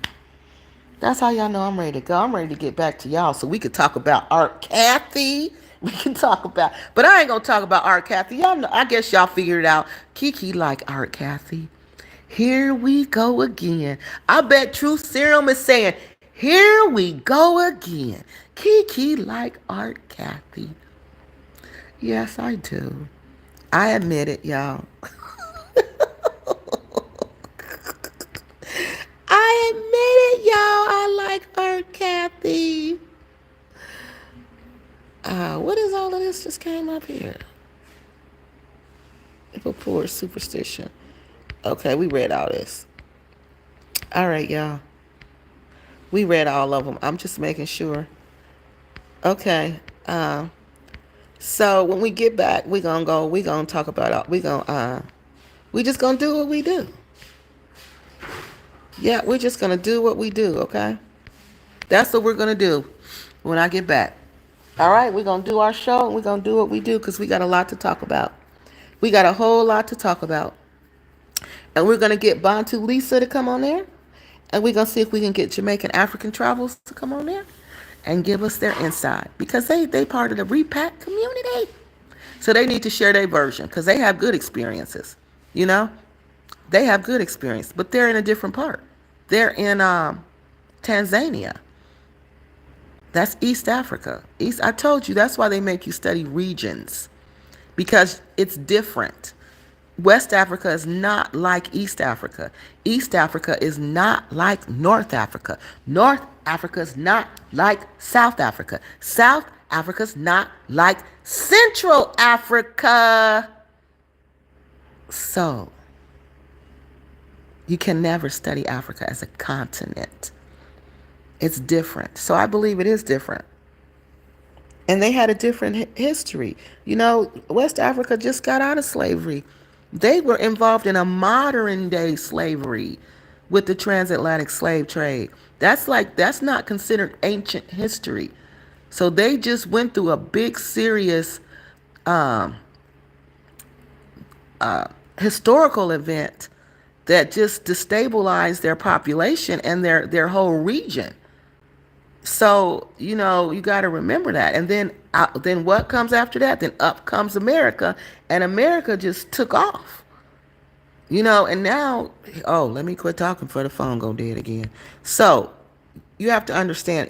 That's how y'all know I'm ready to go. I'm ready to get back to y'all so we could talk about Art Kathy. We can talk about, but I ain't gonna talk about Art Kathy. Y'all know, I guess y'all figured it out. KeKe like Art Kathy. Here we go again. I bet Truth Serum is saying, here we go again. KeKe like Art Kathy. Yes, I do. I admit it, y'all. I admit it, y'all. I like Art Kathy. What is all of this just came up here? If a poor superstition. Okay, we read all this. All right, y'all. We read all of them. I'm just making sure. Okay. So when we get back, we're gonna talk about we just gonna do what we do. Yeah, we're just gonna do what we do, okay? That's what we're gonna do when I get back. All right, we're gonna do our show and we're gonna do what we do because we got a lot to talk about. We got a whole lot to talk about. And we're gonna get Bantu Lisa to come on there. And we're gonna see if we can get Jamaican African Travels to come on there and give us their insight. Because they part of the repack community. So they need to share their version because they have good experiences. You know? They have good experience, but they're in a different part. They're in Tanzania. That's East Africa. I told you that's why they make you study regions because it's different. West Africa is not like East Africa. East Africa is not like North Africa. North Africa is not like South Africa. South Africa is not like Central Africa. So, you can never study Africa as a continent. It's different. So I believe it is different. And they had a different history. You know, West Africa just got out of slavery. They were involved in a modern day slavery with the transatlantic slave trade. That's not considered ancient history. So they just went through a big, serious historical event that just destabilized their population and their whole region. So, you know, you got to remember that. And then what comes after that? Then up comes America, and America just took off. You know, and now, oh, let me quit talking for the phone go dead again. So, you have to understand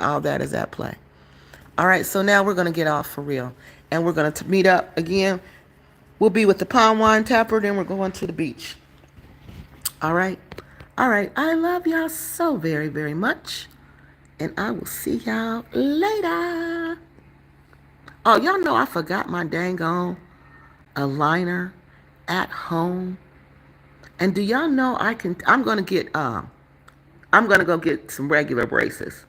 all that is at play. All right, so now we're going to get off for real. And we're going to meet up again. We'll be with the palm wine tapper, then we're going to the beach. All right. All right. I love y'all so very, very much. And I will see y'all later. Oh, y'all know I forgot my dang on aligner at home. And do y'all know I'm gonna go get some regular braces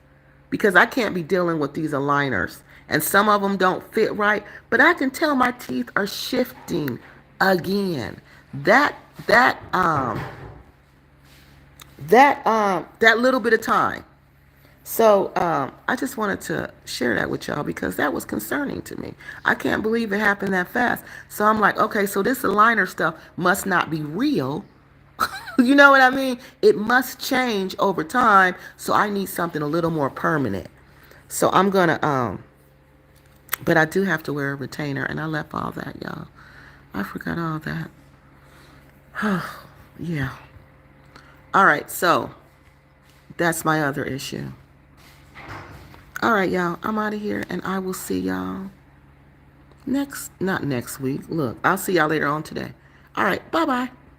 because I can't be dealing with these aligners. And some of them don't fit right, but I can tell my teeth are shifting again. That that um that little bit of time. So I just wanted to share that with y'all because that was concerning to me. I can't believe it happened that fast. So I'm like, okay, so this aligner stuff must not be real. You know what I mean? It must change over time. So I need something a little more permanent. So I'm gonna but I do have to wear a retainer, and I left all that, y'all. I forgot all that. Yeah. All right, so that's my other issue. All right, y'all. I'm out of here, and I will see y'all not next week. Look, I'll see y'all later on today. All right, bye-bye.